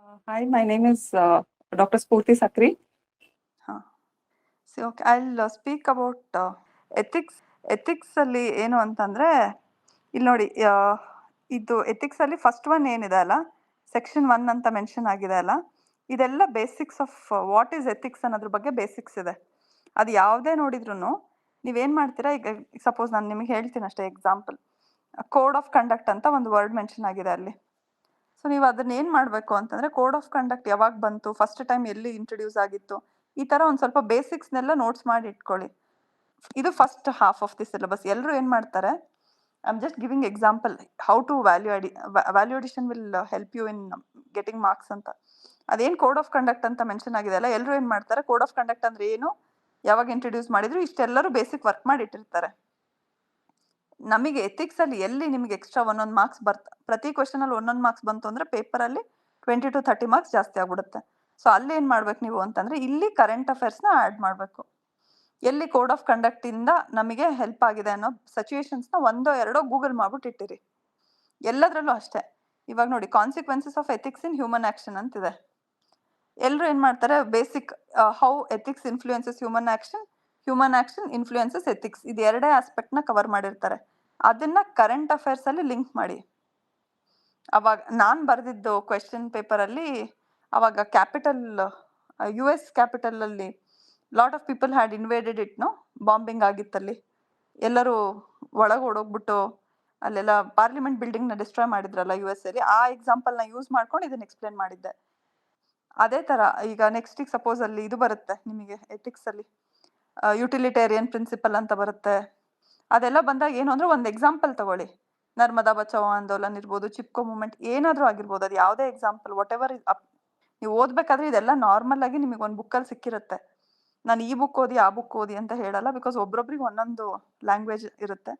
Hi, my name is Dr. Spurti Sakri. ಹಾಂ see okay I will speak about ಎಥಿಕ್ಸಲ್ಲಿ ಏನು ಅಂತಂದರೆ ಇಲ್ಲಿ ನೋಡಿ ಇದು ಎಥಿಕ್ಸಲ್ಲಿ ಫಸ್ಟ್ ಒನ್ ಏನಿದೆ ಅಲ್ಲ, ಸೆಕ್ಷನ್ 1 ಅಂತ ಮೆನ್ಷನ್ ಆಗಿದೆ ಅಲ್ಲ, ಇದೆಲ್ಲ basics of what is ethics ಅನ್ನೋದ್ರ ಬಗ್ಗೆ ಬೇಸಿಕ್ಸ್ ಇದೆ. ಅದು ಯಾವುದೇ ನೋಡಿದ್ರು ನೀವೇನು ಮಾಡ್ತೀರಾ, ಈಗ ಸಪೋಸ್ ನಾನು ನಿಮಗೆ ಹೇಳ್ತೀನಿ ಅಷ್ಟೇ ಎಕ್ಸಾಂಪಲ್. ಕೋಡ್ ಆಫ್ ಕಂಡಕ್ಟ್ ಅಂತ ಒಂದು ವರ್ಡ್ ಮೆನ್ಷನ್ ಆಗಿದೆ ಅಲ್ಲಿ. ಸೊ ನೀವು ಅದನ್ನ ಏನು ಮಾಡಬೇಕು ಅಂತಂದರೆ, ಕೋಡ್ ಆಫ್ ಕಂಡಕ್ಟ್ ಯಾವಾಗ ಬಂತು, ಫಸ್ಟ್ ಟೈಮ್ ಎಲ್ಲಿ ಇಂಟ್ರೊಡ್ಯೂಸ್ ಆಗಿತ್ತು, ಈ ಥರ ಒಂದು ಸ್ವಲ್ಪ ಬೇಸಿಕ್ಸ್ನೆಲ್ಲ ನೋಟ್ಸ್ ಮಾಡಿ ಇಟ್ಕೊಳ್ಳಿ. ಇದು first half of the syllabus. ಎಲ್ಲರೂ ಏನು ಮಾಡ್ತಾರೆ, I am just giving example how to value addition will help you in getting marks ಅಂತ. ಅದೇನು ಕೋಡ್ ಆಫ್ ಕಂಡಕ್ಟ್ ಅಂತ ಮೆನ್ಷನ್ ಆಗಿದೆ ಅಲ್ಲ, ಎಲ್ಲರೂ ಏನು ಮಾಡ್ತಾರೆ, ಕೋಡ್ ಆಫ್ ಕಂಡಕ್ಟ್ ಅಂದರೆ ಏನು, ಯಾವಾಗ ಇಂಟ್ರೊಡ್ಯೂಸ್ ಮಾಡಿದ್ರು, ಇಷ್ಟೆಲ್ಲರೂ ಬೇಸಿಕ್ ವರ್ಕ್ ಮಾಡಿ ಇಟ್ಟಿರ್ತಾರೆ. ನಮಗೆ ಎಥಿಕ್ಸಲ್ಲಿ ಎಲ್ಲಿ ನಿಮಗೆ ಎಕ್ಸ್ಟ್ರಾ ಒಂದೊಂದು ಮಾರ್ಕ್ಸ್ ಪ್ರತಿ ಕ್ವೆಶನಲ್ಲಿ ಒಂದೊಂದು ಮಾರ್ಕ್ಸ್ ಬಂತು ಅಂದರೆ ಪೇಪರಲ್ಲಿ 20 to 30 ಮಾರ್ಕ್ಸ್ ಜಾಸ್ತಿ ಆಗ್ಬಿಡುತ್ತೆ. ಸೊ ಅಲ್ಲಿ ಏನು ಮಾಡ್ಬೇಕು ನೀವು ಅಂತಂದರೆ, ಇಲ್ಲಿ ಕರೆಂಟ್ ಅಫೇರ್ಸ್ನ ಆ್ಯಡ್ ಮಾಡಬೇಕು. ಎಲ್ಲಿ ಕೋಡ್ ಆಫ್ ಕಂಡಕ್ಟಿಂದ ನಮಗೆ ಹೆಲ್ಪ್ ಆಗಿದೆ ಅನ್ನೋ ಸಿಚುವೇಶನ್ಸ್ನ ಒಂದೋ ಎರಡೋ ಗೂಗಲ್ ಮಾಡ್ಬಿಟ್ಟು ಇಟ್ಟಿರಿ. ಎಲ್ಲದರಲ್ಲೂ ಅಷ್ಟೇ. ಇವಾಗ ನೋಡಿ, consequences of ethics in human action ಅಂತಿದೆ. ಎಲ್ಲರೂ ಏನು ಮಾಡ್ತಾರೆ, basic how ethics influences human action influences ethics, ಇದು ಎರಡೇ ಆಸ್ಪೆಕ್ಟ್ನ ಕವರ್ ಮಾಡಿರ್ತಾರೆ. ಅದನ್ನು ಕರೆಂಟ್ ಅಫೇರ್ಸಲ್ಲಿ ಲಿಂಕ್ ಮಾಡಿ. ಅವಾಗ ನಾನು ಬರೆದಿದ್ದು ಕ್ವೆಶ್ಚನ್ ಪೇಪರಲ್ಲಿ, ಅವಾಗ ಕ್ಯಾಪಿಟಲ್ US ಕ್ಯಾಪಿಟಲಲ್ಲಿ lot of people had invaded ಇಟ್ನೋ, ಬಾಂಬಿಂಗ್ ಆಗಿತ್ತಲ್ಲಿ, ಎಲ್ಲರೂ ಒಳಗೆ ಓಡೋಗ್ಬಿಟ್ಟು ಅಲ್ಲೆಲ್ಲ ಪಾರ್ಲಿಮೆಂಟ್ ಬಿಲ್ಡಿಂಗ್ನ ಡಿಸ್ಟ್ರಾಯ್ ಮಾಡಿದ್ರಲ್ಲ US ಅಲ್ಲಿ. ಆ ಎಕ್ಸಾಂಪಲ್ನ ಯೂಸ್ ಮಾಡ್ಕೊಂಡು ಇದನ್ನು ಎಕ್ಸ್ಪ್ಲೇನ್ ಮಾಡಿದ್ದೆ. ಅದೇ ಥರ ಈಗ ನೆಕ್ಸ್ಟಿಗೆ ಸಪೋಸ್ ಅಲ್ಲಿ ಇದು ಬರುತ್ತೆ ನಿಮಗೆ ಎಥಿಕ್ಸಲ್ಲಿ, ಯುಟಿಲಿಟೇರಿಯನ್ ಪ್ರಿನ್ಸಿಪಲ್ ಅಂತ ಬರುತ್ತೆ. ಅದೆಲ್ಲ ಬಂದಾಗ ಏನು ಅಂದರೆ, ಒಂದು ಎಕ್ಸಾಂಪಲ್ ತಗೊಳ್ಳಿ, ನರ್ಮದಾ ಬಚಾವೋ ಆಂದೋಲನ್ ಇರ್ಬೋದು, ಚಿಪ್ಕೋ ಮೂಮೆಂಟ್, ಏನಾದರೂ ಆಗಿರ್ಬೋದು, ಅದು ಯಾವುದೇ ಎಕ್ಸಾಂಪಲ್ ವಾಟ್ ಎವರ್ ನೀವು ಓದಬೇಕಾದ್ರೆ ಇದೆಲ್ಲ ನಾರ್ಮಲ್ ಆಗಿ ನಿಮಗೆ ಒಂದು ಬುಕ್ಕಲ್ಲಿ ಸಿಕ್ಕಿರುತ್ತೆ. ನಾನು ಈ ಬುಕ್ ಓದಿ ಆ ಬುಕ್ ಓದಿ ಅಂತ ಹೇಳಲ್ಲ, ಬಿಕಾಸ್ ಒಬ್ರೊಬ್ರಿಗೆ ಒಂದೊಂದು ಲ್ಯಾಂಗ್ವೇಜ್ ಇರುತ್ತೆ.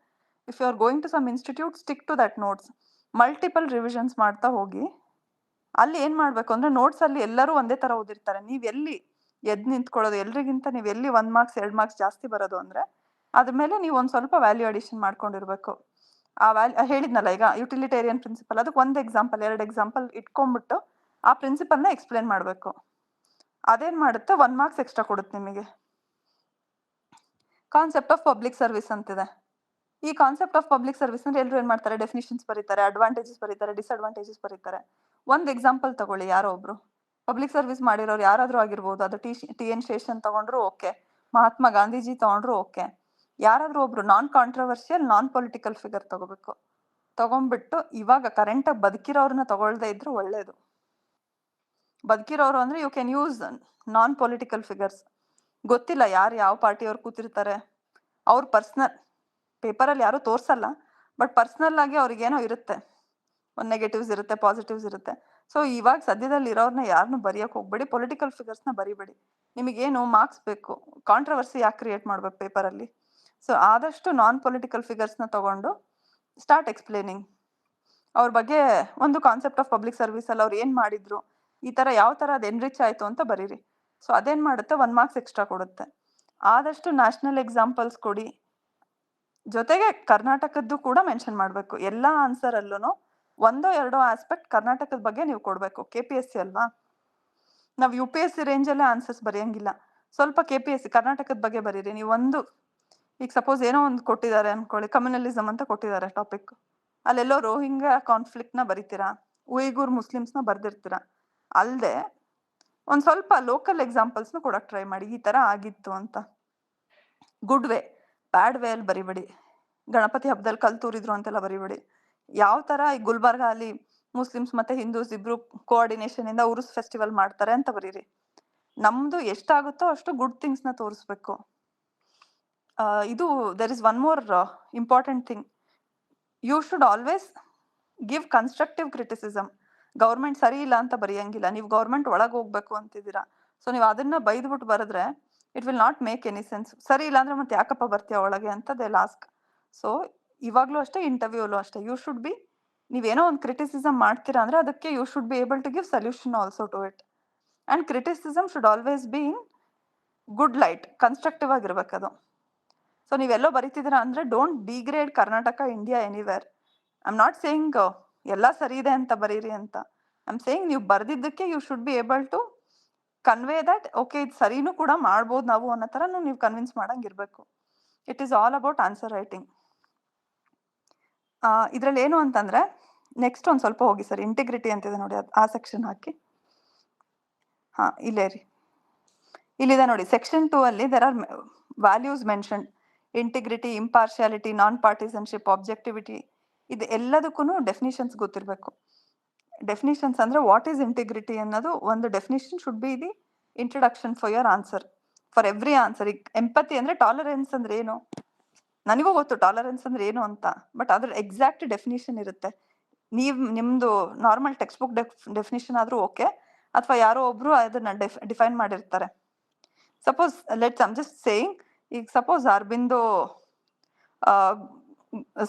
If you are going to some institute, stick to that notes. Multiple revisions ಮಾಡ್ತಾ ಹೋಗಿ. ಅಲ್ಲಿ ಏನು ಮಾಡಬೇಕು ಅಂದರೆ, ನೋಟ್ಸಲ್ಲಿ ಎಲ್ಲರೂ ಒಂದೇ ಥರ ಓದಿರ್ತಾರೆ. ನೀವು ಎಲ್ಲಿ ಎದ್ದು ನಿಂತ್ಕೊಳ್ಳೋದು, ಎಲ್ರಿಗಿಂತ ನೀವು ಎಲ್ಲಿ 1 ಮಾರ್ಕ್ಸ್ 2 ಮಾರ್ಕ್ಸ್ ಜಾಸ್ತಿ ಬರೋದು ಅಂದರೆ, ಅದ್ರ ಮೇಲೆ ನೀವು ಒಂದು ಸ್ವಲ್ಪ ವ್ಯಾಲ್ಯೂ ಅಡಿಷನ್ ಮಾಡ್ಕೊಂಡಿರ್ಬೇಕು. ಆ ಹೇಳಿದ್ನಲ್ಲ ಈಗ ಯುಟಿಲಿಟೇರಿಯನ್ ಪ್ರಿನ್ಸಿಪಲ್, ಅದಕ್ಕೆ ಒಂದು ಎಕ್ಸಾಂಪಲ್ 2 ಎಕ್ಸಾಂಪಲ್ ಇಟ್ಕೊಂಡ್ಬಿಟ್ಟು ಆ ಪ್ರಿನ್ಸಿಪಲ್ನ ಎಕ್ಸ್ಪ್ಲೇನ್ ಮಾಡಬೇಕು. ಅದೇನು ಮಾಡುತ್ತೆ, 1 ಮಾರ್ಕ್ಸ್ ಎಕ್ಸ್ಟ್ರಾ ಕೊಡುತ್ತೆ ನಿಮಗೆ. ಕಾನ್ಸೆಪ್ಟ್ ಆಫ್ ಪಬ್ಲಿಕ್ ಸರ್ವಿಸ್ ಅಂತಿದೆ. ಈ ಕಾನ್ಸೆಪ್ಟ್ ಆಫ್ ಪಬ್ಲಿಕ್ ಸರ್ವಿಸ್ ಅಂದ್ರೆ ಎಲ್ಲರೂ ಏನು ಮಾಡ್ತಾರೆ, ಡೆಫಿನಿಷನ್ಸ್ ಬರೀತಾರೆ, ಅಡ್ವಾಂಟೇಜಸ್ ಬರೀತಾರೆ, ಡಿಸ್ಅಡ್ವಾಂಟೇಜಸ್ ಬರೀತಾರೆ. ಒಂದು ಎಕ್ಸಾಂಪಲ್ ತಗೊಳ್ಳಿ, ಯಾರೋ ಒಬ್ರು ಪಬ್ಲಿಕ್ ಸರ್ವಿಸ್ ಮಾಡಿರೋರು ಯಾರಾದರೂ ಆಗಿರ್ಬೋದು. ಅದು TN ಶೇಷನ್ ತಗೊಂಡ್ರು ಓಕೆ, ಮಹಾತ್ಮ ಗಾಂಧೀಜಿ ತಗೊಂಡ್ರು ಓಕೆ. ಯಾರಾದರೂ ಒಬ್ರು ನಾನ್ ಕಾಂಟ್ರವರ್ಷಿಯಲ್ ನಾನ್ ಪೊಲಿಟಿಕಲ್ ಫಿಗರ್ ತಗೋಬೇಕು. ತಗೊಂಡ್ಬಿಟ್ಟು ಇವಾಗ ಕರೆಂಟಾಗಿ ಬದುಕಿರೋರನ್ನ ತಗೊಳ್ದೇ ಇದ್ರು ಒಳ್ಳೇದು. ಬದುಕಿರೋರು ಅಂದರೆ you can use non political figures. ಗೊತ್ತಿಲ್ಲ ಯಾರು ಯಾವ ಪಾರ್ಟಿಯವ್ರು ಕೂತಿರ್ತಾರೆ, ಅವ್ರ ಪರ್ಸ್ನಲ್ ಪೇಪರಲ್ಲಿ ಯಾರೂ ತೋರಿಸಲ್ಲ, ಬಟ್ ಪರ್ಸ್ನಲ್ ಆಗಿ ಅವ್ರಿಗೇನೋ ಇರುತ್ತೆ, ಒಂದು ನೆಗೆಟಿವ್ಸ್ ಇರುತ್ತೆ, ಪಾಸಿಟಿವ್ಸ್ ಇರುತ್ತೆ. ಸೊ ಇವಾಗ ಸದ್ಯದಲ್ಲಿ ಇರೋರನ್ನ ಯಾರನ್ನೂ ಬರೆಯೋಕೆ ಹೋಗ್ಬೇಡಿ, ಪೊಲಿಟಿಕಲ್ ಫಿಗರ್ಸ್ನ ಬರಿಬೇಡಿ. ನಿಮಗೇನು ಮಾರ್ಕ್ಸ್ ಬೇಕು, ಕಾಂಟ್ರವರ್ಸಿ ಯಾಕೆ ಕ್ರಿಯೇಟ್ ಮಾಡ್ಬೇಕು ಪೇಪರಲ್ಲಿ. ಸೊ ಆದಷ್ಟು ನಾನ್ ಪೊಲಿಟಿಕಲ್ ಫಿಗರ್ಸ್ನ ತಗೊಂಡು ಸ್ಟಾರ್ಟ್ ಎಕ್ಸ್ಪ್ಲೇನಿಂಗ್. ಅವ್ರ ಬಗ್ಗೆ ಒಂದು ಕಾನ್ಸೆಪ್ಟ್ ಆಫ್ ಪಬ್ಲಿಕ್ ಸರ್ವಿಸಲ್ಲಿ ಅವ್ರು ಏನು ಮಾಡಿದ್ರು, ಈ ಥರ ಯಾವ ಥರ ಅದು ಎನ್ರಿಚ್ ಆಯಿತು ಅಂತ ಬರೀರಿ. ಸೊ ಅದೇನು ಮಾಡುತ್ತೆ, 1 ಮಾರ್ಕ್ಸ್ ಎಕ್ಸ್ಟ್ರಾ ಕೊಡುತ್ತೆ. ಆದಷ್ಟು ನ್ಯಾಷನಲ್ ಎಕ್ಸಾಂಪಲ್ಸ್ ಕೊಡಿ. ಜೊತೆಗೆ ಕರ್ನಾಟಕದ್ದು ಕೂಡ ಮೆನ್ಷನ್ ಮಾಡಬೇಕು. ಎಲ್ಲ ಆನ್ಸರಲ್ಲೂ ಒಂದೋ ಎರಡೋ ಆಸ್ಪೆಕ್ಟ್ ಕರ್ನಾಟಕದ ಬಗ್ಗೆ ನೀವು ಕೊಡಬೇಕು. KPSC ಅಲ್ವಾ, ನಾವು UPSC ರೇಂಜಲ್ಲೇ ಆನ್ಸರ್ಸ್ ಬರೆಯಂಗಿಲ್ಲ. ಸ್ವಲ್ಪ KPSC ಕರ್ನಾಟಕದ ಬಗ್ಗೆ ಬರೀರಿ. ನೀವು ಒಂದು ಈಗ ಸಪೋಸ್ ಏನೋ ಒಂದು ಕೊಟ್ಟಿದ್ದಾರೆ ಅಂದ್ಕೊಳ್ಳಿ, ಕಮ್ಯುನಲಿಸಮ್ ಅಂತ ಕೊಟ್ಟಿದ್ದಾರೆ ಟಾಪಿಕ್, ಅಲ್ಲೆಲ್ಲೋ ರೋಹಿಂಗ್ಯಾ ಕಾನ್ಫ್ಲಿಕ್ಟ್ನ ಬರೀತೀರಾ, ಉಯ್ಗೂರ್ ಮುಸ್ಲಿಮ್ಸ್ನ ಬರೆದಿರ್ತೀರಾ. ಅಲ್ಲದೆ ಒಂದು ಸ್ವಲ್ಪ ಲೋಕಲ್ ಎಕ್ಸಾಂಪಲ್ಸ್ನ ಕೊಡೋಕೆ ಟ್ರೈ ಮಾಡಿ, ಈ ಥರ ಆಗಿತ್ತು ಅಂತ. ಗುಡ್ ವೇ, ಬ್ಯಾಡ್ ವೇ ಅಲ್ಲಿ ಬರಿಬೇಡಿ. ಗಣಪತಿ ಹಬ್ಬದಲ್ಲಿ ಕಲ್ ತೂರಿದ್ರು ಅಂತೆಲ್ಲ ಬರಿಬೇಡಿ. ಯಾವ ಥರ ಈ ಗುಲ್ಬರ್ಗ ಅಲ್ಲಿ ಮುಸ್ಲಿಮ್ಸ್ ಮತ್ತು ಹಿಂದೂಸ್ ಇಬ್ಬರು ಕೋಆರ್ಡಿನೇಷನಿಂದ ಉರುಸ್ ಫೆಸ್ಟಿವಲ್ ಮಾಡ್ತಾರೆ ಅಂತ ಬರೀರಿ. ನಮ್ಮದು ಎಷ್ಟಾಗುತ್ತೋ ಅಷ್ಟು ಗುಡ್ ಥಿಂಗ್ಸ್ನ ತೋರಿಸ್ಬೇಕು. ಇದು there is one more important thing, you should always give constructive criticism. Government ಸರಿ ಇಲ್ಲ ಅಂತ ಬರೆಯಂಗಿಲ್ಲ. ನೀವು ಗೌರ್ಮೆಂಟ್ ಒಳಗೆ ಹೋಗ್ಬೇಕು ಅಂತಿದ್ದೀರಾ, ಸೊ ನೀವು ಅದನ್ನು ಬೈದ್ಬಿಟ್ಟು ಬರೆದ್ರೆ it will not make any sense. ಸರಿ ಇಲ್ಲ ಅಂದರೆ ಮತ್ತೆ ಯಾಕಪ್ಪ ಬರ್ತೀಯ ಒಳಗೆ ಅಂತ ದೇ ಲಾಸ್ಕ್. ಸೊ ಇವಾಗಲೂ ಅಷ್ಟೇ, ಇಂಟರ್ವ್ಯೂಲೂ ಅಷ್ಟೇ, ಯು ಶುಡ್ ಬಿ, ನೀವೇನೋ ಒಂದು ಕ್ರಿಟಿಸಿಸಮ್ ಮಾಡ್ತೀರಾ ಅಂದರೆ ಅದಕ್ಕೆ you should be able to give solution also to it. And criticism should always be in good light, constructive ಆಗಿರ್ಬೇಕದು. ಸೊ ನೀವೆಲ್ಲೋ ಬರೀತಿದ್ದೀರಾ ಅಂದರೆ don't degrade Karnataka, India, anywhere. I am not saying ಎಲ್ಲ ಸರಿ ಇದೆ ಅಂತ ಬರೀರಿ ಅಂತ. ಐ ಆಮ್ ಸೇಯಿಂಗ್ ನೀವು ಬರ್ದಿದ್ದಕ್ಕೆ you should be able to convey that okay ಇದು ಸರಿನೂ ಕೂಡ ಮಾಡ್ಬೋದು ನಾವು ಅನ್ನೋ ಥರ ನೀವು ಕನ್ವಿನ್ಸ್ ಮಾಡಂಗಿರ್ಬೇಕು. It is all about answer writing. ಇದರಲ್ಲಿ ಏನು ಅಂತಂದ್ರೆ ನೆಕ್ಸ್ಟ್ ಒಂದು ಸ್ವಲ್ಪ ಹೋಗಿ ಸರ್, ಇಂಟಿಗ್ರಿಟಿ ಅಂತಿದೆ ನೋಡಿ, ಅದು ಆ ಸೆಕ್ಷನ್ ಹಾಕಿ. ಹಾಂ, ಇಲ್ಲೇ ರೀ, ಇಲ್ಲಿದೆ ನೋಡಿ. ಸೆಕ್ಷನ್ 2 ಅಲ್ಲಿ there are values mention: integrity, impartiality, non partisanship, objectivity. ಇದು ಎಲ್ಲದಕ್ಕೂ ಡೆಫಿನಿಷನ್ಸ್ ಗೊತ್ತಿರಬೇಕು. ಡೆಫಿನಿಷನ್ಸ್ ಅಂದ್ರೆ ವಾಟ್ ಈಸ್ ಇಂಟಿಗ್ರಿಟಿ ಅನ್ನೋದು ಒಂದು definition should be the introduction for your answer, for every answer. ಈಗ ಎಂಪತಿ ಅಂದ್ರೆ ಟಾಲರೆನ್ಸ್ ಅಂದ್ರೆ ಏನು, ನನಗೂ ಗೊತ್ತು ಟಾಲರೆನ್ಸ್ ಅಂದ್ರೆ ಏನು ಅಂತ, ಬಟ್ ಅದ್ರ ಎಕ್ಸಾಕ್ಟ್ ಡೆಫಿನಿಷನ್ ಇರುತ್ತೆ. ನಿಮ್ದು ನಾರ್ಮಲ್ ಟೆಕ್ಸ್ಟ್ ಬುಕ್ ಡೆಫಿನಿಷನ್ ಆದ್ರೂ ಓಕೆ, ಅಥವಾ ಯಾರೋ ಒಬ್ರು ಅದನ್ನ ಡಿಫೈನ್ ಮಾಡಿರ್ತಾರೆ. Suppose let's I'm just saying, ಈಗ suppose Aurobindo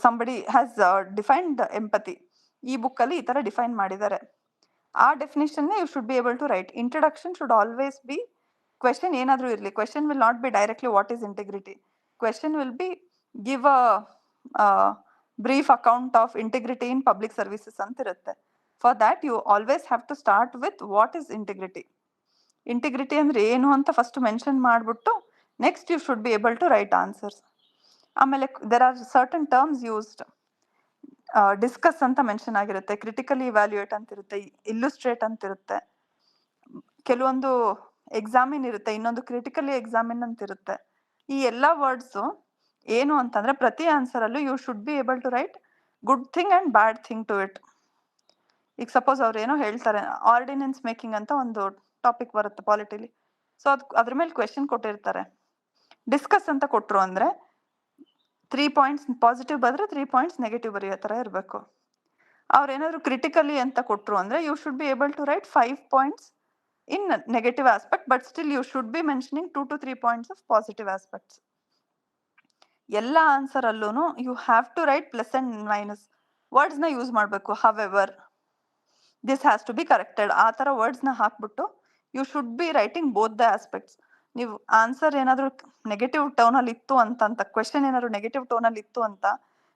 somebody has defined empathy, ಈ ಬುಕ್ ಅಲ್ಲಿ ಈ ತರ ಡಿಫೈನ್ ಮಾಡಿದ್ದಾರೆ. ಆ definition you should be able to write. Introduction should always be question ಏನಾದ್ರೂ ಇರಲಿ. Question will not be directly what is integrity. Question will be give a brief account of integrity in public services ಅಂತ ಇರುತ್ತೆ. For that you always have to start with what is integrity. Integrity ಅಂದ್ರೆ ಏನು ಅಂತ first mention ಮಾಡ್ಬಿಟ್ಟು next you should be able to write answers. ಆಮೇಲೆ there are certain terms used. Discuss ಅಂತ mention ಆಗಿರುತ್ತೆ, critically evaluate ಅಂತ ಇರುತ್ತೆ, ಇಲ್ಲುಸ್ಟ್ರೇಟ್ ಅಂತ ಇರುತ್ತೆ, ಕೆಲವೊಂದು ಎಕ್ಸಾಮಿನ್ ಇರುತ್ತೆ, ಇನ್ನೊಂದು ಕ್ರಿಟಿಕಲಿ ಎಕ್ಸಾಮಿನ್ ಅಂತ ಇರುತ್ತೆ. ಈ ಎಲ್ಲಾ ವರ್ಡ್ಸ್ ಏನು ಅಂತಂದ್ರೆ ಪ್ರತಿ ಆನ್ಸರ್ ಅಲ್ಲೂ you should be able to write good thing and bad thing to it. ಈಗ ಸಪೋಸ್ ಅವ್ರು ಏನೋ ಹೇಳ್ತಾರೆ, ಆರ್ಡಿನೆನ್ಸ್ ಮೇಕಿಂಗ್ ಅಂತ ಒಂದು ಟಾಪಿಕ್ ಬರುತ್ತೆ ಪಾಲಿಟಿಲಿ, ಸೊ ಅದ್ರ ಮೇಲೆ ಕ್ವೆಶನ್ ಕೊಟ್ಟಿರ್ತಾರೆ. ಡಿಸ್ಕಸ್ ಅಂತ ಕೊಟ್ರು ಅಂದ್ರೆ 3 ಪಾಯಿಂಟ್ಸ್ ಪಾಸಿಟಿವ್ ಬಂದ್ರೆ 3 ಪಾಯಿಂಟ್ಸ್ ನೆಗೆಟಿವ್ ಬರೆಯೋ ತರ ಇರಬೇಕು. ಅವ್ರೇನಾದ್ರು ಕ್ರಿಟಿಕಲಿ ಅಂತ ಕೊಟ್ರು ಅಂದ್ರೆ you should be able to write 5 points in negative aspect, but still you should be mentioning 2 to 3 points of positive aspects. ಎಲ್ಲ ಆನ್ಸರ್ ಅಲ್ಲೂ you have to write plus and minus words ನ use ಮಾಡಬೇಕು. However, this has to be corrected, ಆ ತರ words ನ ಹಾಕ್ಬಿಟ್ಟು you should be writing both the aspects. ನೀವು answer ಏನಾದ್ರು ನೆಗೆಟಿವ್ ಟೋನ್ ಅಲ್ಲಿ ಇತ್ತು ಅಂತ ಕ್ವೆಶನ್ ಏನಾದ್ರು ನೆಗೆಟಿವ್ ಟೋನ್ ಅಲ್ಲಿ ಇತ್ತು ಅಂತ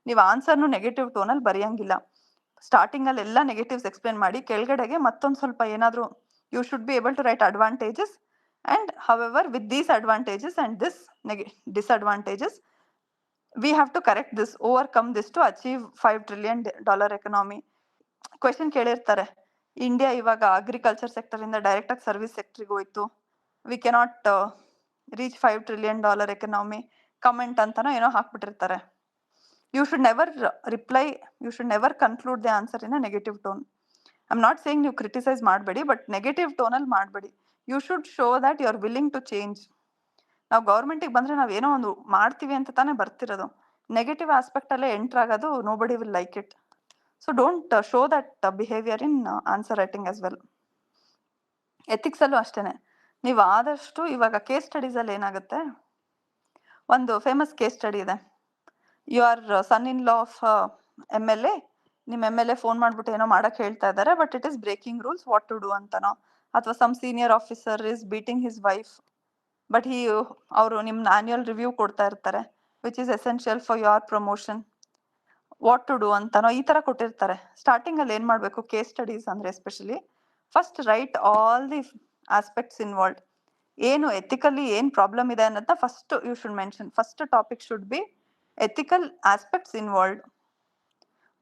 ನೀವು ಆನ್ಸರ್ನು ನೆಗೆಟಿವ್ ಟೋನ್ ಅಲ್ಲಿ ಬರೆಯಂಗಿಲ್ಲ. ಸ್ಟಾರ್ಟಿಂಗ್ ಅಲ್ಲಿ ಎಲ್ಲ ನೆಗೆಟಿವ್ಸ್ ಎಕ್ಸ್ಪ್ಲೇನ್ ಮಾಡಿ ಕೆಳಗಡೆಗೆ ಮತ್ತೊಂದು ಸ್ವಲ್ಪ ಏನಾದ್ರು you should be able to write advantages and however with these advantages and this disadvantages we have to correct this, overcome this to achieve $5 trillion economy. Question ಕೇಳಿರ್ತಾರೆ, India ಇವಾಗ agriculture sector ಇಂದ direct ಆಗಿ service ಸೆಕ್ಟರ್ಗೆ ಹೋಯ್ತು, we cannot reach $5 trillion economy, comment ಅಂತಾನೋ ಏನೋ ಹಾಕ್ಬಿಟ್ಟಿರ್ತಾರೆ. You should never reply, you should never conclude the answer in a negative tone. I am not saying ನೀವು ಕ್ರಿಟಿಸೈಸ್ ಮಾಡಬೇಡಿ, ಬಟ್ ನೆಗೆಟಿವ್ ಟೋನಲ್ಲಿ ಮಾಡಬೇಡಿ. You should show that you are willing to change. ನಾವು ಗೌರ್ಮೆಂಟಿಗೆ ಬಂದ್ರೆ ನಾವು ಏನೋ ಒಂದು ಮಾಡ್ತೀವಿ ಅಂತ ತಾನೇ ಬರ್ತಿರೋದು. ನೆಗೆಟಿವ್ ಆಸ್ಪೆಕ್ಟ್ ಅಲ್ಲೇ ಎಂಟರ್ ಆಗೋದು nobody will like it. So don't show that behaviour in answer writing as well. Ethics ಅಲ್ಲೂ ಅಷ್ಟೇನೆ. ನೀವು ಆದಷ್ಟು ಇವಾಗ ಕೇಸ್ ಸ್ಟಡೀಸ್ ಅಲ್ಲಿ ಏನಾಗುತ್ತೆ, ಒಂದು ಫೇಮಸ್ ಕೇಸ್ ಸ್ಟಡಿ ಇದೆ. You are son in law of MLA, ನಿಮ್ಮ MLA ಫೋನ್ ಮಾಡ್ಬಿಟ್ಟು ಏನೋ ಮಾಡಕ್ ಹೇಳ್ತಾ ಇದ್ದಾರೆ, but it is breaking rules, what to do ಅಂತನೋ, ಅಥವಾ some senior officer is beating his wife, but ಅವರು ನಿಮ್ನ ಆನ್ಯುವಲ್ ರಿವ್ಯೂ ಕೊಡ್ತಾ ಇರ್ತಾರೆ which is essential for your promotion, what to do ಅಂತಾನೋ ಈ ತರ ಕೊಟ್ಟಿರ್ತಾರೆ. ಸ್ಟಾರ್ಟಿಂಗ್ ಅಲ್ಲಿ ಏನ್ ಮಾಡ್ಬೇಕು, ಕೇಸ್ ಸ್ಟಡೀಸ್ ಅಂದ್ರೆ especially first right all the aspects involved. ಏನು ಎಥಿಕಲಿ ಏನ್ ಪ್ರಾಬ್ಲಮ್ ಇದೆ ಅನ್ನೋದನ್ನ first you should mention. First topic should be ethical aspects involved.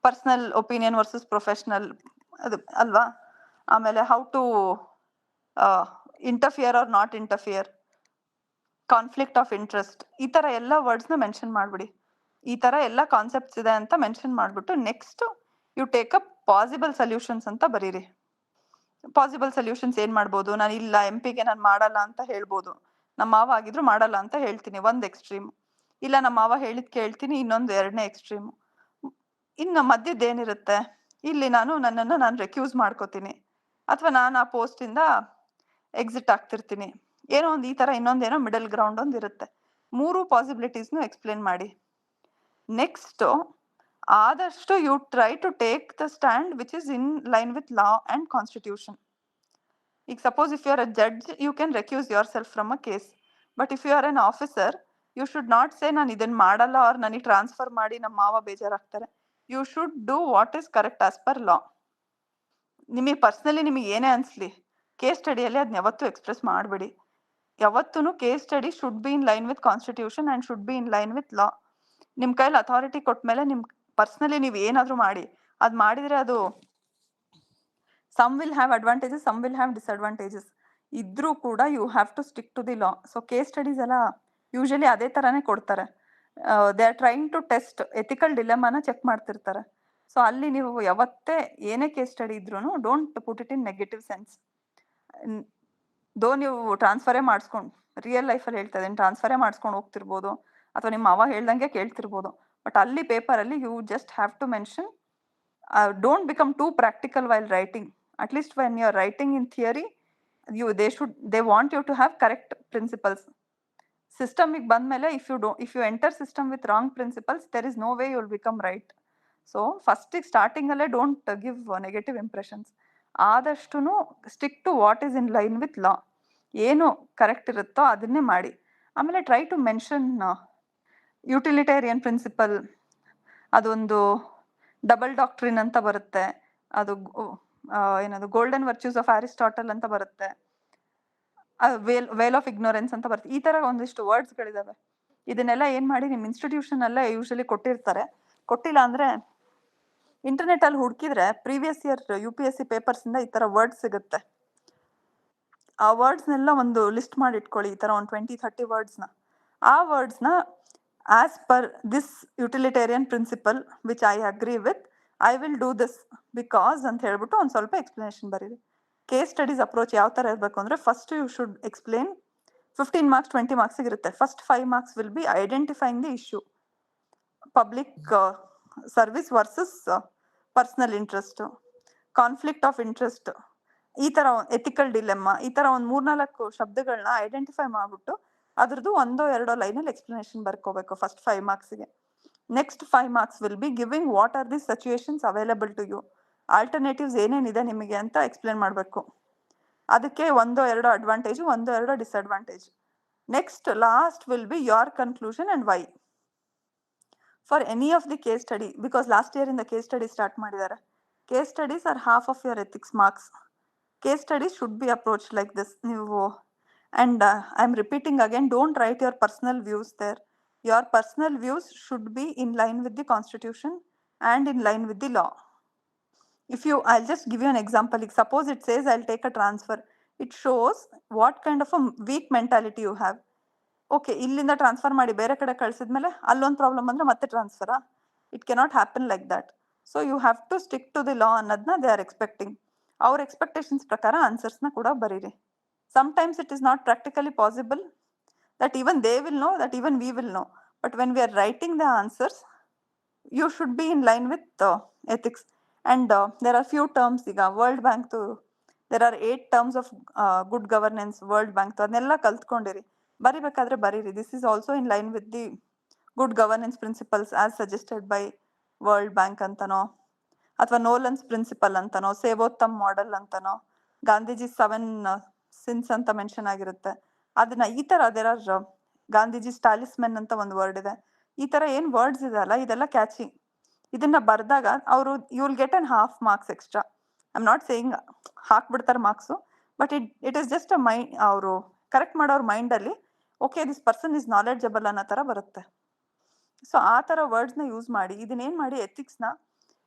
Personal opinion versus professional ಅದು ಅಲ್ವಾ. ಆಮೇಲೆ how to interfere or not interfere, conflict of interest, ಈ ತರ ಎಲ್ಲ ವರ್ಡ್ಸ್ನ ಮೆನ್ಷನ್ ಮಾಡ್ಬಿಡಿ. ಈ ತರ ಎಲ್ಲ ಕಾನ್ಸೆಪ್ಟ್ಸ್ ಇದೆ ಅಂತ ಮೆನ್ಷನ್ ಮಾಡ್ಬಿಟ್ಟು next you take up possible solutions ಅಂತ ಬರೀರಿ. ಪಾಸಿಬಲ್ ಸೊಲ್ಯೂಷನ್ಸ್ ಏನ್ ಮಾಡ್ಬೋದು, ನಾನು ಇಲ್ಲ MP ಗೆ ನಾನು ಮಾಡಲ್ಲ ಅಂತ ಹೇಳ್ಬೋದು, ನಮ್ಮ ಮಾವ ಆಗಿದ್ರು ಮಾಡಲ್ಲ ಅಂತ ಹೇಳ್ತೀನಿ, ಒಂದ್ ಎಕ್ಸ್ಟ್ರೀಮ್. ಇಲ್ಲ ನಮ್ಮ ಮಾವ ಹೇಳಿದ್ ಕೇಳ್ತೀನಿ, ಇನ್ನೊಂದು ಎರಡನೇ ಎಕ್ಸ್ಟ್ರೀಮ್. ಇನ್ನು ಮಧ್ಯದ್ದೇನಿರುತ್ತೆ, ಇಲ್ಲಿ ನನ್ನನ್ನು ನಾನು ರೆಕ್ಯೂಸ್ ಮಾಡ್ಕೋತೀನಿ, ಅಥವಾ ನಾನು ಆ ಪೋಸ್ಟ್ ಇಂದ ಎಕ್ಸಿಟ್ ಆಗ್ತಿರ್ತೀನಿ, ಏನೋ ಒಂದು ಈ ತರ ಇನ್ನೊಂದೇನೋ ಮಿಡಲ್ ಗ್ರೌಂಡ್ ಒಂದು ಇರುತ್ತೆ. 3 ಪಾಸಿಬಿಲಿಟೀಸ್ನು ಎಕ್ಸ್ಪ್ಲೇನ್ ಮಾಡಿ. ನೆಕ್ಸ್ಟ್ ಆದಷ್ಟು you try to take the stand which is in line with law and constitution. ಈಗ suppose if you are a judge you can recuse yourself from a case, but if you are an officer you should not say ನಾನು ಇದನ್ನ ಮಾಡಲ್ಲ ಅವ್ರು ನನಗೆ transfer ಮಾಡಿ ನಮ್ಮ ಮಾವ ಬೇಜಾರಾಗ್ತಾರೆ. You should do what is correct as per law. ನಿಮಗೆ ಪರ್ಸ್ನಲಿ ನಿಮಗೆ ಏನೇ ಅನ್ಸ್ಲಿ, ಕೇಸ್ ಸ್ಟಡಿಯಲ್ಲಿ ಅದನ್ನ ಯಾವತ್ತೂ ಎಕ್ಸ್‌ಪ್ರೆಸ್ ಮಾಡಬೇಡಿ. ಯಾವತ್ತೂನು case study should be in line with constitution and should be in line with law. ನಿಮ್ಮ ಕೈಲಿ ಅಥಾರಿಟಿ ಕೊಟ್ಮೇಲೆ ನಿಮ್ ಪರ್ಸ್ನಲಿ ನೀವು ಏನಾದರೂ ಮಾಡಿ, ಅದು ಮಾಡಿದರೆ ಅದು some will have advantages, some will have disadvantages. ಇದ್ರೂ ಕೂಡ you have to stick to the law. So case studies ಎಲ್ಲ ಯೂಶಲಿ ಅದೇ ಥರನೇ ಕೊಡ್ತಾರೆ. They are trying to test ethical ಡಿಲೆಮಾನ ಚೆಕ್ ಮಾಡ್ತಿರ್ತಾರೆ. ಸೊ ಅಲ್ಲಿ ನೀವು ಯಾವತ್ತೇ ಏನೇ ಕೇಸ್ ಸ್ಟಡಿ ಇದ್ರೂ don't put it in negative sense. Though ನೀವು ಟ್ರಾನ್ಸ್ಫರೇ ಮಾಡಿಸ್ಕೊಂಡು, ರಿಯಲ್ ಲೈಫಲ್ಲಿ ಹೇಳ್ತಾ ಇದ್ದೀನಿ, ಟ್ರಾನ್ಸ್ಫರೇ ಮಾಡಿಸ್ಕೊಂಡು ಹೋಗ್ತಿರ್ಬೋದು, ಅಥವಾ ನಿಮ್ಮ ಅವ್ವ ಹೇಳ್ದಂಗೆ ಕೇಳ್ತಿರ್ಬೋದು. ಬಟ್ ಅಲ್ಲಿ ಪೇಪರಲ್ಲಿ you just have to mention, don't become too practical while writing. At least when you are writing in theory, they want you to have correct principles. ಸಿಸ್ಟಮಿಗೆ ಬಂದಮೇಲೆ if you enter system with wrong principles, there is no way you will become right. So ಫಸ್ಟಿಗೆ ಸ್ಟಾರ್ಟಿಂಗಲ್ಲೇ don't give negative impressions. ಆದಷ್ಟು stick to what is in line with law. ಏನು correct ಇರುತ್ತೋ ಅದನ್ನೇ ಮಾಡಿ. ಆಮೇಲೆ try to mention utilitarian principal, ಅದೊಂದು double doctrine ಅಂತ ಬರುತ್ತೆ, ಅದು ಏನದು ಗೋಲ್ಡನ್ ವರ್ಚ್ಯೂಸ್ ಆಫ್ ಅರಿಸ್ಟಾಟಲ್ ಅಂತ ಬರುತ್ತೆ, ವೇಲ್ ಆಫ್ ಇಗ್ನೋರೆನ್ಸ್ ಅಂತ ಬರುತ್ತೆ. ಈ ಥರ ಒಂದಿಷ್ಟು ವರ್ಡ್ಸ್ಗಳಿದಾವೆ. ಇದನ್ನೆಲ್ಲ ಏನು ಮಾಡಿ, ನಿಮ್ಮ ಇನ್ಸ್ಟಿಟ್ಯೂಷನಲ್ಲೇ ಯೂಶಲಿ ಕೊಟ್ಟಿರ್ತಾರೆ. ಕೊಟ್ಟಿಲ್ಲ ಅಂದರೆ ಇಂಟರ್ನೆಟ್ಟಲ್ಲಿ ಹುಡುಕಿದ್ರೆ ಪ್ರೀವಿಯಸ್ ಇಯರ್ UPSC ಪೇಪರ್ಸಿಂದ ಈ ಥರ ವರ್ಡ್ಸ್ ಸಿಗುತ್ತೆ. ಆ ವರ್ಡ್ಸ್ನೆಲ್ಲ ಒಂದು ಲಿಸ್ಟ್ ಮಾಡಿ ಇಟ್ಕೊಳ್ಳಿ, ಈ ಥರ ಒಂದು 20-30 ವರ್ಡ್ಸ್ನ. ಆ ವರ್ಡ್ಸ್ನ as per this utilitarian principle which I agree with, I will do this because ಅಂತ ಹೇಳ್ಬಿಟ್ಟು ಒಂದು ಸ್ವಲ್ಪ ಎಕ್ಸ್ಪ್ಲನೇಷನ್ ಬರೀರಿ. ಕೇಸ್ ಸ್ಟಡೀಸ್ ಅಪ್ರೋಚ್ ಯಾವ ಥರ ಇರಬೇಕು ಅಂದರೆ, first you should explain. 15 marks 20 ಮಾರ್ಕ್ಸಿಗೆ ಇರುತ್ತೆ. First 5 marks will be identifying the issue, public service versus personal interest, conflict of interest, ಈ ಥರ ಎಥಿಕಲ್ ಡಿಲೆಮ್ಮ, ಈ ಥರ ಒಂದು 3-4 ಶಬ್ದಗಳನ್ನ ಐಡೆಂಟಿಫೈ ಮಾಡಿಬಿಟ್ಟು ಅದ್ರದ್ದು 1-2 ಲೈನಲ್ಲಿ ಎಕ್ಸ್ಪ್ಲನೇಷನ್ ಬರ್ಕೋಬೇಕು ಫಸ್ಟ್ 5 ಮಾರ್ಕ್ಸಿಗೆ. Next 5 marks will be giving what are the situations available to you, alternatives ಏನೇನಿದೆ ನಿಮಗೆ ಅಂತ ಎಕ್ಸ್ಪ್ಲೇನ್ ಮಾಡಬೇಕು. ಅದಕ್ಕೆ 1-2 advantage, 1-2 disadvantage. Next last will be your conclusion and why for any of the case study, because last ಇಯರಿಂದ case study start ಮಾಡಿದ್ದಾರೆ. Case studies are half of your ethics marks. Case studies should be approach like this. ನೀವು and I am repeating again, don't write your personal views there. Your personal views should be in line with the constitution and in line with the law. If you, I'll just give you an example. Like suppose it says I'll take a transfer. It shows what kind of a weak mentality you have. Okay, ಇಲ್ಲಿಂದ transfer ಮಾಡಿ ಬೇರೆ ಕಡೆ ಕಳಿಸಿದ್ಮೇಲೆ ಅಲ್ಲೊಂದು problem ಅಂದರೆ ಮತ್ತೆ ಟ್ರಾನ್ಸ್ಫರಾ? It cannot happen like that. So you have to stick to the law ಅನ್ನೋದನ್ನ ದೇ ಆರ್ ಎಕ್ಸ್ಪೆಕ್ಟಿಂಗ್. ಅವ್ರ ಎಕ್ಸ್ಪೆಕ್ಟೇಷನ್ಸ್ ಪ್ರಕಾರ ಆನ್ಸರ್ಸ್ನ ಕೂಡ ಬರೀರಿ. Sometimes it is not practically possible that even they will know, that even we will know. But when we are writing the answers, you should be in line with ethics. And there are few terms. ಈಗ World Bank, there are 8 terms of good governance, World Bank ಅದನ್ನೆಲ್ಲ ಕಲ್ತ್ಕೊಂಡಿರಿ. ಬರಿಬೇಕಾದ್ರೆ ಬರೀರಿ, this is also in line with the good governance principles as suggested by World Bank ಅಂತನೋ, ಅಥವಾ ನೋಲನ್ಸ್ principal ಅಂತನೋ, ಸೇವೋತ್ತಮ್ model ಅಂತನೋ, Gandhiji 7 since ಅಂತ ಮೆನ್ಷನ್ ಆಗಿರುತ್ತೆ. ಅದನ್ನ ಈ ಥರ ದೇರ್ ಆರ್ ಗಾಂಧೀಜಿ ಸ್ಟಾಲಿಸ್ಮೆನ್ ಅಂತ ಒಂದು ವರ್ಡ್ ಇದೆ. ಈ ಥರ ಏನು ವರ್ಡ್ಸ್ ಇದೆ ಅಲ್ಲ, ಇದೆಲ್ಲ ಕ್ಯಾಚಿ. ಇದನ್ನ ಬರೆದಾಗ ಅವರು you will get an half marks extra. I am not saying ಹಾಕ್ಬಿಡ್ತಾರೆ marks, but it is just a mind, ಅವರು ಕರೆಕ್ಟ್ ಮಾಡೋರ ಮೈಂಡಲ್ಲಿ okay this person is knowledgeable ಅನ್ನೋ ಥರ ಬರುತ್ತೆ. ಸೊ ಆ ಥರ ವರ್ಡ್ಸ್ನ ಯೂಸ್ ಮಾಡಿ ಇದನ್ನೇನು ಮಾಡಿ, ಎಥಿಕ್ಸ್ನ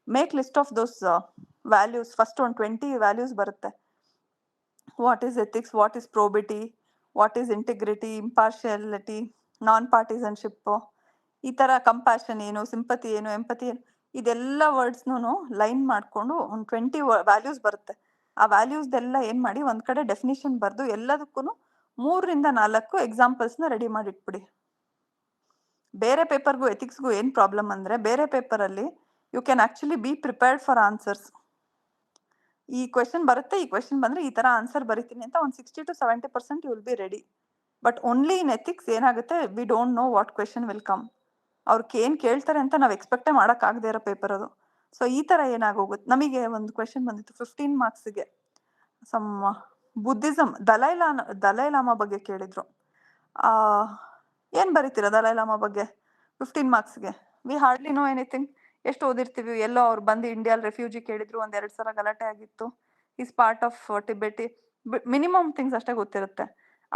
make list of those values. First ಒಂದು 20 ವ್ಯಾಲ್ಯೂಸ್ ಬರುತ್ತೆ. What is ethics, what is probity, what is integrity, impartiality, non partisanship, ಈ ಥರ ಕಂಪ್ಯಾಷನ್ ಏನು, ಸಿಂಪತಿ ಏನು, ಎಂಪತಿ ಏನು, ಇದೆಲ್ಲ ವರ್ಡ್ಸ್ನೂ ಲೈನ್ ಮಾಡಿಕೊಂಡು ಒಂದು 20 ವ್ಯಾಲ್ಯೂಸ್ ಬರುತ್ತೆ. ಆ ವ್ಯಾಲ್ಯೂಸ್ದೆಲ್ಲ ಏನು ಮಾಡಿ ಒಂದು ಕಡೆ ಡೆಫಿನಿಷನ್ ಬರೆದು ಎಲ್ಲದಕ್ಕೂ 3-4 ಎಕ್ಸಾಂಪಲ್ಸ್ನ ರೆಡಿ ಮಾಡಿ ಇಟ್ಬಿಡಿ. ಬೇರೆ ಪೇಪರ್ಗೂ ಎಥಿಕ್ಸ್ಗೂ ಏನು ಪ್ರಾಬ್ಲಮ್ ಅಂದರೆ, ಬೇರೆ ಪೇಪರಲ್ಲಿ you can actually be prepared for answers. ಈ ಕ್ವೆಶನ್ ಬರುತ್ತೆ, ಈ ಕ್ವೆಶನ್ ಬಂದರೆ ಈ ಥರ ಆನ್ಸರ್ ಬರಿತೀನಿ ಅಂತ ಒಂದು 60-70% you will be ready. But only in ethics ಏನಾಗುತ್ತೆ, we don't know what question will come. ಅವ್ರಿಗೆ ಏನು ಕೇಳ್ತಾರೆ ಅಂತ ನಾವು ಎಕ್ಸ್ಪೆಕ್ಟೇ ಮಾಡೋಕ್ಕಾಗದೇ ಇರೋ ಪೇಪರ್ ಅದು. ಸೊ ಈ ಥರ ಏನಾಗೋಗುತ್ತೆ, ನಮಗೆ ಒಂದು ಕ್ವೆಶನ್ ಬಂದಿತ್ತು 15 ಮಾರ್ಕ್ಸಿಗೆ, ಸಮ್ ಬುದ್ಧಿಸಮ್, ದಲೈ ಲಾಮಾ ಬಗ್ಗೆ ಕೇಳಿದ್ರು. ಏನು ಬರೀತೀರಾ ದಲೈ ಲಾಮಾ ಬಗ್ಗೆ 15 ಮಾರ್ಕ್ಸ್ಗೆ? We hardly know anything. ಎಷ್ಟು ಓದಿರ್ತೀವಿ? ಎಲ್ಲೋ ಅವ್ರು ಬಂದು ಇಂಡಿಯಾಲ್ ರೆಫ್ಯೂಜಿ ಕೇಳಿದ್ರು, 1-2 ಸಲ ಗಲಾಟೆ ಆಗಿತ್ತು. Is part of Tibet, minimum things ಅಷ್ಟೇ ಗೊತ್ತಿರುತ್ತೆ.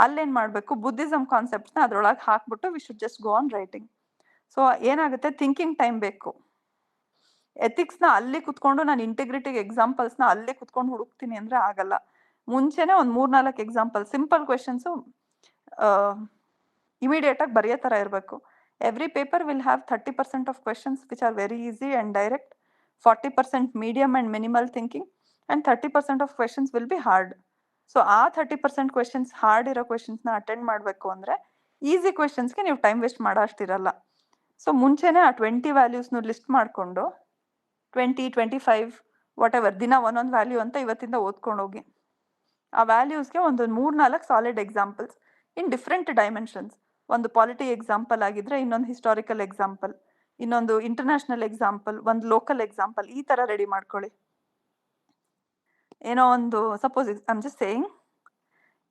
ಅಲ್ಲೇನ್ ಮಾಡ್ಬೇಕು, ಬುದ್ಧಿಸಮ್ ಕಾನ್ಸೆಪ್ಟ್ಸ್ನ ಅದ್ರೊಳಗೆ ಹಾಕ್ಬಿಟ್ಟು we should just go on writing. So ಏನಾಗುತ್ತೆ, ಥಿಂಕಿಂಗ್ ಟೈಮ್ ಬೇಕು. ಎಥಿಕ್ಸ್ನ ಅಲ್ಲಿ ಕುತ್ಕೊಂಡು ನಾನು ಇಂಟಿಗ್ರಿಟಿಗೆ ಎಕ್ಸಾಂಪಲ್ಸ್ನ ಅಲ್ಲಿ ಕುತ್ಕೊಂಡು ಹುಡುಕ್ತೀನಿ ಅಂದ್ರೆ ಆಗಲ್ಲ. ಮುಂಚೆನೆ ಒಂದು 3-4 ಎಕ್ಸಾಂಪಲ್ ಸಿಂಪಲ್ ಕ್ವೆಶನ್ಸು ಇಮಿಡಿಯೇಟ್ ಆಗಿ ಬರೆಯೋ ಥರ ಇರಬೇಕು. Every paper will have 30% of questions which are very easy and direct, 40% medium and minimal thinking, and 30% of questions will be hard. So ಆ 30% ಕ್ವೆಶನ್ಸ್, ಹಾರ್ಡ್ ಇರೋ ಕ್ವೆಶನ್ಸ್ನ ಅಟೆಂಡ್ ಮಾಡಬೇಕು ಅಂದರೆ ಈಸಿ ಕ್ವೆಶನ್ಸ್ಗೆ ನೀವು time waste ಮಾಡೋ ಅಷ್ಟಿರಲ್ಲ. ಸೊ ಮುಂಚೆನೆ ಆ 20 ವ್ಯಾಲ್ಯೂಸ್ನ ಲಿಸ್ಟ್ ಮಾಡಿಕೊಂಡು 20, 25 what ever ದಿನ ಒಂದೊಂದು ವ್ಯಾಲ್ಯೂ ಅಂತ ಇವತ್ತಿಂದ ಓದ್ಕೊಂಡು ಹೋಗಿ. ಆ ವ್ಯಾಲ್ಯೂಸ್ಗೆ ಒಂದು 3-4 solid examples in different dimensions. ಒಂದು ಪಾಲಿಟಿ ಎಕ್ಸಾಂಪಲ್ ಆಗಿದ್ರೆ ಇನ್ನೊಂದು ಹಿಸ್ಟಾರಿಕಲ್ ಎಕ್ಸಾಂಪಲ್, ಇನ್ನೊಂದು ಇಂಟರ್ನ್ಯಾಷನಲ್ ಎಕ್ಸಾಂಪಲ್, ಒಂದು ಲೋಕಲ್ ಎಕ್ಸಾಂಪಲ್, ಈ ಥರ ರೆಡಿ ಮಾಡ್ಕೊಳ್ಳಿ. ಏನೋ ಒಂದು ಸಪೋಸ್ ಐಮ್ ಜಸ್ಟ್ ಸೇಯಿಂಗ್,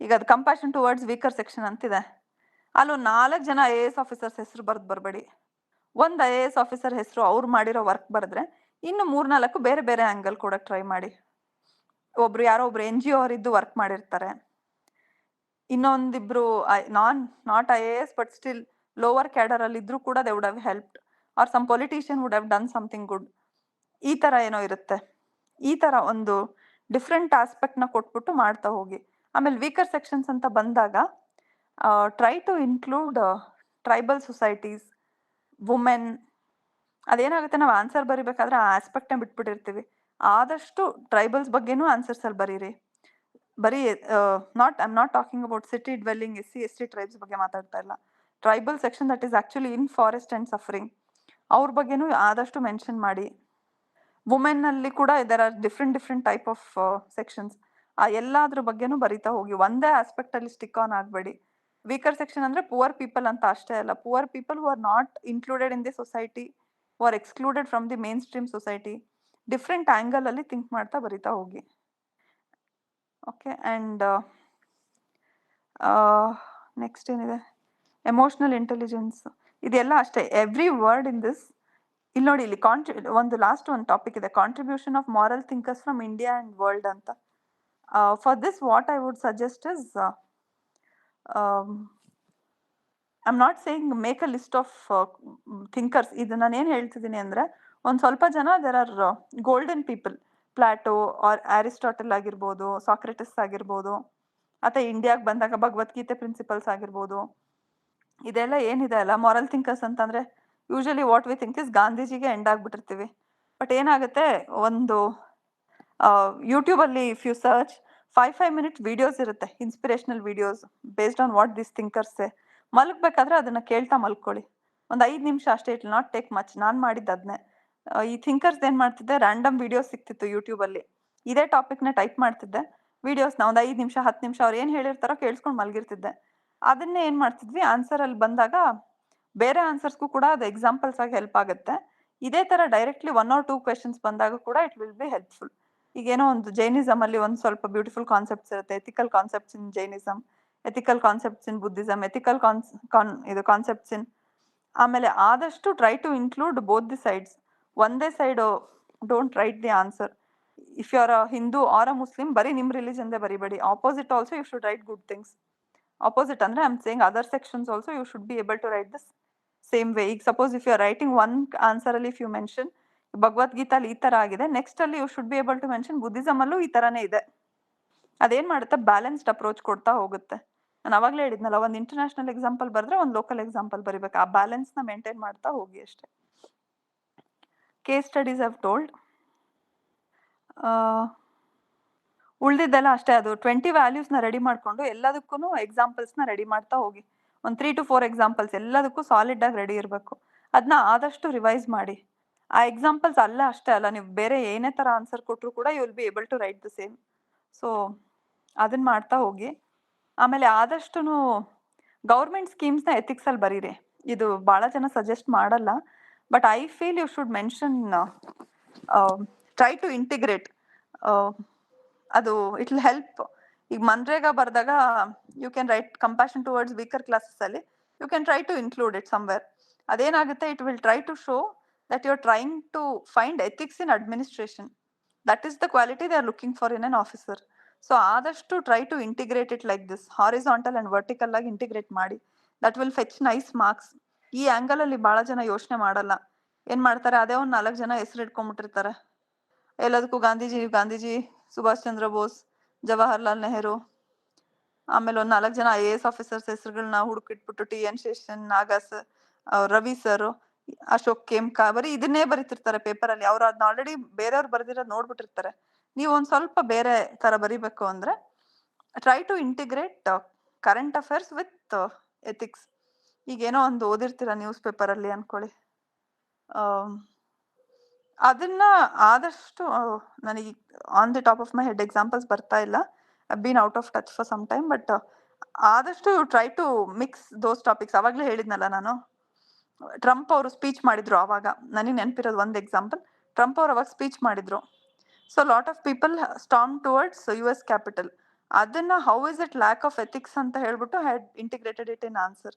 ಈಗ ಅದು ಕಂಪ್ಯಾಷನ್ ಟುವರ್ಡ್ಸ್ ವೀಕರ್ ಸೆಕ್ಷನ್ ಅಂತಿದೆ, ಅಲ್ಲೊಂದು 4 ಜನ IAS ಆಫೀಸರ್ಸ್ ಹೆಸರು ಬರೆದು ಬರಬೇಡಿ. ಒಂದು IAS ಆಫೀಸರ್ ಹೆಸರು ಅವ್ರು ಮಾಡಿರೋ ವರ್ಕ್ ಬರೆದ್ರೆ ಇನ್ನು 3-4 ಬೇರೆ ಬೇರೆ ಆ್ಯಂಗಲ್ ಕೊಡಕ್ಕೆ ಟ್ರೈ ಮಾಡಿ. ಒಬ್ರು ಯಾರೋ ಒಬ್ರು NGO ಅವರಿದ್ದು ವರ್ಕ್ ಮಾಡಿರ್ತಾರೆ, ಇನ್ನೊಂದಿಬ್ರು not IAS but still lower cadre ಅಲ್ಲಿ ಇದ್ರೂ ಕೂಡ they would have helped, or some politician would have done something good. ಈ ತರ ಏನೋ ಇರುತ್ತೆ. ಈ ತರ ಒಂದು ಡಿಫ್ರೆಂಟ್ ಆಸ್ಪೆಕ್ಟ್ ನ ಕೊಟ್ಬಿಟ್ಟು ಮಾಡ್ತಾ ಹೋಗಿ. ಆಮೇಲೆ ವೀಕರ್ ಸೆಕ್ಷನ್ಸ್ ಅಂತ ಬಂದಾಗ try to include tribal societies, women. ಅದೇನಾಗುತ್ತೆ, ನಾವು ಆನ್ಸರ್ ಬರಿಬೇಕಾದ್ರೆ ಆ ಆಸ್ಪೆಕ್ಟ್ನ ಬಿಟ್ಬಿಟ್ಟಿರ್ತೀವಿ. ಆದಷ್ಟು ಟ್ರೈಬಲ್ಸ್ ಬಗ್ಗೆನೂ ಆನ್ಸರ್ಸ್ ಅಲ್ಲಿ ಬರೀರಿ. ಬರೀ I am not talking about city dwelling SC/ST tribes ಬಗ್ಗೆ ಮಾತಾಡ್ತಾ ಇಲ್ಲ. Tribal section that is actually in forest and suffering, ಅವ್ರ ಬಗ್ಗೆನೂ ಆದಷ್ಟು ಮೆನ್ಷನ್ ಮಾಡಿ. ವುಮೆನ್ ಅಲ್ಲಿ ಕೂಡ there are different type of sections. ಆ ಎಲ್ಲಾದ್ರ ಬಗ್ಗೆನೂ ಬರಿತಾ ಹೋಗಿ. ಒಂದೇ ಆಸ್ಪೆಕ್ಟ್ ಅಲ್ಲಿ ಸ್ಟಿಕ್ ಆನ್ ಆಗಬೇಡಿ. ವೀಕರ್ ಸೆಕ್ಷನ್ ಅಂದ್ರೆ ಪುವರ್ ಪೀಪಲ್ ಅಂತ ಅಷ್ಟೇ ಅಲ್ಲ, poor people who are not included in the society, who are excluded from the main stream society. Different angle ಅಲ್ಲಿ ಥಿಂಕ್ ಮಾಡ್ತಾ ಬರಿತಾ ಹೋಗಿ. ಓಕೆ, ಆ್ಯಂಡ್ ನೆಕ್ಸ್ಟ್ ಏನಿದೆ, ಎಮೋಷನಲ್ ಇಂಟೆಲಿಜೆನ್ಸ್. ಇದೆಲ್ಲ ಅಷ್ಟೇ. ಎವ್ರಿ ವರ್ಡ್ ಇನ್ ದಿಸ್, ಇಲ್ಲಿ ನೋಡಿ, ಇಲ್ಲಿ ಒಂದು ಲಾಸ್ಟ್ ಒಂದು ಟಾಪಿಕ್ ಇದೆ, contribution of moral thinkers from India and world ಅಂತ. For this what I would suggest is, I'm not saying make a list of thinkers. ಇದು ನಾನು ಏನು ಹೇಳ್ತಿದ್ದೀನಿ ಅಂದರೆ, ಒಂದು ಸ್ವಲ್ಪ ಜನ there are golden people, Plato or Aristotle ಆಗಿರ್ಬೋದು, ಸಾಕ್ರೆಟಿಸ್ ಆಗಿರ್ಬೋದು, ಅಥವಾ ಇಂಡಿಯಾಗೆ ಬಂದಾಗ ಭಗವದ್ಗೀತೆ ಪ್ರಿನ್ಸಿಪಲ್ಸ್ ಆಗಿರ್ಬೋದು. ಇದೆಲ್ಲ ಏನಿದೆ ಅಲ್ಲ ಮಾರಲ್ ಥಿಂಕರ್ಸ್ ಅಂತಂದ್ರೆ usually what we think is ಗಾಂಧೀಜಿಗೆ ಎಂಡ್ ಆಗ್ಬಿಟ್ಟಿರ್ತೀವಿ. ಬಟ್ ಏನಾಗುತ್ತೆ, ಒಂದು ಯೂಟ್ಯೂಬಲ್ಲಿ if you search 5 minute videos ಇರುತ್ತೆ, inspirational videos based on what this thinkers. ಮಲಗಬೇಕಾದ್ರೆ ಅದನ್ನ ಕೇಳ್ತಾ ಮಲ್ಕೊಳ್ಳಿ. ಒಂದು 5 ನಿಮಿಷ ಅಷ್ಟೇ, ಇಟ್ ನಾಟ್ ಟೇಕ್ ಮಚ್. ನಾನು ಮಾಡಿದ್ದು ಅದನ್ನೇ. ಈ ಥಿಂಕರ್ಸ್ ಏನ್ ಮಾಡ್ತಿದ್ದೆ, ರ್ಯಾಂಡಮ್ ವಿಡಿಯೋಸ್ ಸಿಕ್ತಿತ್ತು ಯೂಟ್ಯೂಬಲ್ಲಿ, ಇದೇ ಟಾಪಿಕ್ನ ಟೈಪ್ ಮಾಡ್ತಿದ್ದೆ, ವಿಡಿಯೋಸ್ನ ಒಂದು 5 ನಿಮಿಷ 10 ನಿಮಿಷ ಅವ್ರು ಏನು ಹೇಳಿರ್ತಾರೋ ಕೇಳಿಸ್ಕೊಂಡು ಮಲಗಿರ್ತಿದ್ದೆ. ಅದನ್ನೇ ಏನು ಮಾಡ್ತಿದ್ವಿ, ಆನ್ಸರ್ ಅಲ್ಲಿ ಬಂದಾಗ ಬೇರೆ ಆನ್ಸರ್ಸ್ಗೂ ಕೂಡ ಅದು ಎಕ್ಸಾಂಪಲ್ಸ್ ಆಗಿ ಹೆಲ್ಪ್ ಆಗುತ್ತೆ. ಇದೇ ತರ ಡೈರೆಕ್ಟ್ಲಿ 1 or 2 ಕ್ವೆಶನ್ಸ್ ಬಂದಾಗ ಕೂಡ ಇಟ್ ವಿಲ್ ಬಿ ಹೆಲ್ಪ್ಫುಲ್. ಈಗೇನೋ ಒಂದು ಜೈನಿಸಮ್ ಅಲ್ಲಿ ಒಂದು ಸ್ವಲ್ಪ ಬ್ಯೂಟಿಫುಲ್ ಕಾನ್ಸೆಪ್ಟ್ಸ್ ಇರುತ್ತೆ, ethical concepts in Jainism, ethical concepts in Buddhism, ethical ಇದು ಕಾನ್ಸೆಪ್ಟ್ಸ್ ಇನ್. ಆಮೇಲೆ ಆದಷ್ಟು try to include both the sides. ಒಂದೇ side don't write the answer. If you are a Hindu or a Muslim, ಬರೀ ನಿಮ್ ರಿಲಿಜನ್ದೇ ಬರಿಬೇಡಿ. Opposite also you should write good things. Opposite ಅಂದ್ರೆ I am saying other sections also you should be able to write this same way. ಈಗ suppose if you are writing one answer ಅಲ್ಲಿ if you mention ಭಗವದ್ಗೀತಾಲಿ ಈ ತರ ಆಗಿದೆ, next ಅಲ್ಲಿ you should be able to mention Buddhism ಅಲ್ಲೂ ಈ ತರಾನೇ ಇದೆ. ಅದೇನ್ ಮಾಡುತ್ತೆ, ಬ್ಯಾಲೆನ್ಸ್ಡ್ ಅಪ್ರೋಚ್ ಕೊಡ್ತಾ ಹೋಗುತ್ತೆ. ನಾನು ಅವಾಗಲೇ ಹೇಳಿದ್ನಲ್ಲ, ಒಂದು ಇಂಟರ್ನ್ಯಾಷನಲ್ ಎಕ್ಸಾಂಪಲ್ ಬರೆದ್ರೆ ಒಂದು ಲೋಕಲ್ ಎಕ್ಸಾಂಪಲ್ ಬರಿಬೇಕು. ಆ ಬ್ಯಾಲೆನ್ಸ್ ನ ಮೇಂಟೈನ್ ಮಾಡ್ತಾ ಹೋಗಿ ಅಷ್ಟೇ. Case studies have told. ಉಳ್ದಿದ್ದೆಲ್ಲ ಅಷ್ಟೇ. ಅದು 20 ವ್ಯಾಲ್ಯೂಸ್ನ ರೆಡಿ ಮಾಡ್ಕೊಂಡು ಎಲ್ಲದಕ್ಕೂ ಎಕ್ಸಾಂಪಲ್ಸ್ನ ರೆಡಿ ಮಾಡ್ತಾ ಹೋಗಿ. ಒಂದು 3 to 4 ಎಕ್ಸಾಂಪಲ್ಸ್ ಎಲ್ಲದಕ್ಕೂ ಸಾಲಿಡ್ ಆಗಿ ರೆಡಿ ಇರಬೇಕು. ಅದನ್ನ ಆದಷ್ಟು ರಿವೈಸ್ ಮಾಡಿ. ಆ ಎಕ್ಸಾಂಪಲ್ಸ್ ಅಲ್ಲ ಅಷ್ಟೇ ಅಲ್ಲ, ನೀವು ಬೇರೆ ಏನೇ ತರ ಆನ್ಸರ್ ಕೊಟ್ಟರು ಕೂಡ you will be able to write the same. So ಅದನ್ನ ಮಾಡ್ತಾ ಹೋಗಿ. ಆಮೇಲೆ ಆದಷ್ಟು ಗೌರ್ಮೆಂಟ್ ಸ್ಕೀಮ್ಸ್ನ ಎಥಿಕ್ಸ್ ಅಲ್ಲಿ ಬರೀರಿ. ಇದು ಬಹಳ ಜನ ಸಜೆಸ್ಟ್ ಮಾಡಲ್ಲ, but I feel you should mention, try to integrate. ಅದು ಇಟ್ ವಿಲ್ ಹೆಲ್ಪ್. ಈಗ ಮನ್ರೇಗಾ ಬರ್ದಾಗ you can write compassion towards weaker classes ಅಲ್ಲಿ you can try to include it somewhere. ಅದೇನಾಗುತ್ತೆ, it will try to show that you are trying to find ethics in administration. That is the quality they are looking for in an officer. So ಆದಷ್ಟು try to integrate it like this, horizontal and vertical ಆಗಿ integrate ಮಾಡಿ. That will fetch nice marks. ಈ angle ಅಲ್ಲಿ ಬಹಳ ಜನ ಯೋಚನೆ ಮಾಡಲ್ಲ. ಏನ್ ಮಾಡ್ತಾರೆ, ಅದೇ ಒಂದ್ 4 ಜನ ಹೆಸರು ಇಟ್ಕೊಂಡ್ಬಿಟ್ಟಿರ್ತಾರೆ. ಎಲ್ಲದಕ್ಕೂ ಗಾಂಧೀಜಿ, ಸುಭಾಷ್ ಚಂದ್ರ ಬೋಸ್, ಜವಾಹರ್ಲಾಲ್ ನೆಹರು, ಆಮೇಲೆ ಒಂದ್ 4 ಜನ IAS ಆಫೀಸರ್ಸ್ ಹೆಸರುಗಳನ್ನ ಹುಡುಕಿಟ್ಬಿಟ್ಟು TN ಶೇಷನ್, ನಾಗಸ್, ರವಿ ಸರ್, ಅಶೋಕ್ ಕೇಮ್ಕಾ, ಬರೀ ಇದನ್ನೇ ಬರೀತಿರ್ತಾರೆ ಪೇಪರ್ ಅಲ್ಲಿ. ಅವ್ರು ಅದನ್ನ ಆಲ್ರೆಡಿ ಬೇರೆಯವ್ರು ಬರ್ದಿರೋದ್ ನೋಡ್ಬಿಟ್ಟಿರ್ತಾರೆ. ನೀವು ಒಂದ್ ಸ್ವಲ್ಪ ಬೇರೆ ತರ ಬರಿಬೇಕು ಅಂದ್ರೆ try to integrate current affairs with ethics. ಈಗೇನೋ ಒಂದು ಓದಿರ್ತೀರ ನ್ಯೂಸ್ ಪೇಪರ್ ಅಲ್ಲಿ ಅನ್ಕೊಳ್ಳಿ, ಅದನ್ನ ಆದಷ್ಟು ನನಗೆ on the top of my head examples ಬರ್ತಾ ಇಲ್ಲ, been out of touch for some time, but ಆದಷ್ಟು try to mix those topics. ಅವಾಗ್ಲೇ ಹೇಳಿದ್ನಲ್ಲ ನಾನು, ಟ್ರಂಪ್ ಅವರು ಸ್ಪೀಚ್ ಮಾಡಿದ್ರು ಆವಾಗ, ನನಗೆ ನೆನಪಿರೋದು ಒಂದು ಎಕ್ಸಾಂಪಲ್. ಟ್ರಂಪ್ ಅವರು ಅವಾಗ ಸ್ಪೀಚ್ ಮಾಡಿದ್ರು. So lot of people storm towards US capital. ಅದನ್ನ how is it lack of ethics ಅಂತ ಹೇಳ್ಬಿಟ್ಟು had integrated it in answer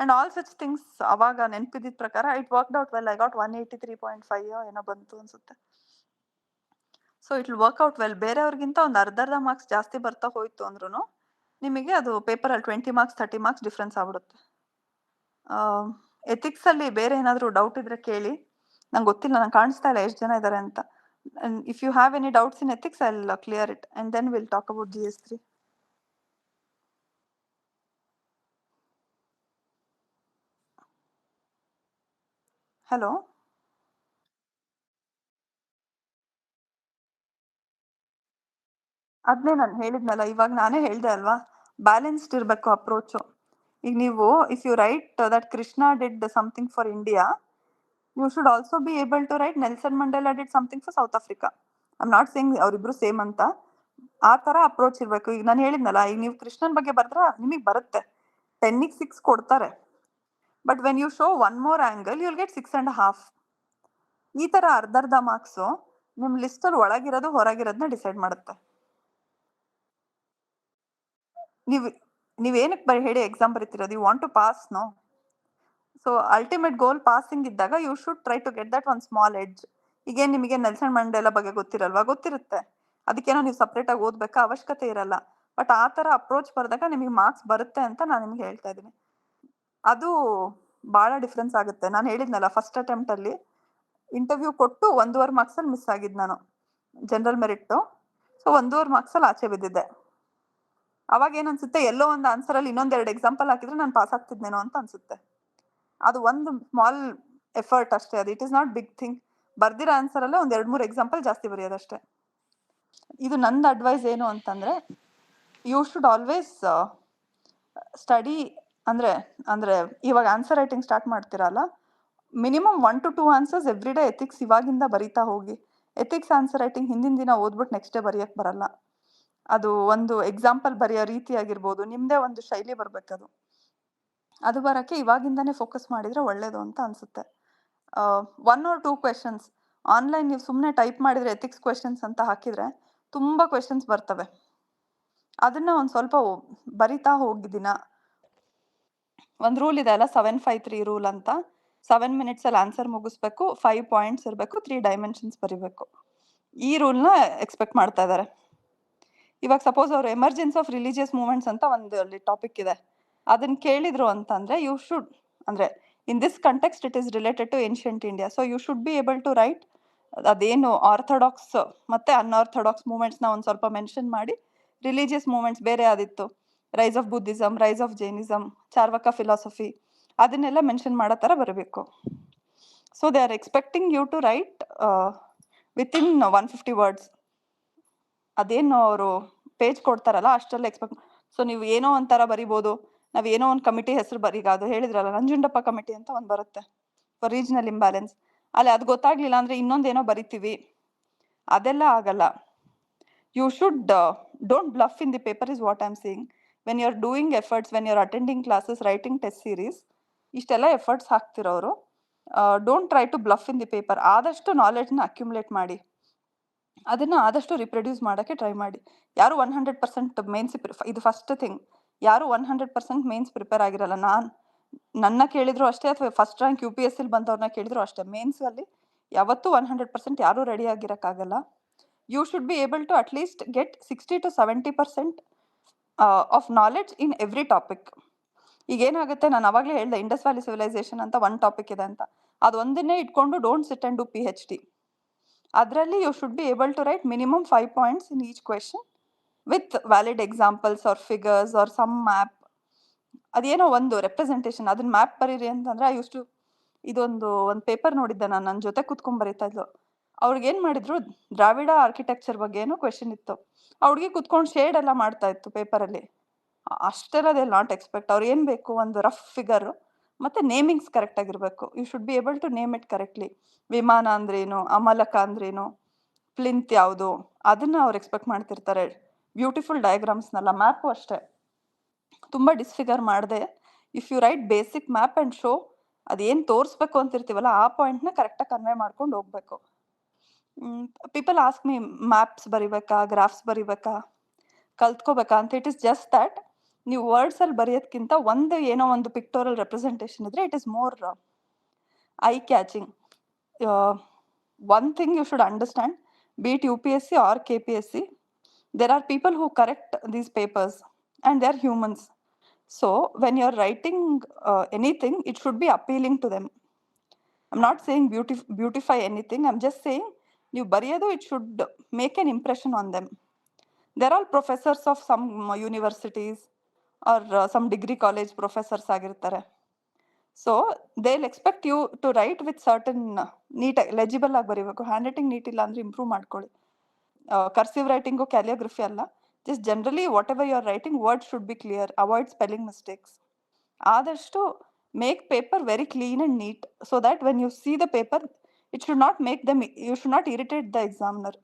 and all such things. ಅವಾಗ ನೆನಪಿದ್ದ ಪ್ರಕಾರ it worked out well. I got 183.5 ಏನೋ ಬಂತು ಅನ್ಸುತ್ತೆ. So it will work out well. ಬೇರೆಯವ್ರಿಗಿಂತ ಒಂದು ಅರ್ಧ ಮಾರ್ಕ್ಸ್ ಜಾಸ್ತಿ ಬರ್ತಾ ಹೋಯ್ತು ಅಂದ್ರೂ ನಿಮಗೆ ಅದು ಪೇಪರ್ ಅಲ್ಲಿ 20 ಮಾರ್ಕ್ಸ್ 30 ಮಾರ್ಕ್ಸ್ ಡಿಫ್ರೆನ್ಸ್ ಆಗ್ಬಿಡುತ್ತೆ. ಎಥಿಕ್ಸ್ ಅಲ್ಲಿ ಬೇರೆ ಏನಾದ್ರು ಡೌಟ್ ಇದ್ರೆ ಕೇಳಿ. ನಂಗೆ ಗೊತ್ತಿಲ್ಲ, ನಂಗೆ ಕಾಣಿಸ್ತಾ ಇಲ್ಲ ಎಷ್ಟು ಜನ ಇದ್ದಾರೆ ಅಂತ. If you have any doubts in ethics I will clear it and then will talk about GS3. Hello, ಅದನ್ನೇ ನಾನು ಹೇಳಿದ್ನಲ್ಲ, ಇವಾಗ ನಾನೇ ಹೇಳ್ದೆ ಅಲ್ವಾ, ಬ್ಯಾಲೆನ್ಸ್ಡ್ ಇರಬೇಕು ಅಪ್ರೋಚು. ಈಗ ನೀವು if you write that Krishna did something for India, you should also be able to write Nelson Mandela did something for South Africa. I am not saying ಅವರಿಬ್ರು ಸೇಮ್ ಅಂತ. ಆ ತರ ಅಪ್ರೋಚ್ ಇರ್ಬೇಕು. ಈಗ ನಾನು ಹೇಳಿದ್ನಲ್ಲ, ಈಗ ನೀವು ಕೃಷ್ಣನ್ ಬಗ್ಗೆ ಬರ್ದ್ರ ನಿಮಗೆ ಬರುತ್ತೆ, 10ಗೆ 6 ಕೊಡ್ತಾರೆ, but when you show one more angle you will get 6.5. ಈ ತರ ಅರ್ಧ ಮಾರ್ಕ್ಸ್ ನಿಮ್ ಲಿಸ್ಟ್ ಅಲ್ಲಿ ಒಳಗಿರೋದು ಹೊರಗಿರೋದನ್ನ ಡಿಸೈಡ್ ಮಾಡುತ್ತೆ. ನೀವೇನಕ್ಕೆ ಬರೀ ಹೇಳಿ ಎಕ್ಸಾಮ್ ಬರೀತಿರೋದು, you want to pass, no? So ultimate goal passing ಇದ್ದಾಗ you should try to get that one small edge. ಈಗೇನು ನಿಮಗೆ ನೆಲ್ಸನ್ ಮಂಡೇಲಾ ಬಗ್ಗೆ ಗೊತ್ತಿರಲ್ವಾ? ಗೊತ್ತಿರುತ್ತೆ. ಅದಕ್ಕೇನೋ ನೀವು ಸಪ್ರೇಟ್ ಆಗಿ ಓದ್ಬೇಕಾ ಅವಶ್ಯಕತೆ ಇರಲ್ಲ. ಬಟ್ ಆ ತರ ಅಪ್ರೋಚ್ ಬರೆದಾಗ ನಿಮಗೆ ಮಾರ್ಕ್ಸ್ ಬರುತ್ತೆ ಅಂತ ನಾನು ನಿಮ್ಗೆ ಹೇಳ್ತಾ ಇದ್ದೀನಿ. ಅದು ಬಹಳ ಡಿಫ್ರೆನ್ಸ್ ಆಗುತ್ತೆ. ನಾನು ಹೇಳಿದ್ನಲ್ಲ, ಫಸ್ಟ್ ಅಟೆಂಪ್ಟ್ ಅಲ್ಲಿ ಇಂಟರ್ವ್ಯೂ ಕೊಟ್ಟು 1.5 ಮಾರ್ಕ್ಸ್ ಅಲ್ಲಿ ಮಿಸ್ ಆಗಿದ್ದು ನಾನು, ಜನರಲ್ ಮೆರಿಟ್. ಸೊ 1.5 ಮಾರ್ಕ್ಸ್ ಅಲ್ಲಿ ಆಚೆ ಬಿದ್ದಿದ್ದೆ. ಅವಾಗ ಏನ್ ಅನ್ಸುತ್ತೆ, ಎಲ್ಲೋ ಒಂದು ಆನ್ಸರ್ ಅಲ್ಲಿ ಇನ್ನೊಂದೆರಡು ಎಕ್ಸಾಂಪಲ್ ಹಾಕಿದ್ರೆ ನಾನು ಪಾಸ್ ಆಗ್ತಿದ್ನೇನೋ ಅಂತ ಅನ್ಸುತ್ತೆ. ಅದು ಒಂದು ಸ್ಮಾಲ್ ಎಫರ್ಟ್ ಅಷ್ಟೇ. ಅದು it is not big thing. ಬರ್ದಿರೋ ಆನ್ಸರ್ ಅಲ್ಲೇ ಒಂದ್ 2-3 ಎಕ್ಸಾಂಪಲ್ ಜಾಸ್ತಿ ಬರೆಯೋದಷ್ಟೇ. ಇದು ನಂದು ಅಡ್ವೈಸ್ ಏನು ಅಂತಂದ್ರೆ, ಯು ಶುಡ್ ಆಲ್ವೇಸ್ ಸ್ಟಡಿ. ಅಂದ್ರೆ ಇವಾಗ ಆನ್ಸರ್ ರೈಟಿಂಗ್ ಸ್ಟಾರ್ಟ್ ಮಾಡ್ತಿರಲ್ಲ, minimum 1 to 2 answers every day ethics ಇವಾಗಿಂದ ಬರೀತಾ ಹೋಗಿ. ಎಥಿಕ್ಸ್ ಆನ್ಸರ್ ರೈಟಿಂಗ್ ಹಿಂದಿನ ದಿನ ಓದ್ಬಿಟ್ಟು ನೆಕ್ಸ್ಟ್ ಡೇ ಬರೆಯಕ್ ಬರಲ್ಲ. ಅದು ಒಂದು ಎಕ್ಸಾಂಪಲ್ ಬರೆಯೋ ರೀತಿ ಆಗಿರ್ಬೋದು, ನಿಮ್ದೇ ಒಂದು ಶೈಲಿ ಬರ್ಬೇಕದು. ಅದು ಬರಕ್ಕೆ ಇವಾಗಿಂದಾನೇ ಫೋಕಸ್ ಮಾಡಿದ್ರೆ ಒಳ್ಳೇದು ಅಂತ ಅನ್ಸುತ್ತೆ. 1 or 2 ಕ್ವೆಶನ್ಸ್ ಆನ್ಲೈನ್ ನೀವು ಸುಮ್ಮನೆ ಟೈಪ್ ಮಾಡಿದ್ರೆ ಎಥಿಕ್ಸ್ ಕ್ವೆಶನ್ಸ್ ಅಂತ ಹಾಕಿದ್ರೆ ತುಂಬಾ ಕ್ವೆಶನ್ಸ್ ಬರ್ತವೆ. ಅದನ್ನ ಒಂದ್ ಸ್ವಲ್ಪ ಬರಿತಾ ಹೋಗಿದಿನ. ಒಂದ್ ರೂಲ್ ಇದೆ ಅಲ್ಲ, 753 ರೂಲ್ ಅಂತ. 7 minutes ಅಲ್ಲಿ ಆನ್ಸರ್ ಮುಗಿಸ್ಬೇಕು, 5 ಪಾಯಿಂಟ್ಸ್ ಇರಬೇಕು, 3 ಡೈಮೆನ್ಷನ್ಸ್ ಬರಿಬೇಕು. ಈ ರೂಲ್ನ ಎಕ್ಸ್ಪೆಕ್ಟ್ ಮಾಡ್ತಾ ಇದ್ದಾರೆ. ಇವಾಗ ಸಪೋಸ್ ಅವ್ರು ಎಮರ್ಜೆನ್ಸಿ ಆಫ್ ರಿಲಿಜಿಯಸ್ ಮೂವ್ಮೆಂಟ್ಸ್ ಅಂತ ಒಂದು ಅಲ್ಲಿ ಟಾಪಿಕ್ ಇದೆ, ಅದನ್ನ ಕೇಳಿದ್ರು ಅಂತಂದ್ರೆ ಯು ಶುಡ್, ಅಂದ್ರೆ in this context it is related to ancient India, so you should be able to write ಅದೇನು ಆರ್ಥೋಡಾಕ್ಸ್ ಮತ್ತೆ ಅನ್ಆರ್ಥೋಡಾಕ್ಸ್ ಮೂವ್ಮೆಂಟ್ಸ್ ನ ಒಂದ್ ಸ್ವಲ್ಪ ಮೆನ್ಷನ್ ಮಾಡಿ, ರಿಲಿಜಿಯಸ್ ಮೂವ್ಮೆಂಟ್ಸ್ ಬೇರೆ ಆದಿತ್ತು, rise of Buddhism, rise of Jainism, Charvaka philosophy, ಅದನ್ನೆಲ್ಲ ಮೆನ್ಷನ್ ಮಾಡೋ ತರ ಬರಬೇಕು. So they are expecting you to write within 150 words. ಅದೇನು ಅವರು ಪೇಜ್ ಕೊಡ್ತಾರಲ್ಲ ಅಷ್ಟೆಲ್ಲ ಎಕ್ಸ್ಪೆಕ್ಟ್. ಸೊ ನೀವು ಏನೋ ಒಂಥರ ಬರಿಬೋದು. ನಾವ್ ಏನೋ ಒಂದು ಕಮಿಟಿ ಹೆಸರು ಬರೀಗ ಅದು ಹೇಳಿದ್ರಲ್ಲ, ನಂಜುಂಡಪ್ಪ ಕಮಿಟಿ ಅಂತ ಒಂದ್ ಬರುತ್ತೆ ಫಾರ್ ರೀಜನಲ್ ಇಂಬ್ಯಾಲೆನ್ಸ್. ಅಲ್ಲಿ ಅದು ಗೊತ್ತಾಗ್ಲಿಲ್ಲ ಅಂದ್ರೆ ಇನ್ನೊಂದೇನೋ ಬರಿತೀವಿ, ಅದೆಲ್ಲ ಆಗಲ್ಲ. You should don't bluff in the paper is what I am saying. When you are doing efforts, when you are attending classes, writing test series, ಇಷ್ಟೆಲ್ಲ ಎಫರ್ಟ್ಸ್ ಹಾಕ್ತಿರೋರು don't try to bluff in the paper. ಆದಷ್ಟು ನಾಲೆಡ್ಜ್ನ accumulate ಮಾಡಿ, ಅದನ್ನ ಆದಷ್ಟು reproduce ಮಾಡೋಕ್ಕೆ try ಮಾಡಿ. ಯಾರು 100% ಮೇನ್ಸ್, ಇದು ಫಸ್ಟ್ ಥಿಂಗ್, ಯಾರು 100% ಮೇನ್ಸ್ ಪ್ರಿಪೇರ್ ಆಗಿರಲ್ಲ. ನನ್ನ ಕೇಳಿದ್ರು ಅಷ್ಟೇ, ಅಥವಾ ಫಸ್ಟ್ ರ್ಯಾಂಕ್ UPSC ಬಂದವ್ರನ್ನ ಕೇಳಿದ್ರು ಅಷ್ಟೇ, ಮೇನ್ಸ್ ಅಲ್ಲಿ ಯಾವತ್ತೂ 100% ಯಾರೂ ready ಆಗಿರಕ್ಕಾಗಲ್ಲ. you should be able to at least get 60 to 70% of knowledge in every topic. ಈಗ ಏನಾಗುತ್ತೆ, ನಾನು ಅವಾಗಲೇ ಹೇಳಿದೆ ಇಂಡಸ್ ವ್ಯಾಲಿ ಸಿವಿಲೈಸೇಷನ್ ಅಂತ ಒಂದು ಟಾಪಿಕ್ ಇದೆ ಅಂತ. ಅದೊಂದನ್ನೇ ಇಟ್ಕೊಂಡು don't sit and do PhD. ಅದರಲ್ಲಿ you should be able to write minimum 5 points in each question with valid examples or figures or some map. ಅದೇನೋ ಒಂದು ರೆಪ್ರೆಸೆಂಟೇಷನ್, ಅದನ್ನ ಮ್ಯಾಪ್ ಬರೀರಿ ಅಂತಂದ್ರೆ ಒಂದು ಪೇಪರ್ ನೋಡಿದ್ದೆ ನಾನು, ನನ್ನ ಜೊತೆ ಕುತ್ಕೊಂಡ್ ಬರೀತಾ ಇದ್ಲು. ಅವ್ರಿಗೆ ಏನ್ ಮಾಡಿದ್ರು, ದ್ರಾವಿಡ ಆರ್ಕಿಟೆಕ್ಚರ್ ಬಗ್ಗೆ ಏನೋ ಕ್ವೆಶನ್ ಇತ್ತು. ಅವ್ರಿಗೆ ಕುತ್ಕೊಂಡು ಶೇಡ್ ಎಲ್ಲ ಮಾಡ್ತಾ ಇತ್ತು ಪೇಪರಲ್ಲಿ. ಅಷ್ಟೆಲ್ಲ ದೇ ನಾಟ್ ಎಕ್ಸ್ಪೆಕ್ಟ್. ಅವ್ರು ಏನ್ ಬೇಕು, ಒಂದು ರಫ್ ಫಿಗರ್ ಮತ್ತೆ ನೇಮಿಂಗ್ಸ್ ಕರೆಕ್ಟ್ ಆಗಿರ್ಬೇಕು. You should be able to name it correctly. ವಿಮಾನ ಅಂದ್ರೇನು, ಅಮಲಕ ಅಂದ್ರೇನು, ಪ್ಲಿಂತ್ ಯಾವುದು, ಅದನ್ನ ಅವ್ರು ಎಕ್ಸ್ಪೆಕ್ಟ್ ಮಾಡ್ತಿರ್ತಾರೆ. ಬ್ಯೂಟಿಫುಲ್ ಡಯಾಗ್ರಾಮ್ಸ್ನಲ್ಲ, ಮ್ಯಾಪು ಅಷ್ಟೇ. ತುಂಬಾ ಡಿಸ್ಫಿಗರ್ ಮಾಡದೆ if you write basic map and show, ಅದೇನ್ ತೋರಿಸ್ಬೇಕು ಅಂತಿರ್ತೀವಲ್ಲ ಆ ಪಾಯಿಂಟ್ನ ಕರೆಕ್ಟಾಗಿ ಕನ್ವೆ ಮಾಡ್ಕೊಂಡು ಹೋಗ್ಬೇಕು. ಪೀಪಲ್ ಆಸ್ಕ್ ಮೀ, ಮ್ಯಾಪ್ಸ್ ಬರಿಬೇಕಾ, ಗ್ರಾಫ್ಸ್ ಬರಿಬೇಕಾ, ಕಲ್ತ್ಕೋಬೇಕಾ ಅಂತ. ಇಟ್ ಇಸ್ ಜಸ್ಟ್ ದಟ್ ನೀವು ವರ್ಡ್ಸ್ ಅಲ್ಲಿ ಬರೆಯೋದ್ಕಿಂತ ಏನೋ ಒಂದು ಪಿಕ್ಟೋರಲ್ ರೆಪ್ರೆಸೆಂಟೇಷನ್ ಇದ್ರೆ it is more eye catching. One thing you should understand, be it UPSC or KPSC, there are people who correct these papers and they are humans. So when you are writing anything, it should be appealing to them. I'm not saying beautify anything. I'm just saying you bariyodu, it should make an impression on them. They're all professors of some universities or some degree college professors ಆಗಿರ್ತಾರೆ. So they'll expect you to write with certain ನೀಟಾಗಿ legible ಆಗಿ ಬರೀಬೇಕು. Hand writing neat ಇಲ್ಲ ಅಂದ್ರೆ improve ಮಾಡ್ಕೊಳ್ಳಿ. Cursive writing calligraphy ಅಲ್ಲ, just generally whatever you are writing, word should be clear, avoid spelling mistakes. ಆದಷ್ಟು make paper very clean and neat so that when you see the paper it should not make them, you should not irritate the examiner.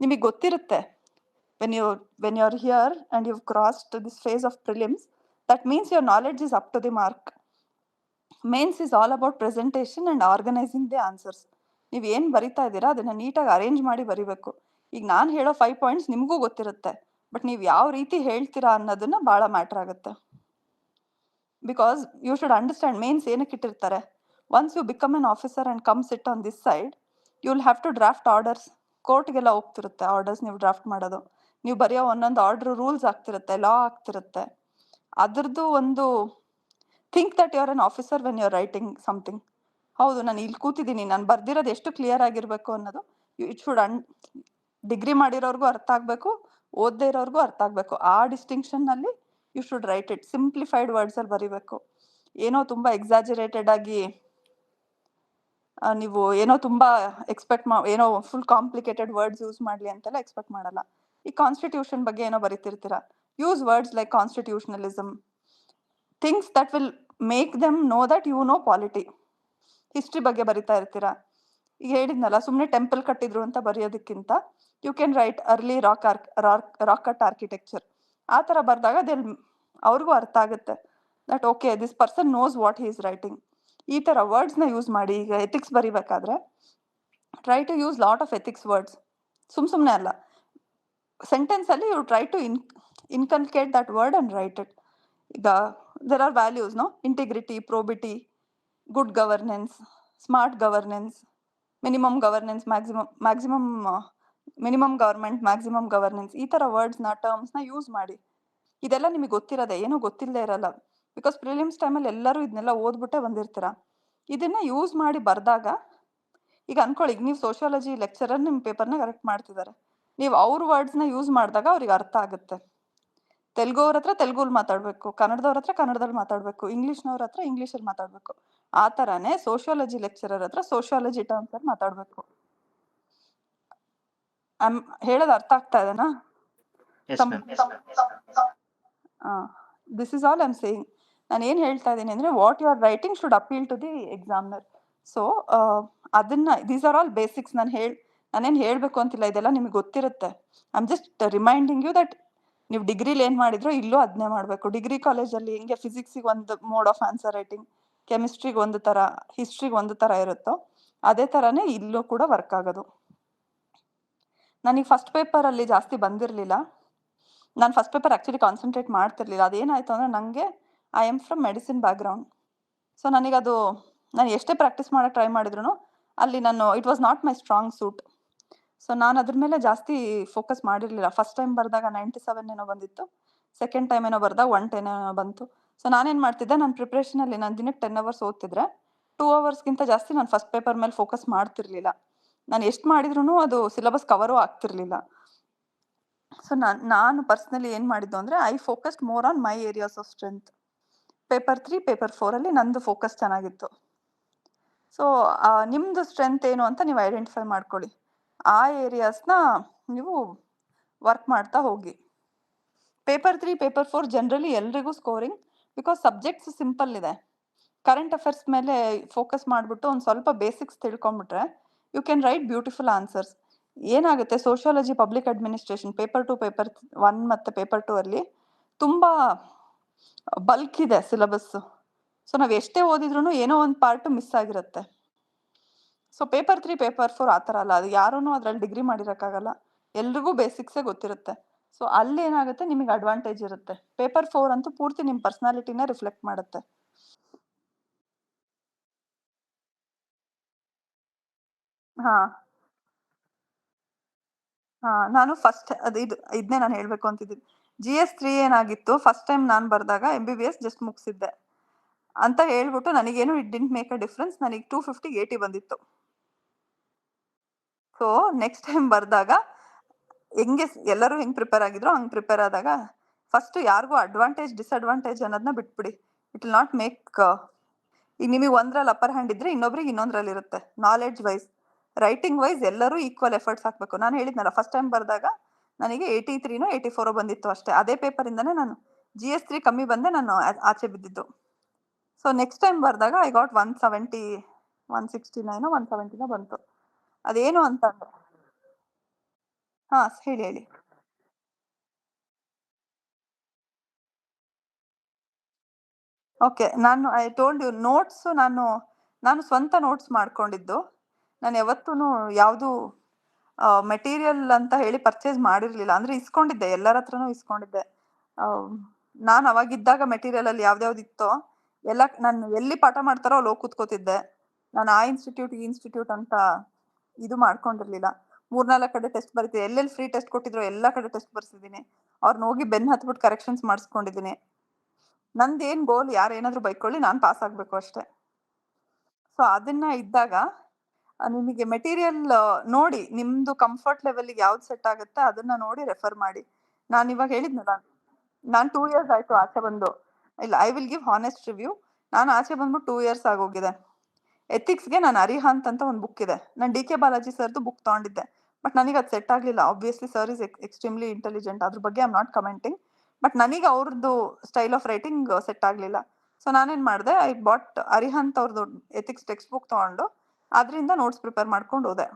ನಿಮಗೆ ಗೊತ್ತಿರುತ್ತೆ when you are here and you've crossed this phase of prelims, that means your knowledge is up to the mark. Mains is all about presentation and organizing the answers. ನೀವು ಏನು ಬರಿತಾ ಇದ್ದೀರಾ ಅದನ್ನ ನೀಟಾಗಿ arrange ಮಾಡಿ ಬರಿಬೇಕು. ಈಗ ನಾನು ಹೇಳೋ 5 ಪಾಯಿಂಟ್ಸ್ ನಿಮಗೂ ಗೊತ್ತಿರುತ್ತೆ, ಬಟ್ ನೀವು ಯಾವ ರೀತಿ ಹೇಳ್ತೀರಾ ಅನ್ನೋದನ್ನ ಭಾಳ ಮ್ಯಾಟರ್ ಆಗುತ್ತೆ. Because you should understand mains ಏನಕ್ಕೆ ಇಟ್ಟಿರ್ತಾರೆ. Once you become an officer and come sit on this side, you will have to draft orders. ಕೋರ್ಟ್ಗೆಲ್ಲ ಹೋಗ್ತಿರುತ್ತೆ ಆರ್ಡರ್ಸ್ ನೀವು ಡ್ರಾಫ್ಟ್ ಮಾಡೋದು. ನೀವು ಬರೆಯೋ ಒಂದೊಂದು ಆರ್ಡರ್ ರೂಲ್ಸ್ ಆಗ್ತಿರುತ್ತೆ, ಲಾ ಆಗ್ತಿರುತ್ತೆ. ಅದ್ರದ್ದು ಒಂದು think that you are an officer when you are writing something. ಹೌದು, ನಾನು ಇಲ್ಲಿ ಕೂತಿದ್ದೀನಿ, ನಾನು ಬರ್ದಿರೋದು ಎಷ್ಟು ಕ್ಲಿಯರ್ ಆಗಿರ್ಬೇಕು ಅನ್ನೋದು ಇಟ್ ಶುಡ್ ಡಿಗ್ರಿ ಮಾಡಿರೋರ್ಗೂ ಅರ್ಥ ಆಗಬೇಕು, ಓದದೇ ಇರೋರ್ಗೂ ಅರ್ಥ ಆಗಬೇಕು. ಆ ಡಿಸ್ಟಿಂಕ್ಷನ್ನಲ್ಲಿ you should write it. Simplified ವರ್ಡ್ಸಲ್ಲಿ ಬರೀಬೇಕು. ಏನೋ ತುಂಬ ಎಕ್ಸಾಜರೇಟೆಡ್ ಆಗಿ ನೀವು ಏನೋ ತುಂಬಾ ಏನೋ ಫುಲ್ ಕಾಂಪ್ಲಿಕೇಟೆಡ್ ವರ್ಡ್ಸ್ ಯೂಸ್ ಮಾಡಲಿ ಅಂತೆಲ್ಲ ಎಕ್ಸ್ಪೆಕ್ಟ್ ಮಾಡಲ್ಲ. ಈ ಕಾನ್ಸ್ಟಿಟ್ಯೂಷನ್ ಬಗ್ಗೆ ಏನೋ ಬರೀತಿರ್ತೀರಾ, use words like constitutionalism, things that will make them know that you know polity. History ಬಗ್ಗೆ ಬರಿತಾ ಇರ್ತೀರಾ, ಈಗ ಹೇಳಿದ್ನಲ್ಲ ಸುಮ್ಮನೆ ಟೆಂಪಲ್ ಕಟ್ಟಿದ್ರು ಅಂತ ಬರೆಯೋದಕ್ಕಿಂತ you can write early rock cut architecture. ಆ ಥರ ಬರೆದಾಗ ಅವ್ರಿಗೂ ಅರ್ಥ ಆಗುತ್ತೆ that okay this person knows what he is writing. ಈ ಥರ ವರ್ಡ್ಸ್ನ ಯೂಸ್ ಮಾಡಿ. ಈಗ ಎಥಿಕ್ಸ್ ಬರಿಬೇಕಾದ್ರೆ try to use lot of ethics words. ಸುಮ್ಮನೆ ಅಲ್ಲ, ಸೆಂಟೆನ್ಸಲ್ಲಿ you try to inculcate that word and write it. ಈಗ there are values, no? Integrity, probity, good governance, smart governance, minimum governance, minimum government, maximum governance. ಈ ಥರ ವರ್ಡ್ಸ್ನ ಟರ್ಮ್ಸ್ನ use ಮಾಡಿ. ಇದೆಲ್ಲ ನಿಮಗೆ ಗೊತ್ತಿರೋದೆ, ಏನೋ ಗೊತ್ತಿಲ್ಲದೆ ಇರಲ್ಲ. ಬಿಕಾಸ್ ಪ್ರಿಲಿಮ್ಸ್ ಟೈಮಲ್ಲಿ ಎಲ್ಲರೂ ಇದನ್ನೆಲ್ಲ ಓದ್ಬಿಟ್ಟೆ ಬಂದಿರ್ತೀರ. ಇದನ್ನ ಯೂಸ್ ಮಾಡಿ ಬರೆದಾಗ, ಈಗ ಅನ್ಕೊಳ್ಳಿ, ಈಗ ನೀವು ಸೋಷಿಯಾಲಜಿ ಲೆಕ್ಚರರ್ ನಿಮ್ಮ ಪೇಪರ್ನ ಕರೆಕ್ಟ್ ಮಾಡ್ತಿದ್ದಾರೆ, ನೀವು ಅವ್ರ ವರ್ಡ್ಸ್ನ ಯೂಸ್ ಮಾಡಿದಾಗ ಅವ್ರಿಗೆ ಅರ್ಥ ಆಗುತ್ತೆ. ತೆಲುಗುವ್ರ ಹತ್ರ ತೆಲುಗುಲ್ ಮಾತಾಡಬೇಕು, ಕನ್ನಡದವ್ರ ಹತ್ರ ಕನ್ನಡದಲ್ಲಿ ಮಾತಾಡಬೇಕು, ಇಂಗ್ಲೀಷ್ನವ್ರ ಹತ್ರ ಇಂಗ್ಲೀಷಲ್ಲಿ ಮಾತಾಡಬೇಕು. ಆ ಥರನೇ ಸೋಷಿಯಾಲಜಿ ಲೆಕ್ಚರರ್ ಹತ್ರ ಸೋಷಿಯಾಲಜಿ ಟರ್ಮ್ಸ್ ಅಲ್ಲಿ ಮಾತಾಡಬೇಕು. ಹೇಳೋದು ಅರ್ಥ ಆಗ್ತಾ ಇದೆನಾ? This is all I am saying. ನಾನು ಏನು ಹೇಳ್ತಾ ಇದ್ದೀನಿ ಅಂದರೆ, what you are writing should appeal to the examiner. So ಅದನ್ನ, ದೀಸ್ ಆರ್ ಆಲ್ ಬೇಸಿಕ್ಸ್. ನಾನೇನು ಹೇಳಬೇಕು ಅಂತಿಲ್ಲ, ಇದೆಲ್ಲ ನಿಮಗೆ ಗೊತ್ತಿರುತ್ತೆ. I am just reminding you that ನೀವು ಡಿಗ್ರಿಲಿ ಏನು ಮಾಡಿದ್ರು ಇಲ್ಲೂ ಅದನ್ನೇ ಮಾಡಬೇಕು. ಡಿಗ್ರಿ ಕಾಲೇಜಲ್ಲಿ ಹಿಂಗೆ ಫಿಸಿಕ್ಸಿಗೆ ಒಂದು ಮೋಡ್ ಆಫ್ ಆನ್ಸರ್ ರೈಟಿಂಗ್, ಕೆಮಿಸ್ಟ್ರಿಗೆ ಒಂದು ಥರ, ಹಿಸ್ಟ್ರಿಗೆ ಒಂದು ಥರ ಇರುತ್ತೋ ಅದೇ ಥರನೇ ಇಲ್ಲೂ ಕೂಡ ವರ್ಕ್ ಆಗೋದು. ನನಗೆ ಫಸ್ಟ್ ಪೇಪರಲ್ಲಿ ಜಾಸ್ತಿ ಬಂದಿರಲಿಲ್ಲ. ನಾನು ಫಸ್ಟ್ ಪೇಪರ್ ಆ್ಯಕ್ಚುಲಿ ಕಾನ್ಸಂಟ್ರೇಟ್ ಮಾಡ್ತಿರ್ಲಿಲ್ಲ. ಅದೇನಾಯಿತು ಅಂದರೆ, ನನಗೆ I am from medicine background. So ನನಗದು, ನಾನು ಎಷ್ಟೇ ಪ್ರಾಕ್ಟೀಸ್ ಮಾಡೋಕ್ಕೆ ಟ್ರೈ ಮಾಡಿದ್ರು ಅಲ್ಲಿ it was not my strong suit. So ನಾನು ಅದ್ರ ಮೇಲೆ ಜಾಸ್ತಿ ಫೋಕಸ್ ಮಾಡಿರಲಿಲ್ಲ. ಫಸ್ಟ್ ಟೈಮ್ ಬರೆದಾಗ 97 ಏನೋ ಬಂದಿತ್ತು. ಸೆಕೆಂಡ್ ಟೈಮ್ ಏನೋ ಬರೆದಾಗ 110 ಏನೋ ಬಂತು. ಸೊ ನಾನೇನು ಮಾಡ್ತಿದ್ದೆ, ನನ್ನ ಪ್ರಿಪ್ರೇಷನಲ್ಲಿ ನಾನು ದಿನಕ್ಕೆ 10 ಅವರ್ಸ್ ಓದ್ತಿದ್ರೆ 2 ಅವರ್ಸ್ಗಿಂತ ಜಾಸ್ತಿ ನಾನು ಫಸ್ಟ್ ಪೇಪರ್ ಮೇಲೆ ಫೋಕಸ್ ಮಾಡ್ತಿರ್ಲಿಲ್ಲ. ನಾನು ಎಷ್ಟು ಮಾಡಿದ್ರೂ ಅದು ಸಿಲೆಬಸ್ ಕವರು ಆಗ್ತಿರ್ಲಿಲ್ಲ. ಸೊ ನಾನು ಪರ್ಸ್ನಲಿ ಏನು ಮಾಡಿದ್ದು ಅಂದರೆ, I focused more on my areas of strength. Paper 3, paper 4ಅಲ್ಲಿ ನಂದು ಫೋಕಸ್ ಚೆನ್ನಾಗಿತ್ತು. ಸೊ ನಿಮ್ಮದು ಸ್ಟ್ರೆಂತ್ ಏನು ಅಂತ ನೀವು ಐಡೆಂಟಿಫೈ ಮಾಡ್ಕೊಳ್ಳಿ. ಆ ಏರಿಯಾಸ್ನ ನೀವು ವರ್ಕ್ ಮಾಡ್ತಾ ಹೋಗಿ. ಪೇಪರ್ 3, ಪೇಪರ್ 4 ಜನರಲಿ ಎಲ್ರಿಗೂ ಸ್ಕೋರಿಂಗ್, ಬಿಕಾಸ್ ಸಬ್ಜೆಕ್ಟ್ಸ್ ಸಿಂಪಲ್ ಇದೆ. ಕರೆಂಟ್ ಅಫೇರ್ಸ್ ಮೇಲೆ ಫೋಕಸ್ ಮಾಡಿಬಿಟ್ಟು ಒಂದು ಸ್ವಲ್ಪ ಬೇಸಿಕ್ಸ್ ತಿಳ್ಕೊಂಬಿಟ್ರೆ you can write beautiful answers. ಏನಾಗುತ್ತೆ, sociology, public administration paper 2, paper 1 ಮತ್ತು ಪೇಪರ್ 2 ಅಲ್ಲಿ ತುಂಬ ಬಲ್ಕ್ ಇದೆ ಸಿಲೆಬಸ್ಸು. ಸೊ ನಾವು ಎಷ್ಟೇ ಓದಿದ್ರೂ ಏನೋ ಒಂದು ಪಾರ್ಟು ಮಿಸ್ ಆಗಿರುತ್ತೆ. ಸೊ ಪೇಪರ್ 3, ಪೇಪರ್ 4 ಆ ಥರ ಅಲ್ಲ. ಅದು ಯಾರೂ ಅದ್ರಲ್ಲಿ ಡಿಗ್ರಿ ಮಾಡಿರೋಕ್ಕಾಗಲ್ಲ, ಎಲ್ರಿಗೂ ಬೇಸಿಕ್ಸೇ ಗೊತ್ತಿರುತ್ತೆ. ಸೊ ಅಲ್ಲಿ ಏನಾಗುತ್ತೆ, ನಿಮಗೆ ಅಡ್ವಾಂಟೇಜ್ ಇರುತ್ತೆ. ಪೇಪರ್ 4 ಅಂತೂ ಪೂರ್ತಿ ನಿಮ್ಮ ಪರ್ಸ್ನಾಲಿಟಿನೇ ರಿಫ್ಲೆಕ್ಟ್ ಮಾಡುತ್ತೆ. ಹಾಂ ಹಾಂ ನಾನು ಫಸ್ಟ್ ಇದನ್ನೇ ನಾನು ಹೇಳಬೇಕು ಅಂತಿದ್ದೀನಿ. GS3 ಏನಾಗಿತ್ತು, ಫಸ್ಟ್ ಟೈಮ್ ನಾನು ಬರೆದಾಗ MBBS ಜಸ್ಟ್ ಮುಗಿಸಿದ್ದೆ ಅಂತ ಹೇಳ್ಬಿಟ್ಟು ನನಗೇನು it didn't make a difference. ನನಗೆ 250ಗೆ 80 ಬಂದಿತ್ತು. ಸೊ ನೆಕ್ಸ್ಟ್ ಟೈಮ್ ಬರೆದಾಗ ಎಲ್ಲರೂ ಹೆಂಗೆ ಪ್ರಿಪೇರ್ ಆಗಿದ್ರು ಹಂಗೆ ಪ್ರಿಪೇರ್ ಆದಾಗ ಫಸ್ಟ್ ಯಾರಿಗೂ ಅಡ್ವಾಂಟೇಜ್ ಡಿಸ್ಅಡ್ವಾಂಟೇಜ್ ಅನ್ನೋದನ್ನ ಬಿಟ್ಬಿಡಿ. ಇಟ್ ವಿಲ್ ನಾಟ್ ಮೇಕ್ ಈಗ ನಿಮಗೆ ಒಂದ್ರಲ್ಲಿ ಅಪ್ಪರ್ ಹ್ಯಾಂಡ್ ಇದ್ರೆ ಇನ್ನೊಬ್ರಿಗೆ ಇನ್ನೊಂದ್ರಲ್ಲಿ ಇರುತ್ತೆ. ನಾಲೆಡ್ಜ್ ವೈಸ್, ರೈಟಿಂಗ್ ವೈಸ್ ಎಲ್ಲರೂ ಈಕ್ವಲ್ ಎಫರ್ಟ್ಸ್ ಹಾಕಬೇಕು. ನಾನು ಹೇಳಿದ್ನಲ್ಲ, ಫಸ್ಟ್ ಟೈಮ್ ಬರೆದಾಗ ನನಗೆ 83ನೋ 84 ಬಂದಿತ್ತು ಅಷ್ಟೇ. ಅದೇ ಪೇಪರಿಂದನೇ ನಾನು GS3 ಕಮ್ಮಿ ಬಂದೆ ನಾನು ಆಚೆ ಬಿದ್ದಿದ್ದು. ಸೊ ನೆಕ್ಸ್ಟ್ ಟೈಮ್ ಬರೆದಾಗ ಐ ಗಾಟ್ 170, 169, 170 ಬಂತು. ಅದೇನು ಅಂತಂದ್ರೆ, ಹಾಂ ಹೇಳಿ ಹೇಳಿ. Okay, I told you notes ನಾನು ಸ್ವಂತ ನೋಟ್ಸ್ ಮಾಡ್ಕೊಂಡಿದ್ದು. ನಾನು ಯಾವತ್ತೂ ಯಾವುದು ಮೆಟೀರಿಯಲ್ ಅಂತ ಹೇಳಿ ಪರ್ಚೇಸ್ ಮಾಡಿರಲಿಲ್ಲ. ಅಂದರೆ ಇಸ್ಕೊಂಡಿದ್ದೆ, ಎಲ್ಲರ ಹತ್ರನೂ ಇಸ್ಕೊಂಡಿದ್ದೆ. ನಾನು ಅವಾಗಿದ್ದಾಗ ಮೆಟೀರಿಯಲಲ್ಲಿ ಯಾವ್ದ್ಯಾವ್ದು ಇತ್ತೋ ಎಲ್ಲ ನಾನು ಎಲ್ಲಿ ಪಾಠ ಮಾಡ್ತಾರೋ ಅಲ್ಲಿ ಹೋಗಿ ಕೂತ್ಕೋತಿದ್ದೆ. ನಾನು ಆ ಇನ್ಸ್ಟಿಟ್ಯೂಟ್ ಈ ಇನ್ಸ್ಟಿಟ್ಯೂಟ್ ಅಂತ ಇದು ಮಾಡ್ಕೊಂಡಿರ್ಲಿಲ್ಲ. 3-4 ಕಡೆ ಟೆಸ್ಟ್ ಬರೀತಿದ್ದೆ. ಎಲ್ಲೆಲ್ಲಿ ಫ್ರೀ ಟೆಸ್ಟ್ ಕೊಟ್ಟಿದ್ರು ಎಲ್ಲ ಕಡೆ ಟೆಸ್ಟ್ ಬರ್ಸಿದ್ದೀನಿ. ಅವ್ರನ್ನ ಹೋಗಿ ಬೆನ್ನು ಹತ್ಬಿಟ್ಟು ಕರೆಕ್ಷನ್ಸ್ ಮಾಡಿಸ್ಕೊಂಡಿದ್ದೀನಿ. ನಂದೇನು ಗೋಲ್, ಯಾರು ಏನಾದರೂ ಬೈಕೊಳ್ಳಿ, ನಾನು ಪಾಸ್ ಆಗಬೇಕು ಅಷ್ಟೇ. ಸೊ ಅದನ್ನ ಇದ್ದಾಗ ನಿಮಗೆ ಮೆಟೀರಿಯಲ್ ನೋಡಿ, ನಿಮ್ಮದು ಕಂಫರ್ಟ್ ಲೆವೆಲ್ಗೆ ಯಾವ್ದು ಸೆಟ್ ಆಗುತ್ತೆ ಅದನ್ನ ನೋಡಿ ರೆಫರ್ ಮಾಡಿ. ನಾನು ಇವಾಗ ಹೇಳಿದ್ನಲ್ಲ, ನಾನು 2 ಇಯರ್ಸ್ ಆಯಿತು ಆಚೆ ಬಂದು. ಇಲ್ಲ, I will give honest review. ನಾನು ಆಚೆ ಬಂದ್ಬಿಟ್ಟು 2 ಇಯರ್ಸ್ ಆಗೋಗಿದೆ. ಎಥಿಕ್ಸ್ಗೆ ನಾನು ಅರಿಹಂತ್ ಅಂತ ಒಂದು ಬುಕ್ ಇದೆ. ನಾನು DK ಬಾಲಾಜಿ ಸರ್ದು ಬುಕ್ ತೊಗೊಂಡಿದ್ದೆ. ಬಟ್ ನನಗೆ ಅದು ಸೆಟ್ ಆಗಲಿಲ್ಲ. Obviously sir is extremely intelligent, ಅದ್ರ ಬಗ್ಗೆ I am not commenting. But ನನಗೆ ಅವ್ರದ್ದು ಸ್ಟೈಲ್ ಆಫ್ ರೈಟಿಂಗ್ ಸೆಟ್ ಆಗಲಿಲ್ಲ. ಸೊ ನಾನೇನು ಮಾಡಿದೆ, ಐ ಬಾಟ್ ಅರಿಹಂತ್ ಅವ್ರದ್ದು ಎಥಿಕ್ಸ್ ಟೆಕ್ಸ್ಟ್ ಬುಕ್ ತೊಗೊಂಡು ಅದರಿಂದ ನೋಟ್ಸ್ ಪ್ರಿಪೇರ್ ಮಾಡ್ಕೊಂಡು ಹೋದೆ.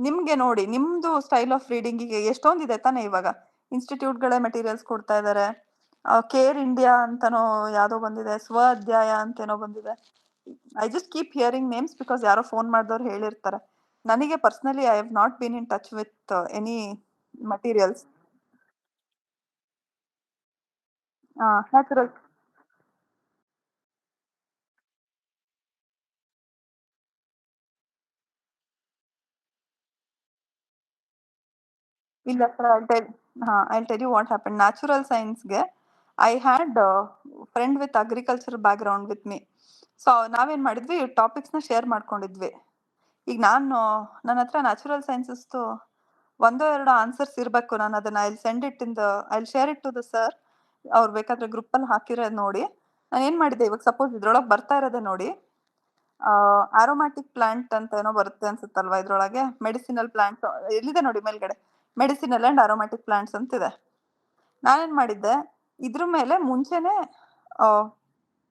ನಿಮಗೆ ನೋಡಿ, ನಿಮ್ಮದು ಸ್ಟೈಲ್ ಆಫ್ ರೀಡಿಂಗಿಗೆ ಎಷ್ಟೊಂದಿದೆ ತಾನೇ. ಇವಾಗ ಇನ್ಸ್ಟಿಟ್ಯೂಟ್ಗಳೇ ಮೆಟೀರಿಯಲ್ಸ್ ಕೊಡ್ತಾ ಇದ್ದಾರೆ. ಕೇರ್ ಇಂಡಿಯಾ ಅಂತನೋ ಯಾವುದೋ ಬಂದಿದೆ, ಸ್ವ ಅಧ್ಯಾಯ ಅಂತೇನೋ ಬಂದಿದೆ. I just keep hearing names because ಯಾರೋ ಫೋನ್ ಮಾಡಿದವ್ರು ಹೇಳಿರ್ತಾರೆ. ನನಗೆ personally I have not been in touch with any materials. Natural ಇಲ್ಲ sir, I tell you what happen. Natural ಸೈನ್ಸ್ಗೆ I had friend with agriculture background with me. So ನಾವೇನು ಮಾಡಿದ್ವಿ, ಟಾಪಿಕ್ಸ್ನ share ಮಾಡ್ಕೊಂಡಿದ್ವಿ. ಈಗ ನನ್ನ ಹತ್ರ ನ್ಯಾಚುರಲ್ ಸೈನ್ಸಸ್ದು ಒಂದೋ ಎರಡೋ ಆನ್ಸರ್ಸ್ ಇರಬೇಕು. ನಾನು ಅದನ್ನ I share it to the sir. ಅವ್ರು ಬೇಕಾದ್ರೆ ಗ್ರೂಪಲ್ಲಿ ಹಾಕಿರೋದು ನೋಡಿ. ನಾನು ಏನು ಮಾಡಿದ್ದೆ, ಇವಾಗ ಸಪೋಸ್ ಇದ್ರೊಳಗೆ ಬರ್ತಾ ಇರೋದೇ ನೋಡಿ, ಆರೋಮ್ಯಾಟಿಕ್ ಪ್ಲಾಂಟ್ ಅಂತ ಏನೋ ಬರುತ್ತೆ ಅನ್ಸುತ್ತಲ್ವಾ ಇದ್ರೊಳಗೆ. ಮೆಡಿಸಿನಲ್ ಪ್ಲಾಂಟ್ಸ್ ಎಲ್ಲಿದೆ ನೋಡಿ ಮೇಲ್ಗಡೆ, ಮೆಡಿಸಿನಲ್ ಆ್ಯಂಡ್ ಆರೋಮ್ಯಾಟಿಕ್ ಪ್ಲಾಂಟ್ಸ್ ಅಂತಿದೆ. ನಾನೇನು ಮಾಡಿದ್ದೆ, ಇದ್ರ ಮೇಲೆ ಮುಂಚೆನೆ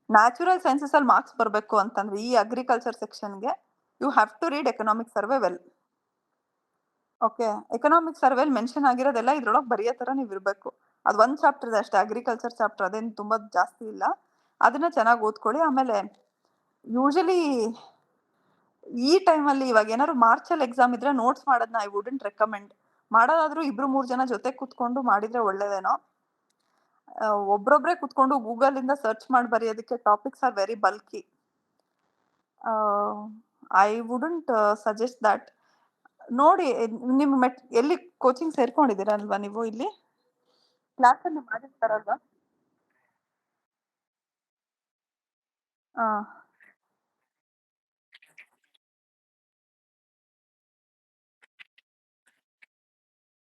ನ್ಯಾಚುರಲ್ ಸೈನ್ಸಸಲ್ಲಿ ಮಾರ್ಕ್ಸ್ ಬರಬೇಕು ಅಂತಂದ್ರೆ ಈ ಅಗ್ರಿಕಲ್ಚರ್ ಸೆಕ್ಷನ್ಗೆ you have to read economic survey well. Okay, economic ಸರ್ವೆಲ್ ಮೆನ್ಷನ್ ಆಗಿರೋದೆಲ್ಲ ಇದ್ರೊಳಗೆ ಬರೆಯೋ ಥರ ನೀವು ಇರಬೇಕು. ಅದು ಒಂದು ಚಾಪ್ಟರ್ ಇದೆ ಅಷ್ಟೇ, ಅಗ್ರಿಕಲ್ಚರ್ ಚಾಪ್ಟರ್, ಅದೇನು ತುಂಬ ಜಾಸ್ತಿ ಇಲ್ಲ. ಅದನ್ನ ಚೆನ್ನಾಗಿ ಓದ್ಕೊಳ್ಳಿ. ಆಮೇಲೆ ಯೂಶಲಿ ಈ ಟೈಮಲ್ಲಿ ಇವಾಗ ಏನಾದ್ರು ಮಾರ್ಚಲ್ಲಿ ಎಕ್ಸಾಮ್ ಇದ್ರೆ ನೋಟ್ಸ್ ಮಾಡೋದನ್ನ ಐ ವುಡಂಟ್ ರೆಕಮೆಂಡ್. ಮಾಡೋದಾದ್ರೂ 2-3 ಜನ ಜೊತೆ ಕೂತ್ಕೊಂಡು ಮಾಡಿದ್ರೆ ಒಳ್ಳೇದೇನೋ. ಒಬ್ರೊಬ್ರೆ ಕೂತ್ಕೊಂಡು ಗೂಗಲಿಂದ ಸರ್ಚ್ ಮಾಡಿ ಬರೆಯೋದಕ್ಕೆ topics are very bulky. I wouldn't suggest that. ನೋಡಿ ನಿಮ್ ಎಲ್ಲಿ ಕೋಚಿಂಗ್ ಸೇರ್ಕೊಂಡಿದ್ದೀರಲ್ವಾ ನೀವು ಇಲ್ಲಿ ಕ್ಲಾಸ್ ಅಲ್ಲಿ ಮಾಡಿರ್ತಾರಲ್ವಾ? ಆ,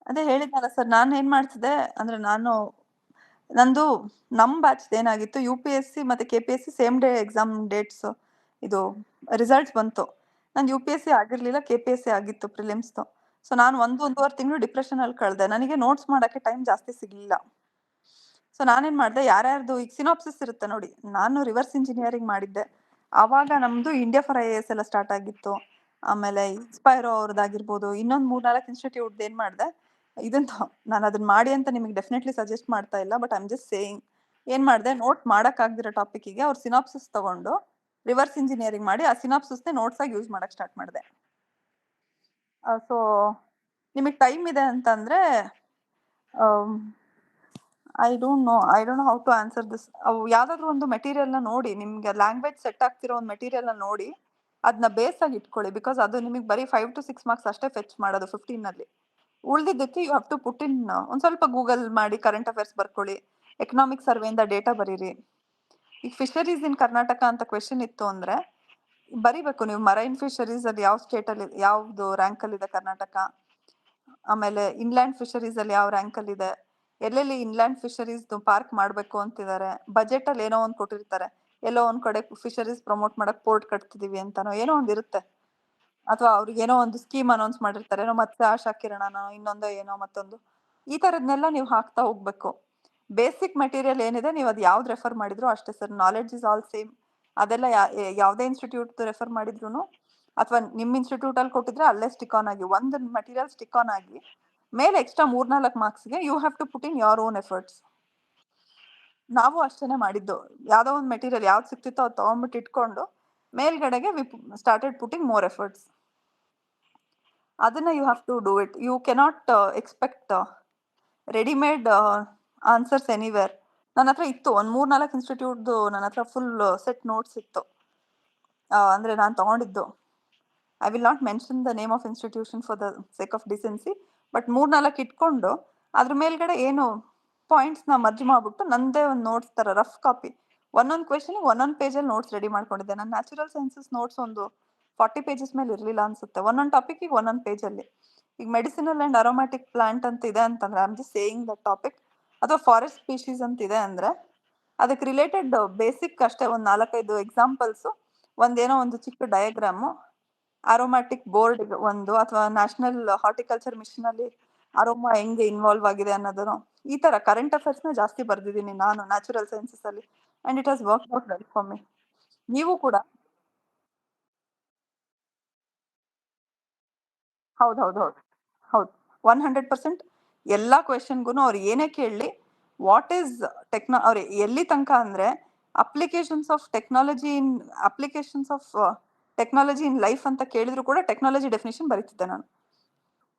ಅದೇ ಹೇಳಿದ್ನಲ್ಲ ಸರ್, ನಾನು ಏನ್ ಮಾಡ್ತಿದ್ದೆ ಅಂದ್ರೆ ನಂದು ನಮ್ ಬ್ಯಾಚ್ ಏನಾಗಿತ್ತು, UPSC ಮತ್ತೆ KPSC same day exam dates ಇದು ರಿಸಲ್ಟ್ಸ್ ಬಂತು. ನಂದು UPSC ಆಗಿರ್ಲಿಲ್ಲ, KPSC ಆಗಿತ್ತು ಪ್ರಿಲಿಮ್ಸ್ದು. ಸೊ ನಾನು 1.5 ತಿಂಗಳು ಡಿಪ್ರೆಷನ್ ಅಲ್ಲಿ ಕಳೆದೆ. ನನಗೆ ನೋಟ್ಸ್ ಮಾಡಕ್ಕೆ ಟೈಮ್ ಜಾಸ್ತಿ ಸಿಗ್ಲಿಲ್ಲ. ಸೊ ನಾನೇನ್ ಮಾಡ್ದೆ, ಯಾರ್ಯಾರ್ದು ಈಗ ಸಿನಾಪ್ಸಿಸ್ ಇರುತ್ತೆ ನೋಡಿ, ನಾನು ರಿವರ್ಸ್ ಇಂಜಿನಿಯರಿಂಗ್ ಮಾಡಿದ್ದೆ. ಆವಾಗ ನಮ್ದು ಇಂಡಿಯಾ ಫಾರ್ IAS ಎಲ್ಲ ಸ್ಟಾರ್ಟ್ ಆಗಿತ್ತು. ಆಮೇಲೆ ಇನ್ಸ್ಪೈರೋ ಅವ್ರದ್ದಾಗಿರ್ಬೋದು, ಇನ್ನೊಂದ್ 3-4 ಇನ್ಸ್ಟಿಟ್ಯೂಟ್ ಏನ್ ಮಾಡ್ದೆ, ಇದಂತ ನಾನು ಅದನ್ನ ಮಾಡಿ ಅಂತ ನಿಮಗೆ ಡೆಫಿನೆಟ್ಲಿ ಸಜೆಸ್ಟ್ ಮಾಡ್ತಾ ಇಲ್ಲ, but I am just saying. ಏನ್ ಮಾಡ್ದೆ, ನೋಟ್ ಮಾಡಕ್ ಆಗ್ದಿರೋ ಟಾಪಿಕ್ಗೆ ಅವ್ರ ಸಿನಾಪ್ಸಿಸ್ ತಗೊಂಡು ರಿವರ್ಸ್ ಇಂಜಿನಿಯರಿಂಗ್ ಮಾಡಿ ಆ ಸಿನಾಪ್ಸಿಸ್ನೇ ನೋಟ್ಸ್ ಆಗಿ ಯೂಸ್ ಮಾಡಕ್ ಸ್ಟಾರ್ಟ್ ಮಾಡಿದೆ. ಸೊ ನಿಮಗೆ ಟೈಮ್ ಇದೆ ಅಂತಂದ್ರೆ I don't know how to answer this. ಅವು ಯಾವ್ದಾದ್ರು ಒಂದು ಮೆಟೀರಿಯಲ್ ನ ನೋಡಿ, ನಿಮ್ಗೆ ಲ್ಯಾಂಗ್ವೇಜ್ ಸೆಟ್ ಆಗ್ತಿರೋ ಒಂದು ಮೆಟೀರಿಯಲ್ ನ ನೋಡಿ ಅದನ್ನ ಬೇಸ್ ಆಗಿ ಇಟ್ಕೊಳ್ಳಿ. ಬಿಕಾಸ್ ಅದು ನಿಮಗೆ ಬರೀ 5 to 6 ಮಾರ್ಕ್ಸ್ ಅಷ್ಟೇ ಫೆಚ್ ಮಾಡೋದು 15 ಅಲ್ಲಿ. ಉಳ್ದಿದ್ದಕ್ಕೆ ಯು ಹ್ಯಾವ್ ಟು ಪುಟ್ ಇನ್ ಒಂದ್ ಸ್ವಲ್ಪ ಗೂಗಲ್ ಮಾಡಿ, ಕರೆಂಟ್ ಅಫೇರ್ಸ್ ಬರ್ಕೊಳ್ಳಿ, ಎಕನಾಮಿಕ್ ಸರ್ವೆಯಿಂದ ಡೇಟಾ ಬರೀರಿ. ಈಗ ಫಿಶರೀಸ್ ಇನ್ ಕರ್ನಾಟಕ ಅಂತ ಕ್ವೆಶನ್ ಇತ್ತು ಅಂದ್ರೆ ಬರಿಬೇಕು ನೀವು, ಮರೈನ್ ಫಿಶರೀಸ್ ಅಲ್ಲಿ ಯಾವ ಸ್ಟೇಟ್ ಅಲ್ಲಿ ಯಾವ್ದು ರ್ಯಾಂಕ್ ಅಲ್ಲಿ ಇದೆ ಕರ್ನಾಟಕ, ಆಮೇಲೆ ಇನ್ಲ್ಯಾಂಡ್ ಫಿಶರೀಸ್ ಅಲ್ಲಿ ಯಾವ ರ್ಯಾಂಕ್ ಅಲ್ಲಿ ಇದೆ, ಎಲ್ಲೆಲ್ಲಿ ಇನ್ಲ್ಯಾಂಡ್ ಫಿಶರೀಸ್ ಪಾರ್ಕ್ ಮಾಡ್ಬೇಕು ಅಂತಿದ್ದಾರೆ, ಬಜೆಟ್ ಅಲ್ಲಿ ಏನೋ ಒಂದ್ ಕೊಟ್ಟಿರ್ತಾರೆ, ಎಲ್ಲೋ ಒಂದ್ ಕಡೆ ಫಿಶರೀಸ್ ಪ್ರಮೋಟ್ ಮಾಡಕ್ ಪೋರ್ಟ್ ಕಟ್ತಿದೀವಿ ಅಂತಾನೋ ಏನೋ ಒಂದ್ ಇರುತ್ತೆ, ಅಥವಾ ಅವ್ರಿಗೆ ಏನೋ ಒಂದು ಸ್ಕೀಮ್ ಅನೌನ್ಸ್ ಮಾಡಿರ್ತಾರೆ, ಏನೋ ಮತ್ತೆ ಆಶಾ ಕಿರಣನೋ ಇನ್ನೊಂದೋ ಏನೋ ಮತ್ತೊಂದು, ಈ ತರದ್ನೆಲ್ಲ ನೀವು ಹಾಕ್ತಾ ಹೋಗ್ಬೇಕು. ಬೇಸಿಕ್ ಮೆಟೀರಿಯಲ್ ಏನಿದೆ ನೀವು ಅದು ಯಾವ್ದು ರೆಫರ್ ಮಾಡಿದ್ರು ಅಷ್ಟೇ sir, knowledge is all same. ಅದೆಲ್ಲ ಯಾವ್ದೇ ಇನ್ಸ್ಟಿಟ್ಯೂಟ್ ರೆಫರ್ ಮಾಡಿದ್ರು ಅಥವಾ ನಿಮ್ ಇನ್ಸ್ಟಿಟ್ಯೂಟ್ ಅಲ್ಲಿ ಕೊಟ್ಟಿದ್ರೆ ಅಲ್ಲೇ ಸ್ಟಿಕ್ ಆನ್ ಆಗಿ, ಒಂದು ಮೆಟೀರಿಯಲ್ ಸ್ಟಿಕ್ ಆನ್ ಆಗಿ ಮೇಲೆ ಎಕ್ಸ್ಟ್ರಾ 3-4 ಮಾರ್ಕ್ಸ್ಗೆ you have to put in your own efforts. ನಾವು ಅಷ್ಟೇನೆ ಮಾಡಿದ್ದು, ಯಾವ್ದೋ ಒಂದು ಮೆಟೀರಿಯಲ್ ಯಾವ್ದು ಸಿಕ್ತಿತ್ತೋ ಅದು ತಗೊಂಡ್ಬಿಟ್ಟು ಇಟ್ಕೊಂಡು ಮೇಲ್ಗಡೆಗೆ we started putting more efforts. ಅದನ್ನ you have to do it. You cannot expect readymade answers anywhere. ನನ್ನ ಹತ್ರ ಇತ್ತು ಒಂದ್ 3-4 ಇನ್ಸ್ಟಿಟ್ಯೂಟ್ದು, ನನ್ನ ಹತ್ರ ಫುಲ್ ಸೆಟ್ ನೋಟ್ಸ್ ಇತ್ತು. ಅಂದ್ರೆ ನಾನು ತಗೊಂಡಿದ್ದು, I will not mention the name of institution for the sake of decency, but 3-4 ಇಟ್ಕೊಂಡು ಅದ್ರ ಮೇಲ್ಗಡೆ ಏನು ಪಾಯಿಂಟ್ಸ್ ನ ಮರ್ಜ್ ಮಾಡ್ಬಿಟ್ಟು ನಂದೇ ಒಂದು ನೋಟ್ಸ್ ತರ ರಫ್ ಕಾಪಿ, ಒಂದೊಂದು ಕ್ವೆಶನ್ ಒಂದೊಂದು ಪೇಜಲ್ಲಿ ನೋಟ್ಸ್ ರೆಡಿ ಮಾಡ್ಕೊಂಡಿದ್ದೆ. ನನ್ನ ನ್ಯಾಚುರಲ್ ಸೈನ್ಸಸ್ ನೋಟ್ಸ್ ಒಂದು 40 ಪೇಜಸ್ ಮೇಲೆ ಇರ್ಲಿಲ್ಲ ಅನ್ಸುತ್ತೆ, ಒಂದೊಂದು ಟಾಪಿಕ್ ಒಂದೊಂದು ಪೇಜಲ್ಲಿ. ಈಗ ಮೆಡಿಸಿನಲ್ ಅಂಡ್ ಅರೋಮ್ಯಾಟಿಕ್ ಪ್ಲಾಂಟ್ ಅಂತ ಇದೆ ಅಂತಂದ್ರೆ, I am just saying that topic, ಅಥವಾ ಫಾರೆಸ್ಟ್ ಸ್ಪೀಶೀಸ್ ಅಂತ ಇದೆ ಅಂದ್ರೆ ಅದಕ್ಕೆ ರಿಲೇಟೆಡ್ ಬೇಸಿಕ್ ಅಷ್ಟೇ ಒಂದು 4-5 ಎಕ್ಸಾಂಪಲ್ಸ್, ಒಂದೇನೋ ಒಂದು ಚಿಕ್ಕ ಡಯಾಗ್ರಾಮು, ಅರೋಮ್ಯಾಟಿಕ್ ಬೋರ್ಡ್ ಒಂದು, ಅಥವಾ ನ್ಯಾಷನಲ್ ಹಾರ್ಟಿಕಲ್ಚರ್ ಮಿಷನ್ ಅಲ್ಲಿ ಅರೋಮಾ ಹೆಂಗೆ ಇನ್ವಾಲ್ವ್ ಆಗಿದೆ ಅನ್ನೋದನ್ನು, ಈ ತರ ಕರೆಂಟ್ ಅಫೇರ್ಸ್ ನ ಜಾಸ್ತಿ ಬರ್ದಿದ್ದೀನಿ ನಾನು ನ್ಯಾಚುರಲ್ ಸೈನ್ಸಸ್ ಅಲ್ಲಿ, and it has work out well for me. ನೀವು ಕೂಡ ಹೌದು ಹೌದು ಹೌದು ಹೌದು 100%. ಎಲ್ಲಾ ಕ್ವೆಶನ್ಗೂ ಅವ್ರು ಏನೇ ಕೇಳಲಿ, ವಾಟ್ ಈಸ್ ಅವ್ರು ಎಲ್ಲಿ ತನಕ ಅಂದ್ರೆ applications of technology in life ಅಂತ ಕೇಳಿದ್ರು ಕೂಡ ಟೆಕ್ನಾಲಜಿ ಡೆಫಿನೇಷನ್ ಬರೀತಿದ್ದೆ ನಾನು.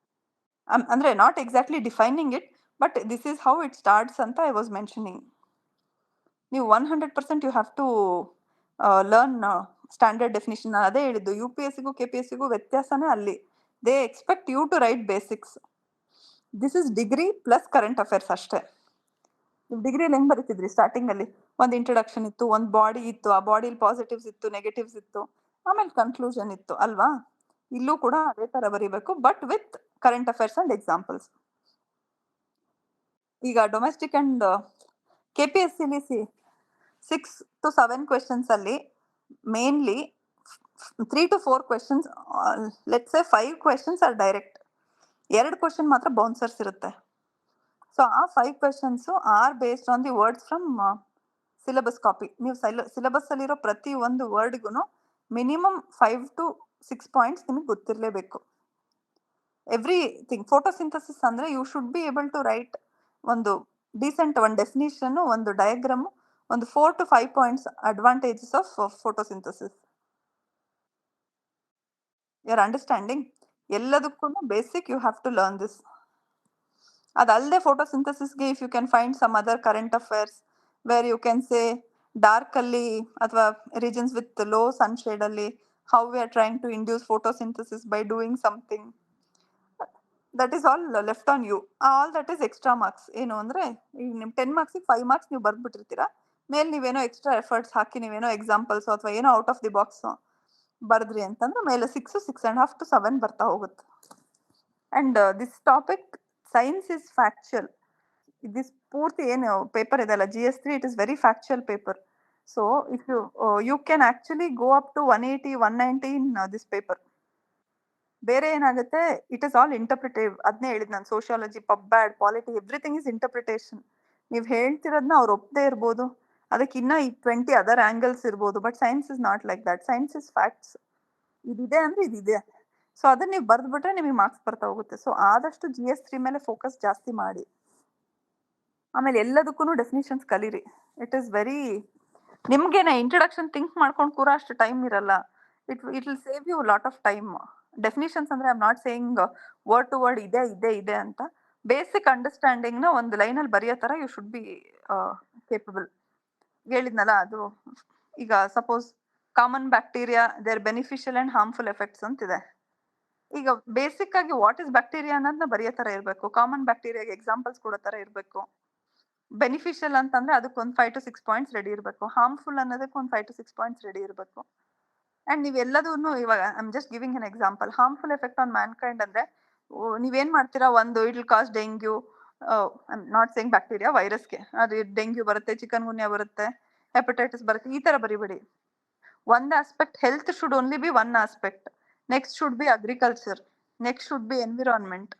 ಅಂದ್ರೆ not exactly defining it, but this is how it starts ಅಂತ ಐ ವಾಸ್ ಮೆನ್ಷನಿಂಗ್. ನೀವು 100% you have to learn standard definition. ಅದೇ ಹೇಳಿದ್ದು, UPSCಗೂ KPSCಗೂ ವ್ಯತ್ಯಾಸನೇ ಅಲ್ಲಿ. They expect you to write basics. This is degree plus current affairs ಅಷ್ಟೇ. ಡಿಗ್ರಿಯಲ್ಲಿ ಹೆಂಗ್ ಬರೀತಿದ್ರಿ, ಸ್ಟಾರ್ಟಿಂಗ್ ಅಲ್ಲಿ ಒಂದು ಇಂಟ್ರೊಡಕ್ಷನ್ ಇತ್ತು, ಒಂದು ಬಾಡಿ ಇತ್ತು, ಆ ಬಾಡಿಲಿ ಪಾಸಿಟಿವ್ಸ್ ಇತ್ತು, ನೆಗೆಟಿವ್ಸ್ ಇತ್ತು, ಆಮೇಲೆ ಕನ್ಕ್ಲೂಷನ್ ಇತ್ತು ಅಲ್ವಾ? ಇಲ್ಲೂ ಕೂಡ ಅದೇ ತರ ಬರೀಬೇಕು, but with current affairs and examples. ಈಗ ಡೊಮೆಸ್ಟಿಕ್ ಅಂಡ್ KPSC 6-7 ಕ್ವೆಶನ್ಸ್ ಅಲ್ಲಿ mainly 3-4 questions, let's say 5 questions are direct, 2 question ಮಾತ್ರ ಬೌನ್ಸರ್ಸ್ ಇರುತ್ತೆ. ಸೊ ಆ 5 questions are based on the words from syllabus copy. ನೀವು ಸಿಲೆಬಸ್ ಅಲ್ಲಿರೋ ಪ್ರತಿ ಒಂದು ವರ್ಡ್ಗೂ ಮಿನಿಮಮ್ 5 to 6 ಪಾಯಿಂಟ್ಸ್ ನಿಮಗೆ ಗೊತ್ತಿರಲೇಬೇಕು. ಎವ್ರಿಥಿಂಗ್ ಫೋಟೋಸಿಂಥಸಿಸ್ ಅಂದ್ರೆ you should be able to write ಒಂದು ಡೀಸೆಂಟ್ ಒಂದು ಡೆಫಿನಿಷನ್, ಒಂದು ಡಯಾಗ್ರಾಮ್, ಒಂದು 4 to 5 points advantages of photosynthesis. You are understanding? ಎಲ್ಲದಕ್ಕೂ basic you have to learn this. ಅದಲ್ಲದೆ ಫೋಟೋಸಿಂಥಸಿಸ್ಗೆ if you can find some other current affairs where you can say dark ಅಲ್ಲಿ ಅಥವಾ regions with low sunshade ಅಲ್ಲಿ how we are trying to induce photosynthesis by doing something. That is all left on you. All that is extra marks. ಏನು ಅಂದ್ರೆ ಈಗ ನಿಮ್ 10 ಮಾರ್ಕ್ಸಿಗೆ 5 marks ನೀವು ಬರ್ದ್ಬಿಟ್ಟಿರ್ತೀರಾ. ಮೇಲೆ ನೀವೇನೋ ಎಕ್ಸ್ಟ್ರಾ ಎಫರ್ಟ್ಸ್ ಹಾಕಿ ನೀವೇನೋ ಎಕ್ಸಾಂಪಲ್ಸ್ ಅಥವಾ ಏನೋ ಔಟ್ ಆಫ್ ದಿ ಬಾಕ್ಸ್ ಬರ್ದ್ರಿ ಅಂತಂದ್ರೆ ಮೇಲೆ 6, 6.5 to 7 ಬರ್ತಾ ಹೋಗುತ್ತೆ. And this topic science is factual. This ಪೂರ್ತಿ ಏನು ಪೇಪರ್ ಇದೆಲ್ಲ GS3, it is very factual paper. So if you can actually go up to 180, 190 in this paper. ಬೇರೆ ಏನಾಗುತ್ತೆ, ಇಟ್ ಇಸ್ ಆಲ್ ಇಂಟರ್ಪ್ರಿಟೇವ್. ಅದನ್ನೇ ಹೇಳಿದ್ ನಾನು, sociology, pub ad, polity, everything is interpretation. ನೀವ್ ಹೇಳ್ತಿರೋದನ್ನ ಅವ್ರು ಒಪ್ಪದೇ ಇರ್ಬೋದು, ಅದಕ್ಕೆ ಇನ್ನ 20 ಅದರ್ ಆಂಗಲ್ಸ್ ಇರ್ಬೋದು. But science is not like that. Science is facts. ಇದಿದೆ ಅಂದ್ರೆ ಇದಿದೆ. ಸೊ ಅದನ್ನ ನೀವು ಬರ್ದ್ಬಿಟ್ರೆ ನಿಮಗೆ ಮಾರ್ಕ್ಸ್ ಬರ್ತಾ ಹೋಗುತ್ತೆ. ಸೊ ಆದಷ್ಟು GS3 ಮೇಲೆ ಫೋಕಸ್ ಜಾಸ್ತಿ ಮಾಡಿ. ಆಮೇಲೆ ಎಲ್ಲದಕ್ಕೂ ಡೆಫಿನಿಷನ್ಸ್ ಕಲೀರಿ. ಇಟ್ ಇಸ್ ವೆರಿ, ನಿಮ್ಗೇನೆ ಇಂಟ್ರಡಕ್ಷನ್ ಥಿಂಕ್ ಮಾಡ್ಕೊಂಡು ಕೂರ ಅಷ್ಟು ಟೈಮ್ ಇರಲ್ಲ. It will save you lot of time. Definitions ಅಂದ್ರೆ I am not saying word to word ಇದೆ ಅಂತ. ಬೇಸಿಕ್ ಅಂಡರ್ಸ್ಟ್ಯಾಂಡಿಂಗ್ ನ ಒಂದು ಲೈನ್ ಅಲ್ಲಿ ಬರೆಯೋ ತರ ಯು ಶುಡ್ ಬಿ ಕೇಪಬಲ್. ಹೇಳಿದ್ನಲ್ಲ, ಅದು ಈಗ suppose common bacteria, there beneficial and harmful effects ಅಂತಿದೆ. ಈಗ ಬೇಸಿಕ್ ಆಗಿ ವಾಟ್ ಇಸ್ ಬ್ಯಾಕ್ಟೀರಿಯಾ ಅನ್ನೋದನ್ನ ಬರೆಯೋ ತರ ಇರಬೇಕು. ಕಾಮನ್ ಬ್ಯಾಕ್ಟೀರಿಯಾಗೆ ಎಕ್ಸಾಂಪಲ್ಸ್ ಕೊಡೋ ತರ ಇರಬೇಕು. ಬೆನಿಫಿಷಿಯಲ್ ಅಂತಂದ್ರೆ ಅದಕ್ಕೊಂದು 5 to 6 ಪಾಯಿಂಟ್ಸ್ ರೆಡಿ ಇರಬೇಕು. ಹಾರ್ಮ್ಫುಲ್ ಅನ್ನೋದಕ್ಕೆ ಒಂದು 5 to 6 ಪಾಯಿಂಟ್ಸ್ ರೆಡಿ ಇರಬೇಕು. ಅಂಡ್ ನೀವೆಲ್ಲದನ್ನು ಇವಾಗ I am just giving an example. Harmful effect on mankind ಅಂದ್ರೆ ನೀವೇನ್ ಮಾಡ್ತೀರಾ, ಒಂದು it will cause dengue, I am not saying bacteria, ವೈರಸ್ಗೆ ಅದು ಡೆಂಗ್ಯೂ ಬರುತ್ತೆ, ಚಿಕನ್ ಗುನ್ಯಾ ಬರುತ್ತೆ, ಹೆಪಟೈಟಿಸ್ ಬರುತ್ತೆ, ಈ ತರ ಬರಿಬೇಡಿ. ಒಂದು aspect, health should only be one aspect. Next should be agriculture, next should be environment,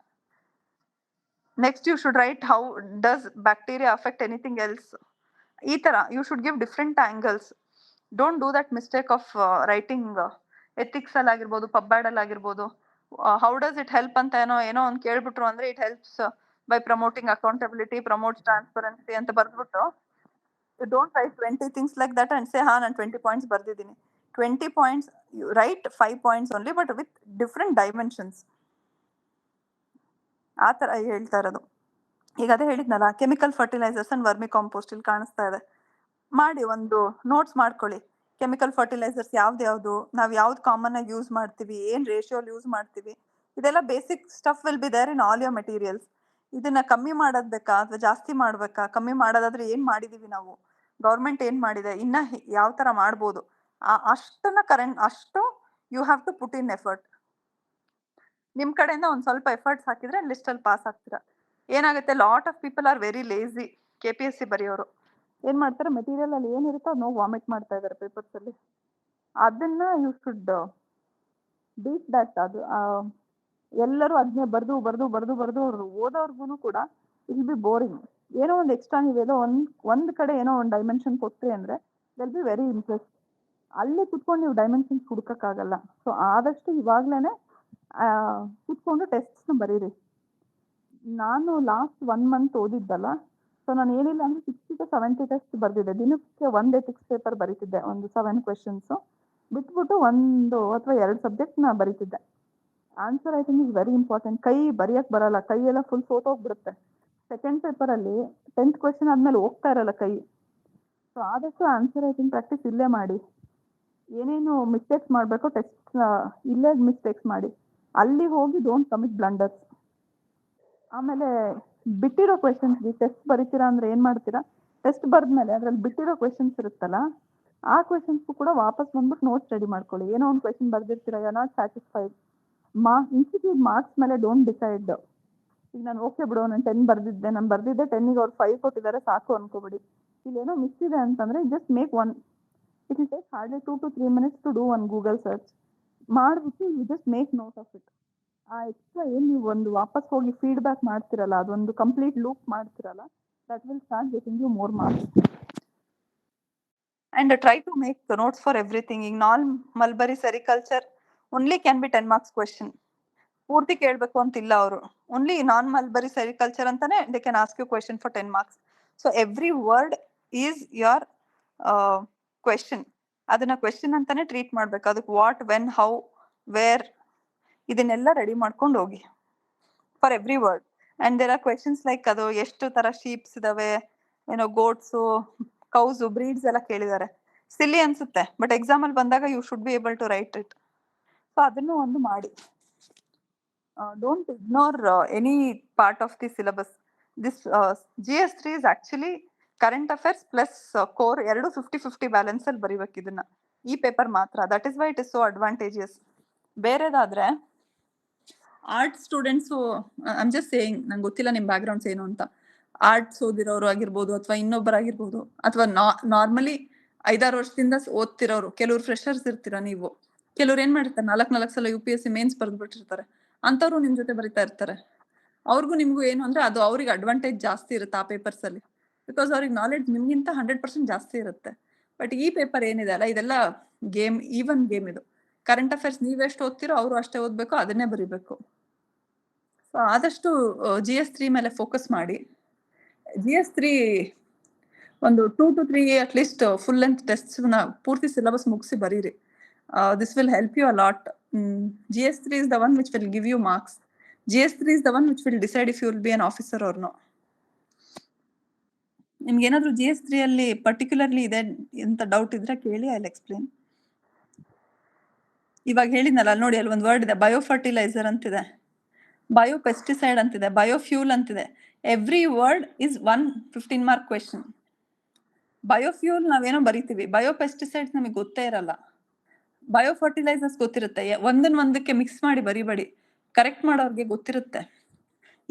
next you should write how does bacteria affect anything else. ಈ ತರ you should give different angles. Don't do that mistake of writing ethics ಅಲ್ಲಿ ಆಗಿರ್ಬೋದು, ಪಬ್ಬ್ಯಾಡ್ ಅಲ್ಲಿ ಆಗಿರ್ಬೋದು, how does it help ಅಂತ ಏನೋ ಒಂದು ಕೇಳ್ಬಿಟ್ರು ಅಂದ್ರೆ it helps by promoting accountability, promotes transparency ಅಂತ ಬರ್ದ್ಬಿಟ್ಟು don't write 20 things like that and say ನಾನು 20 ಪಾಯಿಂಟ್ಸ್ ಬರ್ದಿದ್ದೀನಿ. 20 points, you write 5 points only, but with different dimensions. ಆ ತರ ಹೇಳ್ತಾ ಇರೋದು. ಈಗ ಅದೇ ಹೇಳಿದ್ನಲ್ಲ, chemical fertilisers and vermicompost ಇಲ್ಲಿ ಕಾಣಿಸ್ತಾ ಇದೆ. ಮಾಡಿ ಒಂದು ನೋಟ್ಸ್ ಮಾಡ್ಕೊಳ್ಳಿ. ಕೆಮಿಕಲ್ ಫರ್ಟಿಲೈಸರ್ಸ್ ಯಾವ್ದು, ನಾವ್ ಯಾವ್ದು ಕಾಮನ್ ಆಗಿ ಯೂಸ್ ಮಾಡ್ತೀವಿ, ಏನ್ ರೇಷಿಯೋಲ್ ಯೂಸ್ ಮಾಡ್ತೀವಿ, ಇದೆಲ್ಲ basic stuff will be there in all your materials. ಇದನ್ನ ಕಮ್ಮಿ ಮಾಡೋದ್ ಬೇಕಾ ಅಥವಾ ಜಾಸ್ತಿ ಮಾಡ್ಬೇಕಾ? ಕಮ್ಮಿ ಮಾಡೋದಾದ್ರೆ ಏನ್ ಮಾಡಿದೀವಿ ನಾವು, ಗೌರ್ಮೆಂಟ್ ಏನ್ ಮಾಡಿದೆ, ಇನ್ನ ಯಾವ ತರ ಮಾಡ್ಬೋದು, ಅಷ್ಟು you have to put in effort. ನಿಮ್ ಕಡೆಯಿಂದ ಒಂದ್ ಸ್ವಲ್ಪ ಎಫರ್ಟ್ಸ್ ಹಾಕಿದ್ರೆ ಲಿಸ್ಟ್ ಅಲ್ಲಿ ಪಾಸ್ ಆಗ್ತೀರಾ. ಏನಾಗುತ್ತೆ, lot of people are very lazy. KPSC ಬರೆಯೋರು ಏನ್ ಮಾಡ್ತಾರೆ, ಮೆಟೀರಿಯಲ್ ಅಲ್ಲಿ ಏನಿರುತ್ತೋ ಅದನ್ನ ವಾಮಿಟ್ ಮಾಡ್ತಾ ಇದಾರೆ ಪೇಪರ್ಸ್ ಅಲ್ಲಿ. ಅದನ್ನ ಯು ಶುಡ್ ಬೀಟ್ ದಟ್. ಅದು ಎಲ್ಲರೂ ಅದನ್ನೇ ಬರ್ದು ಅವ್ರು ಓದೋರ್ಗು ಕೂಡ ಇಟ್ ಬಿ ಬೋರಿಂಗ್. ಏನೋ ಒಂದು ಎಕ್ಸ್ಟ್ರಾ ನೀವೇನೋ ಒಂದ್ ಕಡೆ ಏನೋ ಒಂದು ಡೈಮೆನ್ಷನ್ ಕೊಟ್ರಿ ಅಂದ್ರೆ ವಿಲ್ ಬಿ ವೆರಿ ಇಂಟ್ರೆಸ್ಟ್. ಅಲ್ಲಿ ಕುತ್ಕೊಂಡು ನೀವು ಡೈಮೆನ್ಷನ್ಸ್ ಹುಡುಕಕ್ಕಾಗಲ್ಲ. ಸೊ ಆದಷ್ಟು ಇವಾಗ್ಲೇನೆ ಕುತ್ಕೊಂಡು ಟೆಸ್ಟ್ಸ್ ಬರೀರಿ. ನಾನು ಲಾಸ್ಟ್ 1 month ಓದಿದ್ದಲ್ಲ, ಸೊ ನಾನು ಏನಿಲ್ಲ ಅಂದ್ರೆ 60 to 70 ಟೆಸ್ಟ್ ಬರ್ದಿದ್ದೆ. ದಿನಕ್ಕೆ ಒಂದು ಎಥಿಕ್ಸ್ ಪೇಪರ್ ಬರೀತಿದ್ದೆ, ಒಂದು 7 questions ಬಿಟ್ಬಿಟ್ಟು 1 ಅಥವಾ 2 ಸಬ್ಜೆಕ್ಟ್ ನಾ ಬರೀತಿದ್ದೆ. Answer I think is very important. ಕೈ ಬರೆಯಕ್ ಬರಲ್ಲ, ಕೈ ಎಲ್ಲ ಫುಲ್ ಸೋತೋಗ್ಬಿಡುತ್ತೆ. ಸೆಕೆಂಡ್ ಪೇಪರ್ ಅಲ್ಲಿ 10th question ಆದ್ಮೇಲೆ ಹೋಗ್ತಾ ಇರಲ್ಲ ಕೈ. ಸೊ ಆದಷ್ಟು ಆನ್ಸರ್ ಐ ಥಿಂಕ್ ಪ್ರಾಕ್ಟೀಸ್ ಇಲ್ಲೇ ಮಾಡಿ. ಏನೇನು ಮಿಸ್ಟೇಕ್ಸ್ ಮಾಡಬೇಕು ಟೆಸ್ಟ್ ಇಲ್ಲೇ ಮಿಸ್ಟೇಕ್ಸ್ ಮಾಡಿ, ಅಲ್ಲಿ ಹೋಗಿ ಡೋಂಟ್ ಕಮಿಟ್ ಬ್ಲಂಡರ್ಸ್. ಆಮೇಲೆ ಬಿಟ್ಟಿರೋ ಕ್ವೆಶನ್ಸ್, ಟೆಸ್ಟ್ ಬರೀತೀರಾ ಅಂದ್ರೆ ಏನ್ ಮಾಡ್ತೀರಾ, ಟೆಸ್ಟ್ ಬರ್ದ್ಮೇಲೆ ಅದ್ರಲ್ಲಿ ಬಿಟ್ಟಿರೋ ಕ್ವೆಶನ್ಸ್ ಇರುತ್ತಲ್ಲ, ಆ ಕ್ವೆಶನ್ಸ್ ಕೂಡ ವಾಪಸ್ ಬಂದ್ಬಿಟ್ಟು ನೋಟ್ಸ್ ರೆಡಿ ಮಾಡ್ಕೊಳ್ಳಿ. ಏನೋ ಒಂದು ಕ್ವೆಶನ್ ಬರ್ದಿರ್ತೀರಾ, you are not satisfied, institute marks ಮೇಲೆ ಡೋಂಟ್ ಡಿಸೈಡ್. ಈಗ ನಾನು ಓಕೆ ಬಿಡು, ನಾನು 10 ಬರ್ದಿದ್ದೆ, 10ಗೆ ಅವ್ರು 5 ಕೊಟ್ಟಿದ್ದಾರೆ ಸಾಕು ಅನ್ಕೋಬಿಡಿ. ಇಲ್ಲೇನೋ ಮಿಸ್ ಇದೆ ಅಂತಂದ್ರೆ just make one, it will take hardly 2 to 3 minutes to do one Google search ಮಾಡ್ಬಿಟ್ಟು you just make note of it. ಆ ಎಕ್ಸ್ಟ್ರಾ ಏನ್ ನೀವು ಒಂದು ವಾಪಸ್ ಹೋಗಿ ಫೀಡ್ಬ್ಯಾಕ್ ಮಾಡ್ತಿರಲ್ಲ, ಅದೊಂದು ಕಂಪ್ಲೀಟ್ ಲೂಪ್ ಮಾಡ್ತಿರಲ್ಲ, that will start getting you more marks. And try to make notes for everything. ಈಗ ನಾನ್ mulberry sericulture only can be 10 marks question. ಪೂರ್ತಿ ಕೇಳಬೇಕು ಅಂತಿಲ್ಲ ಅವರು. ಓನ್ಲಿ ನಾನ್ ಮಲ್ಬರಿ ಸೆರಿಕಲ್ಚರ್ ಅಂತಾನೆ they can ask you question for 10 marks. So every word is your question. ಅದನ್ನ question ಅಂತಾನೆ treat ಮಾಡ್ಬೇಕು. ಅದಕ್ಕೆ ವಾಟ್, ವೆನ್, ಹೌ, ವೇರ್ ಇದನ್ನೆಲ್ಲ ರೆಡಿ ಮಾಡ್ಕೊಂಡು ಹೋಗಿ for every word. And there are questions like ಅದು ಎಷ್ಟು ತರ ಶೀಪ್ಸ್ ಇದಾವೆ, ಏನೋ ಗೋಟ್ಸು, ಕೌಸು, ಬ್ರೀಡ್ಸ್ ಎಲ್ಲ ಕೇಳಿದ್ದಾರೆ. ಸಿಲ್ಲಿ ಅನ್ಸುತ್ತೆ, ಬಟ್ ಎಕ್ಸಾಮ್ ಅಲ್ಲಿ ಬಂದಾಗ you should be able to write it. So ಅದನ್ನು ಒಂದು ಮಾಡಿ. don't ignore any part of the syllabus. This GS3 is actually current affairs plus core ಎರಡು 50-50 ಬ್ಯಾಲೆನ್ಸ್ ಅಲ್ಲಿ ಬರಿಬೇಕು ಇದನ್ನ. ಈ ಪೇಪರ್ ಮಾತ್ರ. That is why it is so advantageous. ಬೇರೆದಾದ್ರೆ arts students, I am just saying, ನಂಗೆ ಗೊತ್ತಿಲ್ಲ ನಿಮ್ಮ ಬ್ಯಾಕ್ಗ್ರೌಂಡ್ಸ್ ಏನು ಅಂತ. ಆರ್ಟ್ಸ್ ಓದಿರೋರು ಆಗಿರ್ಬೋದು ಅಥವಾ ಇನ್ನೊಬ್ಬರಾಗಿರ್ಬೋದು ಅಥವಾ ನಾರ್ಮಲಿ 5-6 ವರ್ಷದಿಂದ ಓದ್ತಿರೋರು, ಕೆಲವ್ರು ಫ್ರೆಶರ್ಸ್ ಇರ್ತೀರಾ ನೀವು, ಕೆಲವ್ರು ಏನ್ ಮಾಡಿರ್ತಾರೆ 4 ಸಲ UPSC ಮೇನ್ಸ್ ಬರೆದ್ಬಿಟ್ಟಿರ್ತಾರೆ. ಅಂತವ್ರು ನಿಮ್ ಜೊತೆ ಬರಿತಾ ಇರ್ತಾರೆ. ಅವ್ರಿಗೂ ನಿಮ್ಗೂ ಏನು ಅಂದ್ರೆ ಅದು ಅವ್ರಿಗೆ ಅಡ್ವಾಂಟೇಜ್ ಜಾಸ್ತಿ ಇರುತ್ತೆ ಆ ಪೇಪರ್ಸ್ ಅಲ್ಲಿ, ಬಿಕಾಸ್ ಅವ್ರಿಗೆ ನಾಲೆಡ್ಜ್ ನಿಮ್ಗಿಂತ 100% ಜಾಸ್ತಿ ಇರುತ್ತೆ. ಬಟ್ ಈ ಪೇಪರ್ ಏನಿದೆ ಅಲ್ಲ, ಇದೆಲ್ಲ ಗೇಮ್, ಈವನ್ ಗೇಮ್ ಇದು. ಕರೆಂಟ್ ಅಫೇರ್ಸ್ ನೀವೆಷ್ಟು ಓದ್ತಿರೋ ಅವರು ಅಷ್ಟೇ ಓದ್ಬೇಕು, ಅದನ್ನೇ ಬರಿಬೇಕು. ಸೊ ಆದಷ್ಟು GS3 ಮೇಲೆ ಫೋಕಸ್ ಮಾಡಿ. GS3 ಒಂದು 2 to 3 at least full length tests ನ ಪೂರ್ತಿ ಸಿಲೆಬಸ್ ಮುಗಿಸಿ ಬರೀರಿ. This will help you a lot. GS3 is the one which will give you marks. GS3 is the one which will decide if you will be an officer or no. ನಿಮ್ಗೆ ಏನಾದ್ರು GS3 ಅಲ್ಲಿ particularly ಇದೆ ಅಂತ doubt ಇದ್ರೆ ಕೇಳಿ, I will explain. ಇವಾಗ ಹೇಳಿದ್ನಲ್ಲ ನೋಡಿ, ಅಲ್ಲಿ ಒಂದು ವರ್ಡ್ ಇದೆ, ಬಯೋ ಫರ್ಟಿಲೈಸರ್ ಅಂತಿದೆ, ಬಯೋ ಪೆಸ್ಟಿಸೈಡ್ ಅಂತಿದೆ, ಬಯೋಫ್ಯೂಲ್ ಅಂತಿದೆ. Every word is 1 15 mark question. Biofuel ನಾವೇನೋ ಬರಿತೀವಿ, ಬಯೋ ಪೆಸ್ಟಿಸೈಡ್ಸ್ ನಮಗೆ ಗೊತ್ತೇ ಇರಲ್ಲ. ಬಯೋ ಫರ್ಟಿಲೈಸರ್ಸ್ ಗೊತ್ತಿರುತ್ತೆ, ಒಂದಕ್ಕೆ ಮಿಕ್ಸ್ ಮಾಡಿ ಬರಿಬೇಡಿ. ಕರೆಕ್ಟ್ ಮಾಡೋರ್ಗೆ ಗೊತ್ತಿರುತ್ತೆ.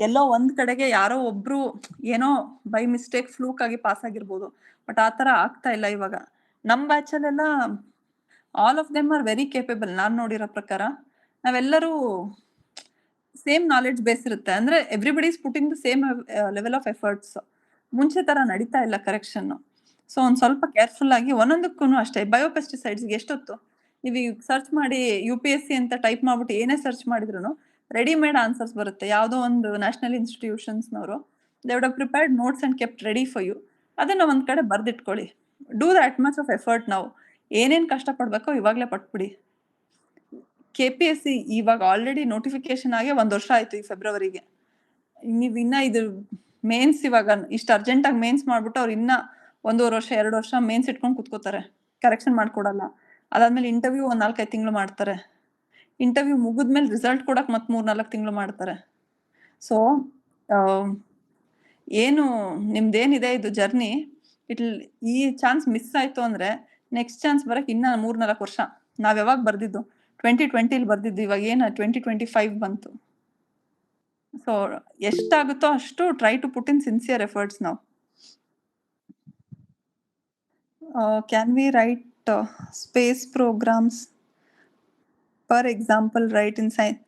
ಎಲ್ಲೋ ಒಂದ್ ಕಡೆಗೆ ಯಾರೋ ಒಬ್ರು ಏನೋ ಬೈ ಮಿಸ್ಟೇಕ್ ಫ್ಲೂಕ್ ಆಗಿ ಪಾಸ್ ಆಗಿರ್ಬೋದು, ಬಟ್ ಆ ತರ ಆಗ್ತಾ ಇಲ್ಲ ಇವಾಗ. ನಮ್ ಬ್ಯಾಚ್ ಅಲ್ಲೆಲ್ಲ all of them are very capable. ನಾನ್ ನೋಡಿರೋ ಪ್ರಕಾರ ನಾವೆಲ್ಲರೂ ಸೇಮ್ ನಾಲೆಡ್ಜ್ ಬೇಸ್ ಇರುತ್ತೆ. ಅಂದ್ರೆ everybody is putting the same level of efforts. ಮುಂಚೆ ತರ ನಡೀತಾ ಇಲ್ಲ ಕರೆಕ್ಷನ್. ಸೊ ಒಂದ್ ಸ್ವಲ್ಪ ಕೇರ್ಫುಲ್ ಆಗಿ ಒಂದೊಂದಕ್ಕೂ ಅಷ್ಟೇ. ಬಯೋಪೆಸ್ಟಿಸೈಡ್ಸ್ಗೆ ಎಷ್ಟೊತ್ತು ನೀವು ಸರ್ಚ್ ಮಾಡಿ UPSC ಅಂತ ಟೈಪ್ ಮಾಡ್ಬಿಟ್ಟು ಏನೇ ಸರ್ಚ್ ಮಾಡಿದ್ರು ರೆಡಿಮೇಡ್ ಆನ್ಸರ್ಸ್ ಬರುತ್ತೆ. ಯಾವುದೋ ಒಂದು ನ್ಯಾಷನಲ್ ಇನ್ಸ್ಟಿಟ್ಯೂಷನ್ಸ್ನವರು they would have prepared notes and kept ready for you. ಅದನ್ನ ಒಂದ್ ಕಡೆ ಬರ್ದಿಟ್ಕೊಳ್ಳಿ. Do that much of effort. ನಾವು ಏನೇನ್ ಕಷ್ಟ ಪಡ್ಬೇಕೋ ಇವಾಗ್ಲೇ ಪಟ್ಬಿಡಿ. KPSC ಇವಾಗ ಆಲ್ರೆಡಿ ನೋಟಿಫಿಕೇಶನ್ ಆಗಿ 1 ವರ್ಷ ಆಯ್ತು, ಈ ಫೆಬ್ರವರಿಗೆ. ನೀವ್ ಇನ್ನ ಇದು ಮೇನ್ಸ್ ಇವಾಗ ಇಷ್ಟು ಅರ್ಜೆಂಟ್ ಆಗಿ ಮೇನ್ಸ್ ಮಾಡ್ಬಿಟ್ಟು ಅವ್ರು ಇನ್ನ 1.5 ವರ್ಷ 2 ವರ್ಷ ಮೇನ್ಸ್ ಇಟ್ಕೊಂಡು ಕುತ್ಕೋತಾರೆ, ಕರೆಕ್ಷನ್ ಮಾಡ್ಕೊಡಲ್ಲ. ಅದಾದ್ಮೇಲೆ ಇಂಟರ್ವ್ಯೂ 4-5 ತಿಂಗಳು ಮಾಡ್ತಾರೆ. ಇಂಟರ್ವ್ಯೂ ಮುಗಿದ್ಮೇಲೆ ರಿಸಲ್ಟ್ ಕೊಡಕ್ ಮತ್ 3-4 ತಿಂಗಳು ಮಾಡ್ತಾರೆ. ಸೊ ಏನು ನಿಮ್ದೇನಿದೆ ಇದು ಜರ್ನಿ, ಈ ಚಾನ್ಸ್ ಮಿಸ್ ಆಯ್ತು ಅಂದ್ರೆ ನೆಕ್ಸ್ಟ್ ಚಾನ್ಸ್ ಬರಕ್ ಇನ್ನ 3-4 ವರ್ಷ. ನಾವ್ ಯಾವಾಗ ಬರ್ದಿದ್ದು 2020 ಬರ್ದಿದ್ದು, ಇವಾಗ ಏನ 2025 ಬಂತು. ಸೊ ಎಷ್ಟಾಗುತ್ತೋ ಅಷ್ಟು try to put in sincere efforts ನಾವು. Can we write space programmes per example write in science?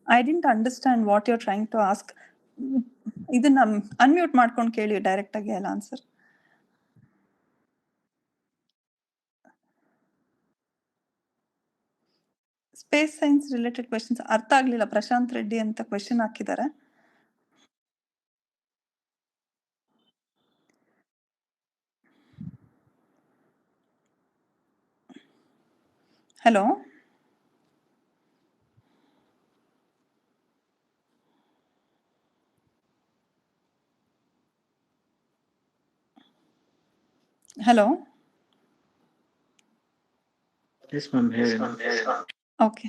I didn't understand what you're trying to ask. ಇದನ್ನ ಅನ್ಮ್ಯೂಟ್ ಮಾಡ್ಕೊಂಡು ಕೇಳಿ, ಡೈರೆಕ್ಟ್ ಆಗಿ I answer. Space science related questions ಅರ್ಥ ಆಗ್ಲಿಲ್ಲ. ಪ್ರಶಾಂತ್ ರೆಡ್ಡಿ ಅಂತ question ಹಾಕಿದ್ದಾರೆ. Hello, hello. Okay,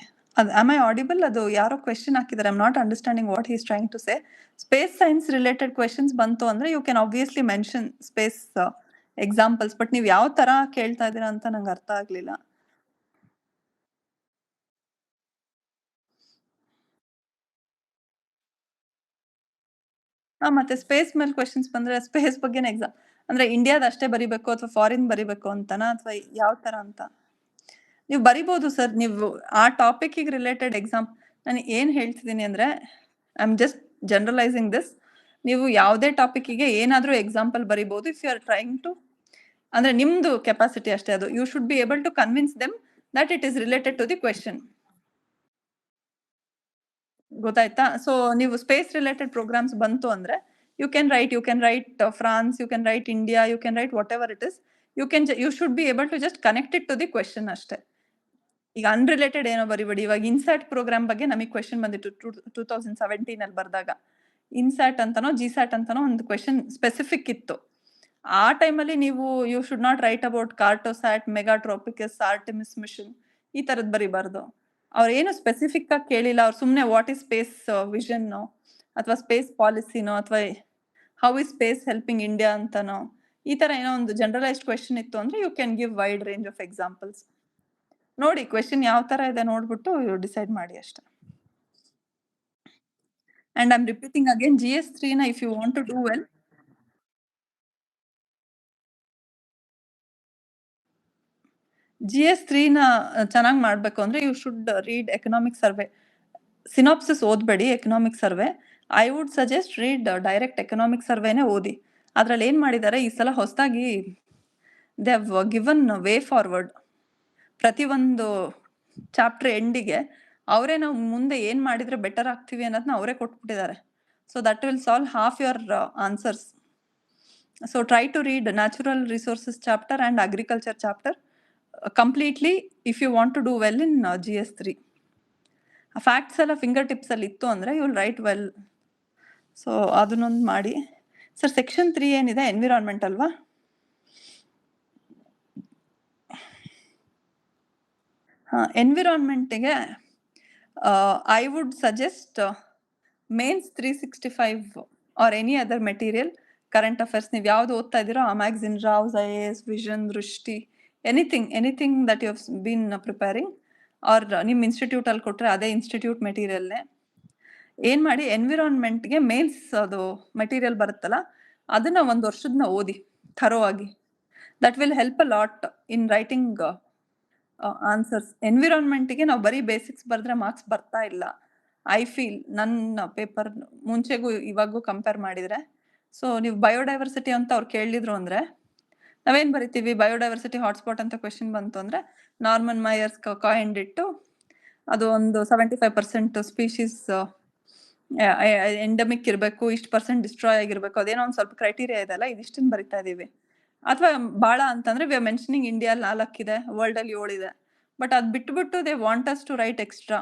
am I audible? ಅದು ಯಾರೋ ಕ್ವೆಶನ್ ಹಾಕಿದ್ದಾರೆ. I am not understanding what he is trying to say. Space science related questions ಬಂತು ಅಂದ್ರೆ you can obviously mention space examples. But ನೀವು ಯಾವ ತರ ಕೇಳ್ತಾ ಇದೀರಾ ಅಂತ ನಂಗೆ ಅರ್ಥ ಆಗ್ಲಿಲ್ಲ. ಮತ್ತೆ ಸ್ಪೇಸ್ ಮೇಲೆ ಕ್ವೆಶನ್ಸ್ ಬಂದ್ರೆ ಸ್ಪೇಸ್ ಬಗ್ಗೆ ಎಕ್ಸಾಮ್ ಅಂದ್ರೆ ಇಂಡಿಯಾದ ಅಷ್ಟೇ ಬರಿಬೇಕು ಅಥವಾ ಫಾರಿನ್ ಬರಿಬೇಕು ಅಂತನಾ, ಅಥವಾ ಯಾವ ತರ ಅಂತ? ನೀವು ಬರಿಬಹುದು ಸರ್, ನೀವು ಆ ಟಾಪಿಕ್ ರಿಲೇಟೆಡ್ ಎಕ್ಸಾಮ್. ನಾನು ಏನ್ ಹೇಳ್ತಿದ್ದೀನಿ ಅಂದ್ರೆ, I am just generalising this. ನೀವು ಯಾವುದೇ ಟಾಪಿಕ್ಗೆ ಏನಾದ್ರೂ ಎಕ್ಸಾಂಪಲ್ ಬರಿಬಹುದು if you are trying to, ಅಂದ್ರೆ ನಿಮ್ದು ಕೆಪಾಸಿಟಿ ಅಷ್ಟೇ ಅದು. You should be able to convince them that it is related to the question. ಗೊತ್ತಾಯ್ತಾ? ಸೊ ನೀವು ಸ್ಪೇಸ್ ರಿಲೇಟೆಡ್ ಪ್ರೋಗ್ರಾಮ್ಸ್ ಬಂತು ಅಂದ್ರೆ you can write France, you can write India, you can write whatever it is. You should be able to just connect it to the question ಅಷ್ಟೇ. ಈಗ unrelated ಏನೋ ಬರಿಬೇಡಿ. ಇವಾಗ INSAT program ಬಗ್ಗೆ ನಮಗೆ question ಬಂದಿತ್ತು 2017 ಅಲ್ಲಿ ಬರ್ದಾಗ. ಇನ್ಸ್ಯಾಟ್ ಅಂತಾನೋ ಜಿಸ್ಯಾಟ್ ಅಂತಾನೋ ಒಂದು question specific ಇತ್ತು. ಆ ಟೈಮಲ್ಲಿ ನೀವು you should not write about Cartosat, Megha Tropiques, Artemis mission ಈ ತರದ್ ಬರಿಬಾರ್ದು. ಅವ್ರೇನು ಸ್ಪೆಸಿಫಿಕ್ ಆಗಿ ಕೇಳಿಲ್ಲ, ಅವ್ರು ಸುಮ್ಮನೆ ವಾಟ್ ಇಸ್ ಸ್ಪೇಸ್ ವಿಷನ್ ಅಥವಾ ಸ್ಪೇಸ್ ಪಾಲಿಸಿನೋ ಅಥವಾ how is space helping India ಅಂತನೋ ಈ ತರ ಏನೋ ಒಂದು ಜನರಲೈಸ್ಡ್ ಕ್ವೆಶನ್ ಇತ್ತು ಅಂದ್ರೆ you can give wide range of examples. ನೋಡಿ ಕ್ವೆಶನ್ ಯಾವ ತರ ಇದೆ ನೋಡ್ಬಿಟ್ಟು ಡಿಸೈಡ್ ಮಾಡಿ ಅಷ್ಟೇ. And I am repeating again GS3 ನ if you want to do well, GS3 ನ ಚೆನ್ನಾಗಿ ಮಾಡ್ಬೇಕು ಅಂದ್ರೆ you should read economic survey. Synopsis ಓದ್ಬೇಡಿ, economic survey. I would suggest read direct economic ಸರ್ವೆನೇ ಓದಿ. ಅದ್ರಲ್ಲಿ ಏನ್ ಮಾಡಿದ್ದಾರೆ ಈ ಸಲ ಹೊಸದಾಗಿ they have given way forward. ಪ್ರತಿಯೊಂದು ಚಾಪ್ಟರ್ ಎಂಡಿಗೆ ಅವರೇ ನಾವು ಮುಂದೆ ಏನ್ ಮಾಡಿದ್ರೆ ಬೆಟರ್ ಆಗ್ತೀವಿ ಅನ್ನೋದನ್ನ ಅವರೇ ಕೊಟ್ಬಿಟ್ಟಿದ್ದಾರೆ. So that will solve half your answers. So try to read natural resources chapter and agriculture chapter completely if you want to do well in GS3. Facts ಎಲ್ಲ ಫಿಂಗರ್ ಟಿಪ್ಸ್ ಅಲ್ಲಿ ಇತ್ತು ಅಂದ್ರೆ you will write well. So ಅದನ್ನೊಂದು ಮಾಡಿ. Sir section 3 ಏನಿದೆ environment ಅಲ್ವಾ? ಎನ್ವಿರಾನ್ಮೆಂಟಿಗೆ I would suggest mains 365 or any other material current affairs. ನೀವು ಯಾವ್ದು ಓದ್ತಾ ಇದ್ದೀರೋ ಆ magazine, Rau's, IAS, Vision, Drishti, anything that you have been preparing or ನಿಮ್ಮ ಇನ್ಸ್ಟಿಟ್ಯೂಟ್ ಅಲ್ಲಿ ಕೊಟ್ರೆ ಅದೇ ಇನ್ಸ್ಟಿಟ್ಯೂಟ್ ಮೆಟೀರಿಯಲ್ನೇ ಏನ್ ಮಾಡಿ ಎನ್ವಿರಾನ್ಮೆಂಟ್ಗೆ ಮೇನ್ಸ್ ಅದು ಮೆಟೀರಿಯಲ್ ಬರುತ್ತಲ್ಲ ಅದನ್ನ ಒಂದು ವರ್ಷದನ್ನ ಓದಿ ಥರೋ ಆಗಿ. That will help a lot in writing answers. ಎನ್ವಿರಾನ್ಮೆಂಟ್ಗೆ ನಾವು ಬರೀ ಬೇಸಿಕ್ಸ್ ಬರೆದ್ರೆ ಮಾರ್ಕ್ಸ್ ಬರ್ತಾ ಇಲ್ಲ ಐ ಫೀಲ್, ನನ್ನ ಪೇಪರ್ ಮುಂಚೆಗೂ ಇವಾಗೂ ಕಂಪೇರ್ ಮಾಡಿದ್ರೆ. ಸೊ ನೀವು ಬಯೋಡೈವರ್ಸಿಟಿ ಅಂತ ಅವ್ರು ಕೇಳಿದ್ರು ಅಂದ್ರೆ ನಾವೇನ್ ಬರಿತೀವಿ, ಬಯೋಡೈವರ್ಸಿಟಿ ಹಾಟ್ಸ್ಪಾಟ್ ಅಂತ ಕ್ವೆಶನ್ ಬಂತು ಅಂದ್ರೆ ನಾರ್ಮನ್ ಮೈಯರ್ಸ್ ಕಾಯಿಂಡ್ ಇಟ್ಟು ಅದು ಒಂದು 75% ಸ್ಪೀಶೀಸ್ ಎಂಡಮಿಕ್ ಇರಬೇಕು, ಇಷ್ಟು % ಡಿಸ್ಟ್ರಾಯ್ ಆಗಿರ್ಬೇಕು, ಅದೇನೋ ಒಂದು ಸ್ವಲ್ಪ ಕ್ರೈಟೀರಿಯಾ ಇದೆಲ್ಲ, ಇದಿಷ್ಟನ್ನು ಬರಿತಾ ಇದೀವಿ. ಅಥವಾ ಭಾಳ ಅಂತಂದ್ರೆ ವಿ ಆರ್ ಮೆನ್ಷನಿಂಗ್ ಇಂಡಿಯಾಲ್ 4 ಇದೆ, ವರ್ಲ್ಡ್ ಅಲ್ಲಿ 7 ಇದೆ. ಬಟ್ ಅದ್ ಬಿಟ್ಬಿಟ್ಟು they want us to write extra.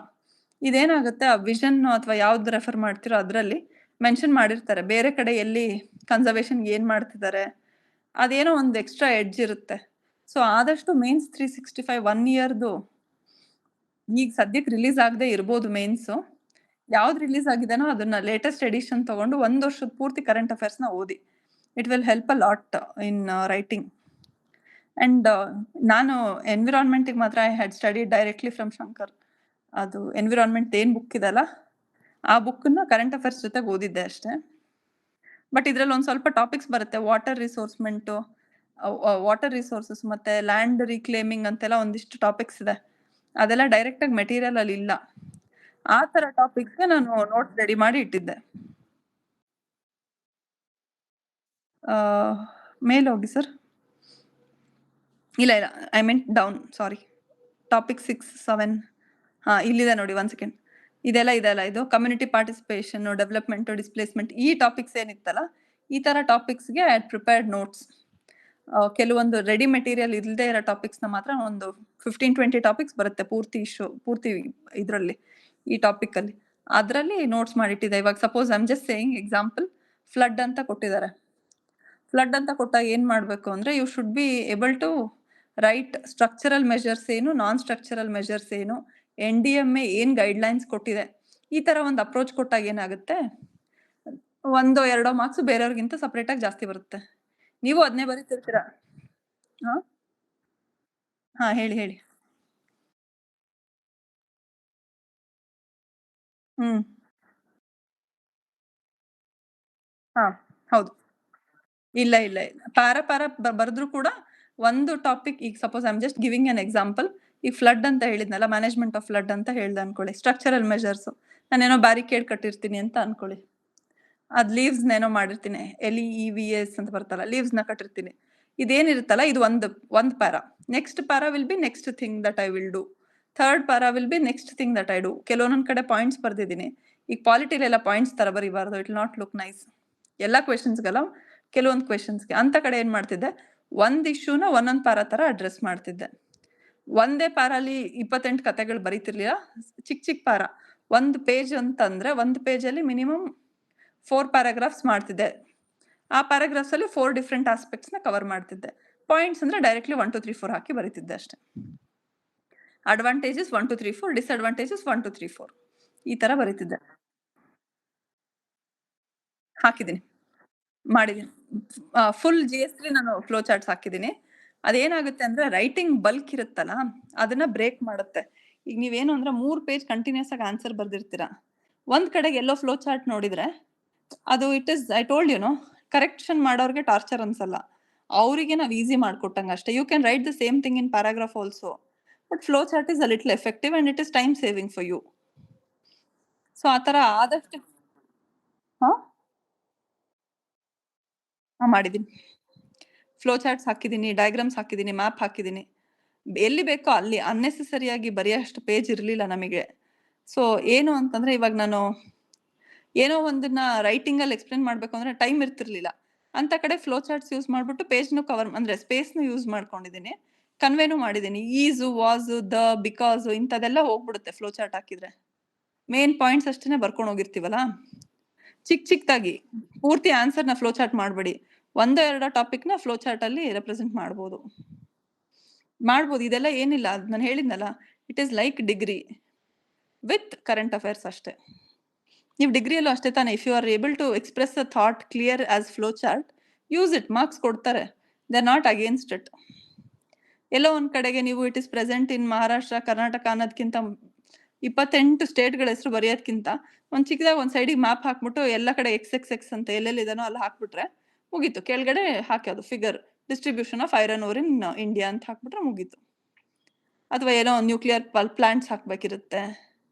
ಇದೇನಾಗುತ್ತೆ ಆ ವಿಷನ್ ಅಥವಾ ಯಾವ್ದು ರೆಫರ್ ಮಾಡ್ತಿರೋ ಅದರಲ್ಲಿ ಮೆನ್ಷನ್ ಮಾಡಿರ್ತಾರೆ ಬೇರೆ ಕಡೆ ಎಲ್ಲಿ ಕನ್ಸರ್ವೇಷನ್ ಏನ್ ಮಾಡ್ತಿದ್ದಾರೆ, ಅದೇನೋ ಒಂದು ಎಕ್ಸ್ಟ್ರಾ ಎಡ್ಜ್ ಇರುತ್ತೆ. ಸೊ ಆದಷ್ಟು ಮೇನ್ಸ್ 365 1 ಇಯರ್ದು ಈಗ ಸದ್ಯಕ್ಕೆ ರಿಲೀಸ್ ಆಗದೆ ಇರ್ಬೋದು ಮೇನ್ಸು. ಯಾವ್ದು ರಿಲೀಸ್ ಆಗಿದೆನೋ ಅದನ್ನ ಲೇಟೆಸ್ಟ್ ಎಡಿಷನ್ ತಗೊಂಡು 1 ವರ್ಷದ ಪೂರ್ತಿ ಕರೆಂಟ್ ಅಫೇರ್ಸ್ನ ಓದಿ. It will help a lot in writing. And ನಾನು ಎನ್ವಿರಾನ್ಮೆಂಟಿಗೆ ಮಾತ್ರ I had study directly from Shankar. ಅದು ಎನ್ವಿರಾನ್ಮೆಂಟ್ ಏನ್ ಬುಕ್ ಇದೆಲ್ಲ ಆ ಬುಕ್ಕನ್ನ ಕರೆಂಟ್ ಅಫೇರ್ಸ್ ಜೊತೆಗೆ ಓದಿದ್ದೆ ಅಷ್ಟೇ. ಬಟ್ ಇದ್ರಲ್ಲಿ ಒಂದು ಸ್ವಲ್ಪ ಟಾಪಿಕ್ಸ್ ಬರುತ್ತೆ, ವಾಟರ್ ರಿಸೋರ್ಸಸ್ ಮತ್ತೆ ಲ್ಯಾಂಡ್ ರೀಕ್ಲೇಮಿಂಗ್ ಅಂತೆಲ್ಲ ಒಂದಿಷ್ಟು ಟಾಪಿಕ್ಸ್ ಇದೆ. ಅದೆಲ್ಲ ಡೈರೆಕ್ಟ್ ಆಗಿ ಮೆಟೀರಿಯಲ್ ಅಲ್ಲಿ ಇಲ್ಲ. ಆ ತರ ಟಾಪಿಕ್ಸ್ಗೆ ನಾನು ನೋಟ್ಸ್ ರೆಡಿ ಮಾಡಿ ಇಟ್ಟಿದ್ದೆ. ಮೇಲ್ ಹೋಗಿ ಸರ್. ಇಲ್ಲ I made down, sorry. Topic 6, 7 ಇಲ್ಲಿದೆ ನೋಡಿ, 1 ಸೆಕೆಂಡ್. ಇದೆಲ್ಲ ಇದು ಕಮ್ಯುನಿಟಿ ಪಾರ್ಟಿಸಿಪೇಷನ್, ಡೆವಲಪ್ಮೆಂಟ್, ಡಿಸ್ಪ್ಲೇಸ್ಮೆಂಟ್, ಈ ಟಾಪಿಕ್ಸ್ ಏನಿತ್ತಲ್ಲ ಈ ತರ ಟಾಪಿಕ್ಸ್ಗೆ ಐ ಪ್ರಿಪೇರ್ಡ್ ನೋಟ್ಸ್. ಕೆಲವೊಂದು ರೆಡಿ ಮೆಟೀರಿಯಲ್ ಇಲ್ಲದೆ ಇರೋ ಟಾಪಿಕ್ಸ್ನ ಮಾತ್ರ ಒಂದು 15-20 ಟಾಪಿಕ್ಸ್ ಬರುತ್ತೆ ಪೂರ್ತಿ ಇದರಲ್ಲಿ, ಈ ಟಾಪಿಕ್ ಅಲ್ಲಿ. ಅದರಲ್ಲಿ ನೋಟ್ಸ್ ಮಾಡಿಟ್ಟಿದೆ. ಇವಾಗ suppose I am just saying example, flood ಅಂತ ಕೊಟ್ಟಿದ್ದಾರೆ. ಫ್ಲಡ್ ಅಂತ ಕೊಟ್ಟಾಗ ಏನ್ ಮಾಡ್ಬೇಕು ಅಂದ್ರೆ you should be able to write structural measures ಏನು, ನಾನ್ ಸ್ಟ್ರಕ್ಚರಲ್ ಮೆಜರ್ಸ್ ಏನು, NDMA ಏನ್ ಗೈಡ್ಲೈನ್ಸ್ ಕೊಟ್ಟಿದೆ, ಈ ತರ ಒಂದು ಅಪ್ರೋಚ್ ಕೊಟ್ಟಾಗ ಏನಾಗುತ್ತೆ 1-2 ಮಾರ್ಕ್ಸ್ ಬೇರೆಯವ್ರಿಗಿಂತ ಸಪ್ರೇಟ್ ಆಗಿ ಜಾಸ್ತಿ ಬರುತ್ತೆ. ನೀವು ಅದನ್ನೇ ಬರೀತಿರ್ತೀರಾ. ಹೇಳಿ. ಹೌದು. ಇಲ್ಲ ಪ್ಯಾರಾ ಬರೆದ್ರು ಕೂಡ ಒಂದು ಟಾಪಿಕ್, ಈಗ suppose I am just giving an example. ಈ ಫ್ಲಡ್ ಅಂತ ಹೇಳಿದ್ನಲ್ಲ, ಮ್ಯಾನೇಜ್ಮೆಂಟ್ ಆಫ್ ಫ್ಲಡ್ ಅಂತ ಹೇಳ್ದೆ ಅನ್ಕೊಳ್ಳಿ, ಸ್ಟ್ರಕ್ಚರಲ್ ಮೆಜರ್ಸ್ ನಾನೇನೋ ಬ್ಯಾರಿಕೇಡ್ ಕಟ್ಟಿರ್ತೀನಿ ಅಂತ ಅನ್ಕೊಳ್ಳಿ, ಅದ್ ಲೀವ್ಸ್ ಏನೋ ಮಾಡಿರ್ತೀನಿ, LEVS ಅಂತ ಬರ್ತಲ್ಲ, ಲೀವ್ಸ್ ನ ಕಟ್ಟಿರ್ತೀನಿ. ಇದೇನಿರುತ್ತಲ್ಲ ಇದು ಒಂದು para. Next para will be next thing that I will do, third para will be next thing that I do. ಕೆಲವೊಂದೊಂದ್ ಕಡೆ ಪಾಯಿಂಟ್ಸ್ ಬರ್ದಿದ್ದೀನಿ. ಈಗ ಪಾಲಿಟಿಲೆಲ್ಲ ಪಾಯಿಂಟ್ಸ್ ತರ ಬರೀಬಾರ್ದು, ಇಟ್ ನಾಟ್ ಲುಕ್ ನೈಸ್. ಎಲ್ಲ ಕ್ವೆಶನ್ಸ್ಗೆಲ್ಲ ಕೆಲವೊಂದು ಕ್ವೆಶನ್ಸ್ಗೆ ಅಂತ ಕಡೆ ಏನ್ ಮಾಡ್ತಿದ್ದೆ, ಒಂದ್ ಇಶ್ಯೂನ ಒಂದೊಂದ್ ಪ್ಯಾರಾ ತರ ಅಡ್ರೆಸ್ ಮಾಡ್ತಿದ್ದೆ. ಒಂದೇ ಪ್ಯಾರಲ್ಲಿ 28 ಕತೆಗಳು ಬರೀತಿರ್ಲಿಲ್ಲ, ಚಿಕ್ಕ ಪ್ಯಾರಾ. 1 ಪೇಜ್ ಅಂತಂದ್ರೆ 1 ಪೇಜಲ್ಲಿ ಮಿನಿಮಮ್ 4 ಪ್ಯಾರಾಗ್ರಾಫ್ಸ್ ಮಾಡ್ತಿದ್ದೆ. ಆ ಪ್ಯಾರಾಗ್ರಾಫ್ಸ್ ಅಲ್ಲಿ 4 ಡಿಫ್ರೆಂಟ್ ಆಸ್ಪೆಕ್ಟ್ಸ್ ನ ಕವರ್ ಮಾಡ್ತಿದ್ದೆ. ಪಾಯಿಂಟ್ಸ್ ಅಂದ್ರೆ ಡೈರೆಕ್ಟ್ಲಿ 1 2 3 4 ಹಾಕಿ ಬರೀತಿದ್ದೆ ಅಷ್ಟೇ. ಅಡ್ವಾಂಟೇಜಸ್ 1 2 3 4, ಡಿಸ್ಅಡ್ವಾಂಟೇಜಸ್ 1 2 3 4 ಈ ತರ ಬರೀತಿದ್ದೆ. ಹಾಕಿದ್ದೀನಿ. ಮಾಡಿದ್ದೀನಿ. ಫುಲ್ GS3 ನಾನು ಫ್ಲೋ ಚಾರ್ಟ್ಸ್ ಹಾಕಿದ್ದೀನಿ. ಅದೇನಾಗುತ್ತೆ ಅಂದ್ರೆ ರೈಟಿಂಗ್ ಬಲ್ಕ್ ಇರುತ್ತಲ್ಲ, ಅದನ್ನ ಬ್ರೇಕ್ ಮಾಡುತ್ತೆ. ಈಗ ನೀವೇನು ಅಂದ್ರೆ 3 ಪೇಜ್ ಕಂಟಿನ್ಯೂಯಸ್ ಆಗಿ ಆನ್ಸರ್ ಬರ್ದಿರ್ತೀರಾ. ಒಂದ್ ಕಡೆಗೆ ಎಲ್ಲೋ ಫ್ಲೋ ಚಾರ್ಟ್ ನೋಡಿದ್ರೆ ಅದು it is I told you no correction ಮಾಡೋರ್ಗೆ ಟಾರ್ಚರ್ ಅನ್ಸಲ್ಲ. ಅವರಿಗೆ ನಾವು ಈಸಿ ಮಾಡ್ಕೊಟ್ಟಂಗೆ ಅಷ್ಟೇ. You can write the same thing in paragraph also. But flow chart is a little effective and it is time saving for you. So ಆ ತರ ಆದಷ್ಟು ಹಾ ಮಾಡಿದ್ದೀನಿ. ಫ್ಲೋ ಚಾರ್ಟ್ಸ್ ಹಾಕಿದ್ದೀನಿ, ಡಯಾಗ್ರಾಮ್ಸ್ ಹಾಕಿದ್ದೀನಿ, ಮ್ಯಾಪ್ ಹಾಕಿದ್ದೀನಿ. ಎಲ್ಲಿ ಬೇಕೋ ಅಲ್ಲಿ ಅನ್ನೆಸೆಸರಿಯಾಗಿ ಬರೆಯೋಷ್ಟು ಪೇಜ್ ಇರಲಿಲ್ಲ ನಮಗೆ. ಸೊ ಏನು ಅಂತಂದ್ರೆ ಇವಾಗ ನಾನು ಏನೋ ಒಂದನ್ನ ರೈಟಿಂಗಲ್ಲಿ ಎಕ್ಸ್‌ಪ್ಲೇನ್ ಮಾಡ್ಬೇಕು ಅಂದ್ರೆ ಟೈಮ್ ಇರ್ತಿರ್ಲಿಲ್ಲ. ಅಂತ ಕಡೆ ಫ್ಲೋ ಚಾರ್ಟ್ಸ್ ಯೂಸ್ ಮಾಡ್ಬಿಟ್ಟು ಪೇಜ್‌ನು ಕವರ್ ಅಂದ್ರೆ ಸ್ಪೇಸ್‌ನು ಯೂಸ್ ಮಾಡ್ಕೊಂಡಿದ್ದೀನಿ. ಕನ್ವೆನೂ ಮಾಡಿದ್ದೀನಿ. ಈಸು, ವಾಸು, ದ, ಬಿಕಾಸು ಇಂಥದ್ದೆಲ್ಲ ಹೋಗ್ಬಿಡುತ್ತೆ ಫ್ಲೋ ಚಾರ್ಟ್ ಹಾಕಿದ್ರೆ. ಮೇನ್ ಪಾಯಿಂಟ್ಸ್ ಅಷ್ಟೇನೆ ಬರ್ಕೊಂಡು ಹೋಗಿರ್ತೀವಲ್ಲ. ಚಿಕ್ಕದಾಗಿ ಪೂರ್ತಿ ಆನ್ಸರ್‌ನ ಫ್ಲೋ ಚಾರ್ಟ್ ಮಾಡ್ಬೇಡಿ. ಒಂದೋ ಎರಡೋ ಟಾಪಿಕ್‌ನ ಫ್ಲೋ ಚಾರ್ಟ್ ಅಲ್ಲಿ ರೆಪ್ರೆಸೆಂಟ್ ಮಾಡ್ಬೋದು. ಇದೆಲ್ಲ ಏನಿಲ್ಲ. ಅದ್ ನಾನು ಹೇಳಿದ್ನಲ್ಲ, it is like degree with current affairs ಅಷ್ಟೇ. ನೀವು ಡಿಗ್ರಿಯಲ್ಲೂ ಅಷ್ಟೇ ತಾನೆ. If you are able to express a thought clear as flow chart, use it. Marks ಕೊಡ್ತಾರೆ. They are not against it. ಎಲ್ಲೋ ಒಂದ್ ಕಡೆಗೆ ನೀವು it is present in Maharashtra, Karnataka ಅನ್ನೋದ್ಕಿಂತ 28 ಸ್ಟೇಟ್‌ಗಳ ಹೆಸರು ಬರೆಯೋದ್ಕಿಂತ ಒಂದ್ ಚಿಕ್ಕದಾಗಿ ಒಂದ್ ಸೈಡಿಗೆ ಮ್ಯಾಪ್ ಹಾಕ್ಬಿಟ್ಟು ಎಲ್ಲ ಕಡೆ XXX ಅಂತ ಎಲ್ಲೆಲ್ಲಿದಾನೋ ಅಲ್ಲಿ ಹಾಕ್ಬಿಟ್ರೆ ಮುಗೀತು. ಕೆಳಗಡೆ ಹಾಕೋದು figure distribution of iron ore in India ಅಂತ ಹಾಕ್ಬಿಟ್ರೆ ಮುಗೀತು. ಅಥವಾ ಏನೋ ನ್ಯೂಕ್ಲಿಯರ್ ಪ್ಲಾಂಟ್ಸ್ ಹಾಕ್ಬೇಕಿರುತ್ತೆ.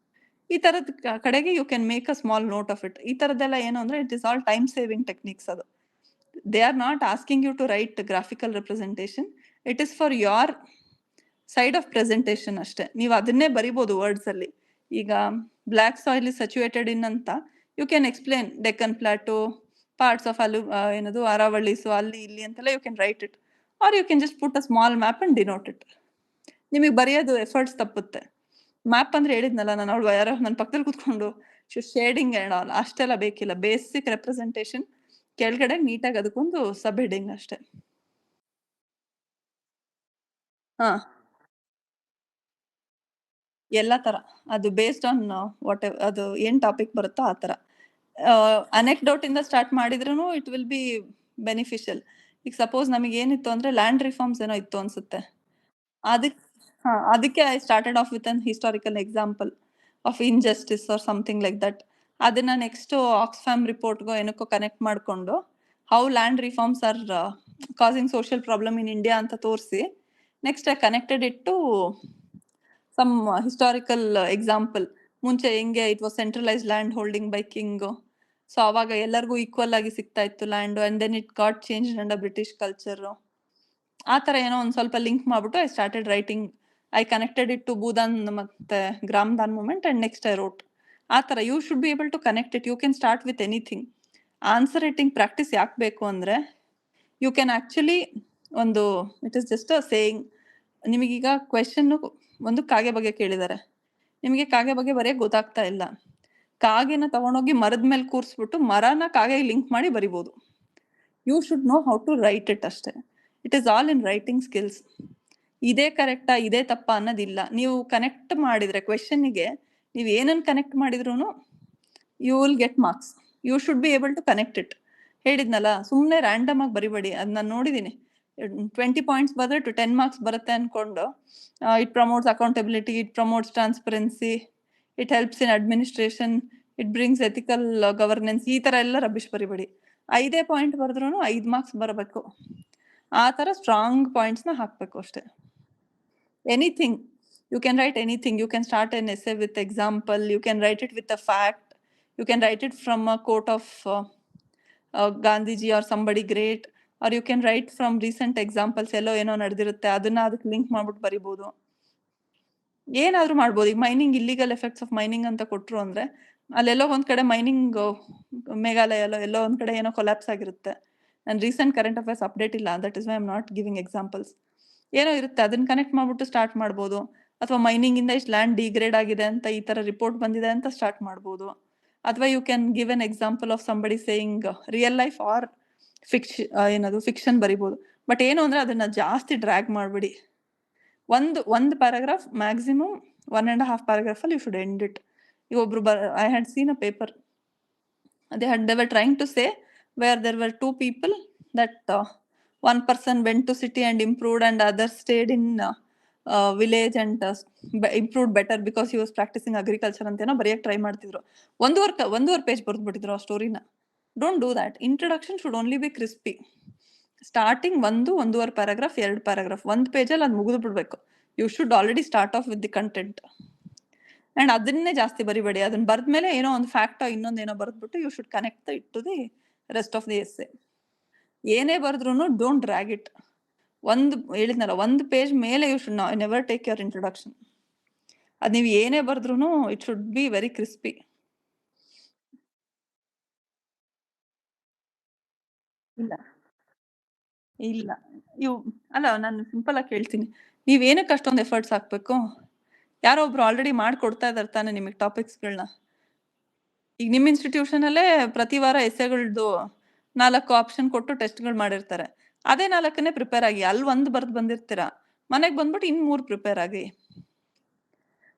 ಈ ತರದ ಕಡೆಗೆ you can make a small note of it. ಈ ತರದ್ದೆಲ್ಲ ಏನು ಅಂದ್ರೆ it is all time saving techniques ಅದು. They are not asking you to write graphical representation. It is for your side of presentation ಅಷ್ಟೇ. ನೀವು ಅದನ್ನೇ ಬರಿಬೋದು ವರ್ಡ್ಸ್ ಅಲ್ಲಿ. ಈಗ black soil is situated in ಅಂತ you can explain Deccan plateau, parts of ಏನದು ಅರಾವಳಿಸು ಅಲ್ಲಿ ಇಲ್ಲಿ ಅಂತೆಲ್ಲ you can write it. Are you can just put a small map and denote it. ನಿಮಗೆ ಬರೆಯೋದು ಎಫರ್ಟ್ಸ್ ತಪ್ಪುತ್ತೆ. ಮ್ಯಾಪ್ ಅಂದ್ರೆ ಹೇಳಿದ್ನಲ್ಲ ನಾನು, ಅವಳು ಯಾರೋ ನನ್ನ ಪಕ್ಕದಲ್ಲಿ ಕೂತ್ಕೊಂಡು ಶೇಡಿಂಗ್ ಅಷ್ಟೆಲ್ಲ ಬೇಕಿಲ್ಲ. ಬೇಸಿಕ್ ರೆಪ್ರೆಸೆಂಟೇಷನ್, ಕೆಳಗಡೆ ನೀಟಾಗಿ ಅದಕ್ಕೊಂದು ಸಬ್ ಹೆಡಿಂಗ್ ಅಷ್ಟೇ. ಹಾ ಎಲ್ಲ ತರ. ಅದು ಬೇಸ್ಡ್ ಆನ್ ವಾಟ್ ಅದು ಏನ್ ಟಾಪಿಕ್ ಬರುತ್ತೋ ಆ ತರ. ಅನೆಕ್ಡೋಟ್ ಇಂದ ಸ್ಟಾರ್ಟ್ ಮಾಡಿದ್ರೂ ಇಟ್ ವಿಲ್ ಬಿ ಬೆನಿಫಿಷಿಯಲ್. ಈಗ ಸಪೋಸ್ ನಮಗೆ ಏನಿತ್ತು ಅಂದ್ರೆ ಲ್ಯಾಂಡ್ ರಿಫಾರ್ಮ್ಸ್ ಏನೋ ಇತ್ತು ಅನ್ಸುತ್ತೆ. ಅದಕ್ಕೆ I started off with an historical example of injustice or something like that. ಅದನ್ನ ನೆಕ್ಸ್ಟ್ ಆಕ್ಸ್‌ಫ್ಯಾಮ್ ರಿಪೋರ್ಟ್‌ಗೋ ಏನಕ್ಕೋ ಕನೆಕ್ಟ್ ಮಾಡ್ಕೊಂಡು how land reforms are causing social problem in India ಅಂತ ತೋರಿಸಿ next I connected it to some historical example. ಮುಂಚೆ ಹೆಂಗೆ it was centralized land holding by king. So ಅವಾಗ ಎಲ್ಲರಿಗೂ ಈಕ್ವಲ್ ಆಗಿ ಸಿಗ್ತಾ ಇತ್ತು land and then it got changed under British culture. ಆ ತರ ಏನೋ ಒಂದ್ ಸ್ವಲ್ಪ ಲಿಂಕ್ ಮಾಡ್ಬಿಟ್ಟು I started writing. I connected it to Bhoodan ಮತ್ತೆ Gramdan movement and next I wrote. ಆ ತರ you should be able to connect it. You can start with anything. Answer writing practice ಯಾಕೆ ಬೇಕು ಅಂದ್ರೆ ಯು ಕ್ಯಾನ್ ಆಕ್ಚುಲಿ ಒಂದು it is just a saying. ನಿಮಗೀಗ question ಒಂದು ಕಾಗೆ ಬಗ್ಗೆ ಕೇಳಿದ್ದಾರೆ. ನಿಮಗೆ ಕಾಗೆ ಬಗ್ಗೆ ಬರೆಯಕ್ ಗೊತ್ತಾಗ್ತಾ ಇಲ್ಲ. ಕಾಗೆನ ತಗೊಂಡೋಗಿ ಮರದ ಮೇಲೆ ಕೂರಿಸ್ಬಿಟ್ಟು ಮರನ ಕಾಗೆಗೆ ಲಿಂಕ್ ಮಾಡಿ ಬರಿಬೋದು. You should know how to write it ಅಷ್ಟೇ. It is all in writing skills. ಇದೇ ಕರೆಕ್ಟಾ ಇದೇ ತಪ್ಪಾ ಅನ್ನೋದಿಲ್ಲ. ನೀವು ಕನೆಕ್ಟ್ ಮಾಡಿದ್ರೆ ಕ್ವೆಶನ್ಗೆ ನೀವು ಏನನ್ನ ಕನೆಕ್ಟ್ ಮಾಡಿದ್ರು you will get marks. You should be able to connect it. ಹೇಳಿದ್ನಲ್ಲ, ಸುಮ್ಮನೆ ರ್ಯಾಂಡಮ್ ಆಗಿ ಬರಿಬೇಡಿ. ಅದು ನಾನು ನೋಡಿದ್ದೀನಿ. 20 ಪಾಯಿಂಟ್ಸ್ ಬರೆದ್ರೆ ಟು 10 ಮಾರ್ಕ್ಸ್ ಬರುತ್ತೆ ಅನ್ಕೊಂಡು it promotes accountability, it promotes transparency, it helps in administration, it brings ethical governance. ಈ ತರ ಎಲ್ಲ ರಬ್ಬಿಶ್ ಬರಿಬೇಡಿ. 5 ಪಾಯಿಂಟ್ ಬರೆದ್ರೂ 5 ಮಾರ್ಕ್ಸ್ ಬರಬೇಕು. ಆ ತರ ಸ್ಟ್ರಾಂಗ್ ಪಾಯಿಂಟ್ಸ್ನ ಹಾಕ್ಬೇಕು ಅಷ್ಟೇ. Anything you can write anything. You can start an essay with example. You can write it with a fact. You can write it from a quote of Gandhiji or somebody great. Or you can right from recent examples. ಎಲ್ಲೋ ಏನೋ ನಡೆದಿರುತ್ತೆ ಅದನ್ನ ಅದಕ್ಕೆ link ಮಾಡ್ಬಿಟ್ಟು ಬರಿಬೋದು. ಏನಾದ್ರೂ ಮಾಡ್ಬೋದು. ಈಗ mining illegal effects of mining ಅಂತ ಕೊಟ್ರು ಅಂದ್ರೆ ಅಲ್ಲೆಲ್ಲೋ ಒಂದ್ ಕಡೆ ಮೈನಿಂಗ್ ಮೇಘಾಲಯಲ್ಲೋ ಎಲ್ಲೋ ಒಂದ್ ಕಡೆ ಏನೋ ಕೊಲ್ಯಾಪ್ಸ್ ಆಗಿರುತ್ತೆ. ನನ್ನ ರೀಸೆಂಟ್ ಕರೆಂಟ್ ಅಫೇರ್ಸ್ ಅಪ್ಡೇಟ್ ಇಲ್ಲ, that is why I am not giving examples. ಏನೋ ಇರುತ್ತೆ ಅದನ್ನ ಕನೆಕ್ಟ್ ಮಾಡ್ಬಿಟ್ಟು ಸ್ಟಾರ್ಟ್ ಮಾಡ್ಬೋದು. ಅಥವಾ ಮೈನಿಂಗ್ ಇಂದ ಇಷ್ಟು ಲ್ಯಾಂಡ್ ಡಿಗ್ರೇಡ್ ಆಗಿದೆ ಅಂತ ಈ ತರ ರಿಪೋರ್ಟ್ ಬಂದಿದೆ ಅಂತ ಸ್ಟಾರ್ಟ್ ಮಾಡ್ಬೋದು. ಅಥವಾ you can give an example of somebody saying real life or ಏನದು ಫಿಕ್ಷನ್ ಬರಿಬೋದು. ಬಟ್ ಏನು ಅಂದ್ರೆ ಅದನ್ನ ಜಾಸ್ತಿ ಡ್ರ್ಯಾಗ್ ಮಾಡ್ಬಿಡಿ. ಒಂದು ಪ್ಯಾರಾಗ್ರಾಫ್ ಮ್ಯಾಕ್ಸಿಮಮ್ 1.5 ಪ್ಯಾರಾಗ್ರಾಫ್ ಅಲ್ಲಿ ಯು ಶುಡ್ ಎಂಡ್ ಇಟ್. ಈಗ ಒಬ್ರು I had seen a paper, they were trying to say where there were two people that one person went to city and improved and others stayed in village and improved better because he was practicing agriculture ಅಂತೇನೋ ಬರೆಯಕ್ಕೆ try ಮಾಡ್ತಿದ್ರು. ಒಂದೂವರೆ page ಬರೆದ್ಬಿಟ್ಟಿದ್ರು ಆ ಸ್ಟೋರಿನ. Don't do that. Introduction should only be crispy. Starting ಒಂದೂವರೆ paragraph 2 paragraph 1 ಪೇಜಲ್ಲಿ ಅದು ಮುಗಿದು ಬಿಡ್ಬೇಕು. You should already start off with the content. And ಅದನ್ನೇ ಜಾಸ್ತಿ ಬರಿಬೇಡಿ. ಅದನ್ನ ಬರೆದ್ಮೇಲೆ ಏನೋ ಒಂದು ಫ್ಯಾಕ್ಟ್ ಇನ್ನೊಂದೇನೋ ಬರೆದ್ಬಿಟ್ಟು you should connect it to the rest of the essay. ಏನೇ ಬರೆದ್ರು ಡೋಂಟ್ ಡ್ರ್ಯಾಗ್ ಇಟ್. ಹೇಳಿದ್ನಲ್ಲ, 1 ಪೇಜ್ ಮೇಲೆ you should never take your introduction. ಅದು ನೀವು ಏನೇ ಬರೆದ್ರು it should be very crispy. ಇಲ್ಲ ಅಲ್ಲ, ನಾನು ಸಿಂಪಲ್ ಆಗಿ ಕೇಳ್ತೀನಿ, ನೀವೇನಕ್ಕೆ ಅಷ್ಟೊಂದು ಎಫರ್ಟ್ಸ್ ಹಾಕ್ಬೇಕು? ಯಾರೋ ಒಬ್ರು ಆಲ್ರೆಡಿ ಮಾಡ್ಕೊಡ್ತಾ ಇದಾರೆ ತಾನೆ ನಿಮಗೆ ಟಾಪಿಕ್ಸ್ಗಳನ್ನ. ಈಗ ನಿಮ್ಮ ಇನ್ಸ್ಟಿಟ್ಯೂಷನ್ ಅಲ್ಲೇ ಪ್ರತಿ ವಾರ ಎಸ್ಸೆಗಳ್ದು 4 ಆಪ್ಷನ್ ಕೊಟ್ಟು ಟೆಸ್ಟ್ಗಳು ಮಾಡಿರ್ತಾರೆ. ಅದೇ 4ನೇ ಪ್ರಿಪೇರ್ ಆಗಿ. ಅಲ್ಲಿ 1 ಬರ್ದು ಬಂದಿರ್ತೀರಾ, ಮನೆಗೆ ಬಂದ್ಬಿಟ್ಟು ಇನ್ನು 3 ಪ್ರಿಪೇರ್ ಆಗಿ.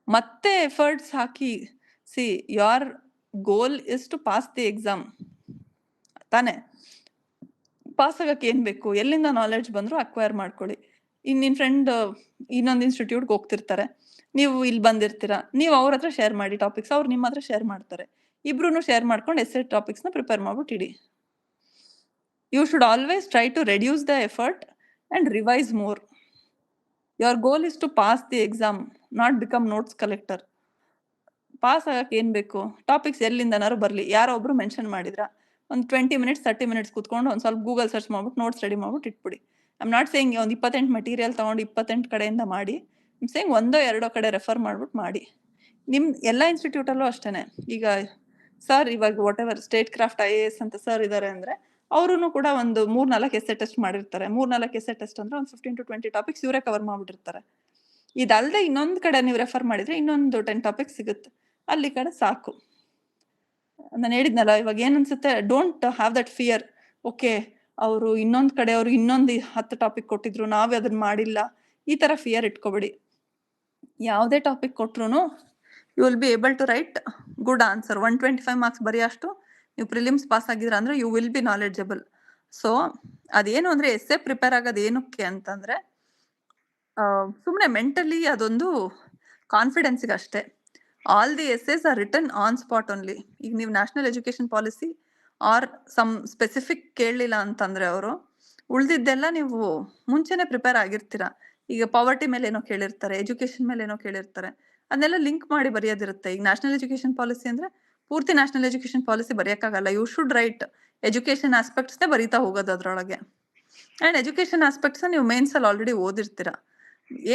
ಮತ್ತೆ ಎಫರ್ಟ್ಸ್ ಹಾಕಿ. See, your goal is to pass the exam ತಾನೆ. ಪಾಸ್ ಆಗಕ್ಕೆ ಏನ್ ಬೇಕು? ಎಲ್ಲಿಂದ ನಾಲೆಡ್ಜ್ ಬಂದ್ರು ಅಕ್ವೈರ್ ಮಾಡ್ಕೊಳ್ಳಿ. ನಿನ್ ಫ್ರೆಂಡ್ ಇನ್ನೊಂದು ಇನ್ಸ್ಟಿಟ್ಯೂಟ್ಗೆ ಹೋಗ್ತಿರ್ತಾರೆ, ನೀವು ಇಲ್ಲಿ ಬಂದಿರ್ತೀರಾ, ನೀವು ಅವ್ರ ಹತ್ರ ಶೇರ್ ಮಾಡಿ ಟಾಪಿಕ್ಸ್, ಅವ್ರು ನಿಮ್ಮ ಹತ್ರ ಶೇರ್ ಮಾಡ್ತಾರೆ. ಇಬ್ರು ಶೇರ್ ಮಾಡ್ಕೊಂಡು ಎಸ್ಸೆ ಟಾಪಿಕ್ಸ್ನ ಪ್ರಿಪೇರ್ ಮಾಡ್ಬಿಟ್ಟು ಇಡಿ. You should always try to reduce the effort and revise more. Your goal is to pass the exam, not become notes collector. Pass ಆಗಕ್ಕೆ ಏನ್ ಬೇಕು? ಟಾಪಿಕ್ಸ್ ಎಲ್ಲಿಂದನಾರು ಬರ್ಲಿ. ಯಾರೋ ಒಬ್ರು ಮೆನ್ಷನ್ ಮಾಡಿದ್ರ, ಒಂದು 20 ಮಿನಿಟ್ಸ್ 30 ಮಿನಿಟ್ಸ್ ಕೂತ್ಕೊಂಡು ಒಂದು ಸ್ವಲ್ಪ ಗೂಗಲ್ ಸರ್ಚ್ ಮಾಡ್ಬಿಟ್ಟು ನೋಟ್ಸ್ ರೆಡಿ ಮಾಡ್ಬಿಟ್ಟು ಇಟ್ಬಿಡಿ. ಐ ಆಮ್ ನಾಟ್ ಸೇಯಿಂಗ್ ಒಂದು 28 ಮೆಟೀರಿಯಲ್ ತಗೊಂಡು 28 ಕಡೆಯಿಂದ ಮಾಡಿ. ಐಮ್ ಸೇಯಿಂಗ್ 1-2 ಕಡೆ ರೆಫರ್ ಮಾಡ್ಬಿಟ್ಟು ಮಾಡಿ. ನಿಮ್ ಎಲ್ಲ ಇನ್ಸ್ಟಿಟ್ಯೂಟಲ್ಲೂ ಅಷ್ಟೇನೆ. ಈಗ ಸರ್ ಇವಾಗ what ever state craft IAS ಅಂತ ಸರ್ ಇದ್ದಾರೆ ಅಂದ್ರೆ, ಅವರು ಕೂಡ ಒಂದು 3-4 ಎಸ್ಸೆ ಟೆಸ್ಟ್ ಮಾಡಿರ್ತಾರೆ. 3-4 ಎಸ್ಸೆ ಟೆಸ್ಟ್ ಅಂದ್ರೆ ಒಂದು 15 to 20 ಟಾಪಿಕ್ಸ್ ಇವರೇ ಕವರ್ ಮಾಡ್ಬಿಟ್ಟಿರ್ತಾರೆ. ಇದಲ್ಲದೆ ಇನ್ನೊಂದು ಕಡೆ ನೀವು ರೆಫರ್ ಮಾಡಿದ್ರೆ ಇನ್ನೊಂದು 10 ಟಾಪಿಕ್ಸ್ ಸಿಗುತ್ತೆ. ಅಲ್ಲಿ ಕಡೆ ಸಾಕು. ನಾನು ಹೇಳಿದ್ನಲ್ಲ, ಇವಾಗ ಏನ್ ಅನ್ಸುತ್ತೆ, don't have that fear. Okay, ಅವರು ಇನ್ನೊಂದ್ ಕಡೆ ಅವರು ಇನ್ನೊಂದು 10 ಟಾಪಿಕ್ ಕೊಟ್ಟಿದ್ರು, ನಾವೇ ಅದನ್ನ ಮಾಡಿಲ್ಲ, ಈ ತರ ಫಿಯರ್ ಇಟ್ಕೋಬೇಡಿ. ಯಾವುದೇ ಟಾಪಿಕ್ ಕೊಟ್ರು you will be able to write good answer. 125 marks ಬರೆಯೋಷ್ಟು ನೀವು ಪ್ರಿಲಿಮ್ಸ್ ಪಾಸ್ ಆಗಿದ್ರ ಅಂದ್ರೆ you will be knowledgeable. So ಅದೇನು ಅಂದ್ರೆ ಎಸ್ಸೆ ಪ್ರಿಪೇರ್ ಆಗೋದು ಏನಕ್ಕೆ ಅಂತಂದ್ರೆ, ಸುಮ್ಮನೆ ಮೆಂಟಲಿ ಅದೊಂದು ಕಾನ್ಫಿಡೆನ್ಸ್ಗೆ ಅಷ್ಟೇ. All the essays are written on spot only. ಈಗ ನೀವು national education policy or some specific ಕೇಳಲಿಲ್ಲ ಅಂತಂದ್ರೆ ಅವರು ಉಳಿದಿದ್ದೆಲ್ಲ ನೀವು ಮುಂಚೆನೆ ಪ್ರಿಪೇರ್ ಆಗಿರ್ತೀರಾ. ಈಗ ಪಾವರ್ಟಿ ಮೇಲೆ ಏನೋ ಕೇಳಿರ್ತಾರೆ, ಎಜುಕೇಶನ್ ಮೇಲೆ ಏನೋ ಕೇಳಿರ್ತಾರೆ, ಅದನ್ನೆಲ್ಲ ಲಿಂಕ್ ಮಾಡಿ ಬರೆಯೋದಿರುತ್ತೆ. ಈಗ ನ್ಯಾಷನಲ್ ಎಜುಕೇಶನ್ ಪಾಲಿಸಿ ಅಂದ್ರೆ ಪೂರ್ತಿ ನ್ಯಾಷನಲ್ ಎಜುಕೇಶನ್ ಪಾಲಿಸಿ ಬರೆಯೋಕ್ಕಾಗಲ್ಲ. ಯು ಶುಡ್ ರೈಟ್ ಎಜುಕೇಶನ್ ಆಸ್ಪೆಕ್ಟ್ಸ್ನೇ ಬರೀತಾ ಹೋಗೋದು ಅದ್ರೊಳಗೆ. ಅಂಡ್ ಎಜುಕೇಶನ್ ಆಸ್ಪೆಕ್ಟ್ಸ್ ನೀವು ಮೇನ್ಸ್ ಅಲ್ಲಿ ಆಲ್ರೆಡಿ ಓದಿರ್ತೀರಾ.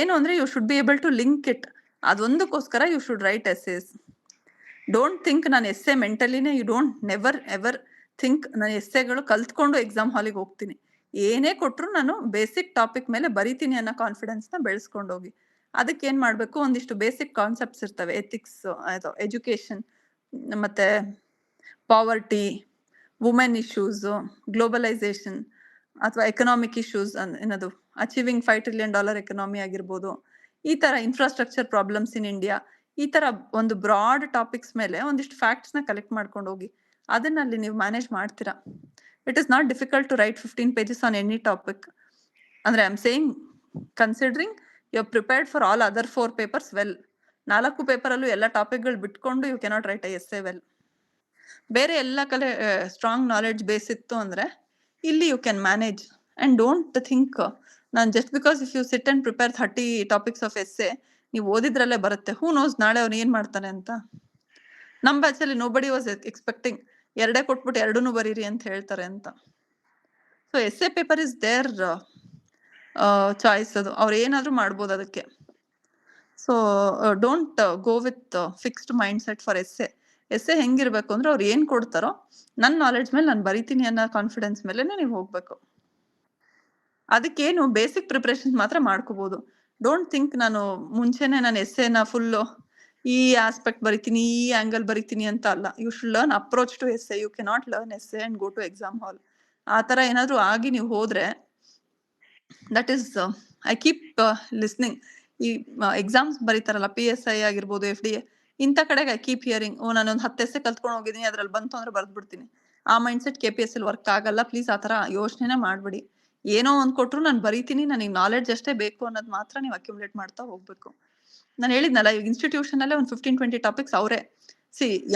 ಏನು ಅಂದ್ರೆ you should be able to link it. ಅದೊಂದಕ್ಕೋಸ್ಕರ you should write essays. Don't think ನಾನು ಎಸ್ಸೆ ಮೆಂಟಲಿನೇ, you don't never ever think ನಾನು ಎಸ್ಸೆಗಳು ಕಲ್ತ್ಕೊಂಡು ಎಕ್ಸಾಮ್ ಹಾಲಿಗೆ ಹೋಗ್ತೀನಿ. ಏನೇ ಕೊಟ್ಟರು ನಾನು ಬೇಸಿಕ್ ಟಾಪಿಕ್ ಮೇಲೆ ಬರಿತೀನಿ ಅನ್ನೋ ಕಾನ್ಫಿಡೆನ್ಸ್ನ ಬೆಳೆಸ್ಕೊಂಡು ಹೋಗಿ. ಅದಕ್ಕೆ ಏನ್ ಮಾಡ್ಬೇಕು, ಒಂದಿಷ್ಟು ಬೇಸಿಕ್ ಕಾನ್ಸೆಪ್ಟ್ಸ್ ಇರ್ತವೆ. ಎಥಿಕ್ಸ್, ಎಜುಕೇಶನ್, ಮತ್ತೆ ಪಾವರ್ಟಿ, ವುಮೆನ್ ಇಶ್ಯೂಸ್, ಗ್ಲೋಬಲೈಸೇಷನ್ ಅಥವಾ ಎಕನಾಮಿಕ್ ಇಶ್ಯೂಸ್, ಏನದು ಅಚೀವಿಂಗ್ $5 trillion ಎಕನಾಮಿ ಆಗಿರ್ಬೋದು, ಈ ತರ ಇನ್ಫ್ರಾಸ್ಟ್ರಕ್ಚರ್ ಪ್ರಾಬ್ಲಮ್ಸ್ ಇನ್ ಇಂಡಿಯಾ, ಈ ತರ ಒಂದು ಬ್ರಾಡ್ ಟಾಪಿಕ್ಸ್ ಮೇಲೆ ಒಂದಿಷ್ಟು ಫ್ಯಾಕ್ಟ್ಸ್ ನ ಕಲೆಕ್ಟ್ ಮಾಡ್ಕೊಂಡು ಹೋಗಿ ಅದನ್ನ ಅಲ್ಲಿ ನೀವು ಮ್ಯಾನೇಜ್ ಮಾಡ್ತೀರಾ. It is not difficult to write 15 pages on any topic. ಅಂದ್ರೆ I am saying considering you are prepared for all other 4 papers well. 4 ಪೇಪರಲ್ಲೂ ಎಲ್ಲ ಟಾಪಿಕ್ಗಳು ಬಿಟ್ಕೊಂಡು you cannot write a essay well. ಬೇರೆ ಎಲ್ಲ ಕಡೆ ಸ್ಟ್ರಾಂಗ್ ನಾಲೆಡ್ಜ್ ಬೇಸ್ ಇತ್ತು ಅಂದ್ರೆ ಇಲ್ಲಿ you can manage. And don't think ನಾನು just because if you sit and prepare 30 topics of essay ನೀವು ಓದಿದ್ರಲ್ಲೇ ಬರುತ್ತೆ. ಹೂ ನೋಸ್ ನಾಳೆ ಅವ್ನು ಏನ್ ಮಾಡ್ತಾನೆ ಅಂತ. ನಮ್ ಬ್ಯಾಚಲ್ಲಿ ನೋಬಡಿ ವಾಸ್ ಎಕ್ಸ್ಪೆಕ್ಟಿಂಗ್ 2 ಕೊಟ್ಬಿಟ್ಟು 2 ಬರೀರಿ ಅಂತ ಹೇಳ್ತಾರೆ ಅಂತ. So essay paper is there choice. ಅದು ಅವ್ರು ಏನಾದ್ರೂ ಮಾಡ್ಬೋದು ಅದಕ್ಕೆ. So don't go with fixed mind set for essay. Essay ಹೆಂಗಿರ್ಬೇಕು ಅಂದ್ರೆ ಅವ್ರು ಏನ್ ಕೊಡ್ತಾರೋ ನನ್ನ ನಾಲೆಡ್ಜ್ ಮೇಲೆ ನಾನು ಬರಿತೀನಿ ಅನ್ನೋ ಕಾನ್ಫಿಡೆನ್ಸ್ ಮೇಲೆ ನೀವು ಹೋಗ್ಬೇಕು. ಅದಕ್ಕೇನು ಬೇಸಿಕ್ ಪ್ರಿಪರೇಷನ್ ಮಾತ್ರ ಮಾಡ್ಕೋಬಹುದು. ಡೋಂಟ್ ಥಿಂಕ್ ನಾನು ಮುಂಚೆನೆ ನಾನು ಎಸ್ಸೆನ ಫುಲ್ಲು ಈ ಆಸ್ಪೆಕ್ಟ್ ಬರಿತೀನಿ, ಈ ಆಂಗಲ್ ಬರಿತೀನಿ ಅಂತ ಅಲ್ಲ. You should learn approach to essay. You cannot learn essay and go to exam hall. ಆ ತರ ಏನಾದ್ರು ಆಗಿ ನೀವು ಹೋದ್ರೆ that is I keep listening. ಈ ಎಕ್ಸಾಮ್ಸ್ ಬರೀತಾರಲ್ಲ PSI ಆಗಿರ್ಬೋದು, FDA ಇಂಥ ಕಡೆಗೆ ಕೀಪ್ ಹಿಯರಿಂಗ್ ನಾನೊಂದು 10 ಎಸ್ಸೆ ಕಲ್ತ್ಕೊಂಡು ಹೋಗಿದ್ದೀನಿ, ಅದ್ರಲ್ಲಿ ಬಂತು ಅಂದ್ರೆ ಬರ್ದ್ಬಿಡ್ತೀನಿ. ಆ ಮೈಂಡ್‌ಸೆಟ್ KPSS‌ಲ್ ವರ್ಕ್ ಆಗಲ್ಲ. ಪ್ಲೀಸ್ ಆ ಥರ ಯೋಚನೆನೇ ಮಾಡ್ಬೇಡಿ. ಏನೋ ಒಂದ್ ಕೊಟ್ರು ನಾನು ಬರೀತೀನಿ, ನನಗೆ ನಾಲೆಡ್ಜ್ ಅಷ್ಟೇ ಬೇಕು ಅನ್ನೋದು ಮಾತ್ರ ನೀವು ಅಕ್ಯುಮುಲೇಟ್ ಮಾಡ್ತಾ ಹೋಗ್ಬೇಕು. ನಾನು ಹೇಳಿದ್ನಲ್ಲ, ಈಗ ಇನ್ಸ್ಟಿಟ್ಯೂಷನಲ್ಲೇ ಒಂದು 15-20 ಟಾಪಿಕ್ಸ್ ಅವರೇ.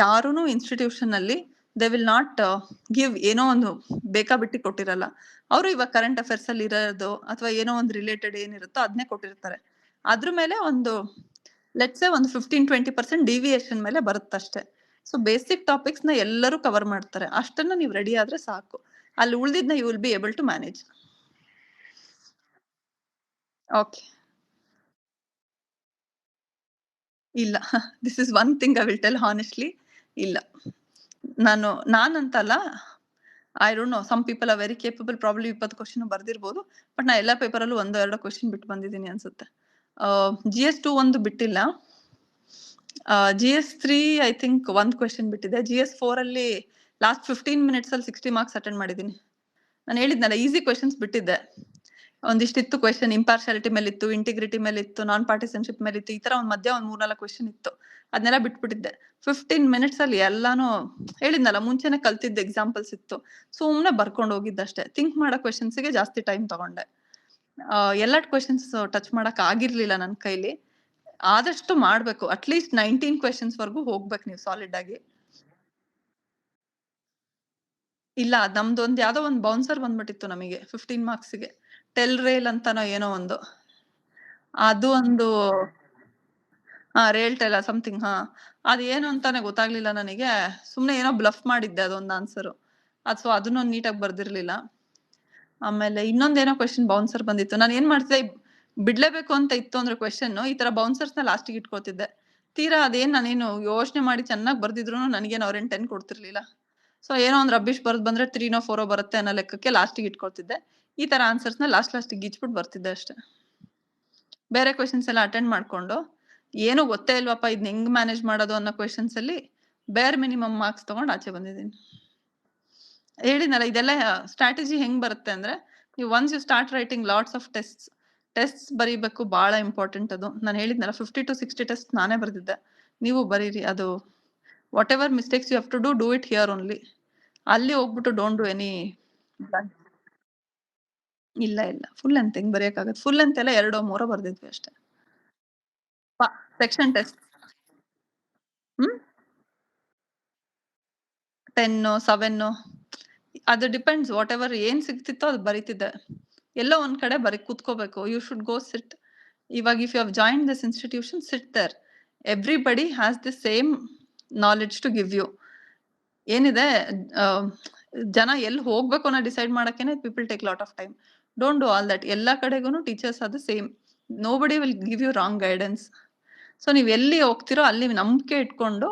ಯಾರೂನು ಇನ್ಸ್ಟಿಟ್ಯೂಷನ್ನಲ್ಲಿ ದೇ ವಿಲ್ ನಾಟ್ ಗಿವ್ ಏನೋ ಒಂದು ಬೇಕಾಬಿಟ್ಟಿ ಕೊಟ್ಟಿರಲ್ಲ. ಅವರು ಇವಾಗ ಕರೆಂಟ್ ಅಫೇರ್ಸ್ ಅಲ್ಲಿ ಇರೋದು ಅಥವಾ ಏನೋ ಒಂದು ರಿಲೇಟೆಡ್ ಏನಿರುತ್ತೋ ಅದನ್ನೇ ಕೊಟ್ಟಿರ್ತಾರೆ. ಅದ್ರ ಮೇಲೆ ಒಂದು ಲೆಟ್ಸ್ ಸೇ ಒಂದು 15-20% ಡಿವಿಯೇಷನ್ ಮೇಲೆ ಬರುತ್ತಷ್ಟೇ. ಸೊ ಬೇಸಿಕ್ ಟಾಪಿಕ್ಸ್ ನ ಎಲ್ಲರೂ ಕವರ್ ಮಾಡ್ತಾರೆ. ಅಷ್ಟನ್ನ ನೀವು ರೆಡಿ ಆದ್ರೆ ಸಾಕು. ಅಲ್ಲಿ ಉಳಿದಿದ್ನ you will be able to manage. Okay. ಇಲ್ಲ. This is one thing I will tell honestly. ಇಲ್ಲ. ನಾನಂತಲ್ಲ, I don't know, some people are very capable, probably 20 question ಬರ್ದಿರ್ಬೋದು. ಬಟ್ ನಾ ಎಲ್ಲಾ ಪೇಪರಲ್ಲೂ 1-2 ಕ್ವೆಶ್ಚನ್ ಬಿಟ್ಟು ಬಂದಿದ್ದೀನಿ ಅನ್ಸುತ್ತೆ. GS2 ಒಂದು ಬಿಟ್ಟಿಲ್ಲ. GS3 ಐ ಥಿಂಕ್ 1 ಕ್ವೆಶ್ಚನ್ ಬಿಟ್ಟಿದೆ. GS4 ಅಲ್ಲಿ ಲಾಸ್ಟ್ 15 ಮಿನಿಟ್ಸ್ ಅಲ್ಲಿ 60 ಮಾರ್ಕ್ಸ್ ಅಟೆಂಡ್ ಮಾಡಿದ್ದೀನಿ. ನಾನು ಹೇಳಿದ್ನಲ್ಲ, ಈಸಿ ಕ್ವೆಶ್ಚನ್ಸ್ ಬಿಟ್ಟಿದ್ದೆ. ಒಂದಿಷ್ಟಿತ್ತು ಕ್ವೆಶ್ಚನ್, ಇಂಪಾರ್ಶಿಯಾಲಿಟಿ ಮೇಲಿತ್ತು, ಇಂಟಿಗ್ರಿಟಿ ಮೇಲಿತ್ತು, ನಾನ್ ಪಾರ್ಟಿಸನ್ಶಿಪ್ ಮೇಲಿತ್ತು. ಈ ತರ ಮಧ್ಯ 3-4 ಕ್ವೆಶ್ಚನ್ ಇತ್ತು. ಅದನ್ನೆಲ್ಲ ಬಿಟ್ಬಿಟ್ಟಿದ್ದೆ. 15 ಮಿನಿಟ್ಸ್ ಅಲ್ಲಿ ಎಲ್ಲಾನು ಹೇಳಿದ್ನಲ್ಲ, ಮುಂಚೆನೆ ಕಲ್ತಿದ್ದ ಎಕ್ಸಾಂಪಲ್ಸ್ ಇತ್ತು. ಸುಮ್ನೆ ಬರ್ಕೊಂಡು ಹೋಗಿದ್ದಷ್ಟೇ. ಥಿಂಕ್ ಮಾಡೋ ಕ್ವೆಶ್ಚನ್ಸ್ಗೆ ಜಾಸ್ತಿ ಟೈಮ್ ತಗೊಂಡೆ. ಎಲ್ಲ ಕ್ವೆಶ್ಚನ್ಸ್ ಟಚ್ ಮಾಡಕ್ ಆಗಿರ್ಲಿಲ್ಲ ನನ್ನ ಕೈಲಿ. ಆದಷ್ಟು ಮಾಡ್ಬೇಕು. ಅಟ್ಲೀಸ್ಟ್ 19 ಕ್ವೆಶ್ಚನ್ಸ್ ವರ್ಗೂ ಹೋಗ್ಬೇಕು ನೀವು ಸಾಲಿಡ್ ಆಗಿ. ಇಲ್ಲ, ನಮ್ದೊಂದ್ ಯಾವ್ದೋ ಒಂದು ಬೌನ್ಸರ್ ಬಂದ್ಬಿಟ್ಟಿತ್ತು ನಮಗೆ 15 ಮಾರ್ಕ್ಸ್‌ಗೆ. ಟೆಲ್ ರೇಲ್ ಅಂತಾನೋ ಏನೋ ಒಂದು. ಅದು ಒಂದು ರೇಲ್ ಟೆಲ್ ಸಮಥಿಂಗ್. ಅದೇನು ಅಂತಾನೆ ಗೊತ್ತಾಗ್ಲಿಲ್ಲ ನನಗೆ. ಸುಮ್ನೆ ಏನೋ ಬ್ಲಫ್ ಮಾಡಿದ್ದೆ ಅದೊಂದು ಆನ್ಸರು. ಸೊ ಅದನ್ನೊಂದು ನೀಟಾಗಿ ಬರ್ದಿರ್ಲಿಲ್ಲ. ಆಮೇಲೆ ಇನ್ನೊಂದೇನೋ ಕ್ವೆಶ್ಚನ್ ಬೌನ್ಸರ್ ಬಂದಿತ್ತು. ನಾನು ಏನ್ ಮಾಡ್ತಿದ್ದೆ, ಬಿಡ್ಲೇಬೇಕು ಅಂತ ಇತ್ತು ಅಂದ್ರೆ ಕ್ವೆಶ್ಚನ್, ಈ ತರ ಬೌನ್ಸರ್ಸ್‌ನ ಲಾಸ್ಟಿಗೆ ಇಟ್ಕೋತಿದ್ದೆ. ತೀರಾ ನಾನೇನು ಯೋಚನೆ ಮಾಡಿ ಚೆನ್ನಾಗಿ ಬರ್ದಿದ್ರುನು ನನಗೇನು ಅವ್ರೇನು 10 ಕೊಡ್ತಿರ್ಲಿಲ್ಲ. ಸೊ ಏನೋ ಒಂದು ರಬ್ಬಿಶ್ ಬರ್ದ್ ಬಂದ್ರೆ 3ನೋ 4 ಬರುತ್ತೆ ಅನ್ನೋ ಲೆಕ್ಕಕ್ಕೆ ಲಾಸ್ಟಿಗೆ ಇಟ್ಕೊಳ್ತಿದ್ದೆ. ಈ ತರ ಆನ್ಸರ್ಸ್‌ನ ಲಾಸ್ಟಿಗೆ ಗೀಚ್ಬಿಟ್ಟು ಬರ್ತಿದ್ದೆ ಅಷ್ಟೇ. ಬೇರೆ ಕ್ವೆಶ್ಚನ್ಸ್ ಎಲ್ಲ ಅಟೆಂಡ್ ಮಾಡ್ಕೊಂಡು, ಏನು ಗೊತ್ತೇ ಇಲ್ವಪ್ಪ ಇದನ್ನ ಹೆಂಗ್ ಮ್ಯಾನೇಜ್ ಮಾಡೋದು ಅನ್ನೋ ಕ್ವೆಶ್ಚನ್ಸ್ ಅಲ್ಲಿ ಬೇರ್ ಮಿನಿಮಮ್ ಮಾರ್ಕ್ಸ್ ತಗೊಂಡು ಆಚೆ ಬಂದಿದ್ದೀನಿ. ಹೇಳಿದ್ನಲ್ಲ, ಇದೆಲ್ಲ ಸ್ಟ್ರಾಟಜಿ ಹೆಂಗ್ ಬರುತ್ತೆ ಅಂದ್ರೆ, ನೀವು once you start writing lots of tests ಬರೀಬೇಕು. ಬಹಳ ಇಂಪಾರ್ಟೆಂಟ್ ಅದು. ನಾನು ಹೇಳಿದ್ನಲ್ಲ, 50-60 ಟೆಸ್ಟ್ ನಾನೇ ಬರ್ದಿದ್ದೆ. ನೀವು ಬರೀರಿ. ಅದು whatever mistakes you have to do it here only. ಅಲ್ಲಿ ಹೋಗ್ಬಿಟ್ಟು ಡೋಂಟ್ ಡೂ ಎನಿ. ಇಲ್ಲ. ಫುಲ್ ಲೆಂತ್ ಹೆಂಗ್ ಬರೆಯಕ್ಕಾಗತ್ತೆ? ಫುಲ್ ಲೆಂತ್ ಎಲ್ಲ 2-3 ಬರ್ದಿದ್ವಿ ಅಷ್ಟೇ. ಸೆಕ್ಷನ್ ಟೆಸ್ಟ್ 10, 7 ಅದು ಡಿಪೆಂಡ್ಸ್. ವಾಟ್ ಎವರ್ ಏನ್ ಸಿಗ್ತಿತ್ತೋ ಅದು ಬರೀತಿದ್ದೆ. ಎಲ್ಲೋ ಒಂದ್ ಕಡೆ ಕೂತ್ಕೋಬೇಕು. You should go sit. ಇವಾಗ if you have joined this institution, sit there. Everybody has the same knowledge to give you. ಏನಿದೆ, ಜನ ಎಲ್ಲಿ ಹೋಗ್ಬೇಕು ಅನ್ನೋ ಡಿಸೈಡ್ ಮಾಡಕ್ಕೇನೆ people take lot of time. Don't do all that. ಎಲ್ಲಾ ಕಡೆಗೂನು teachers are the same. Nobody will give you wrong guidance. So ನೀವ್ ಎಲ್ಲಿ ಹೋಗ್ತಿರೋ ಅಲ್ಲಿ ನಂಬಿಕೆ ಇಟ್ಕೊಂಡು,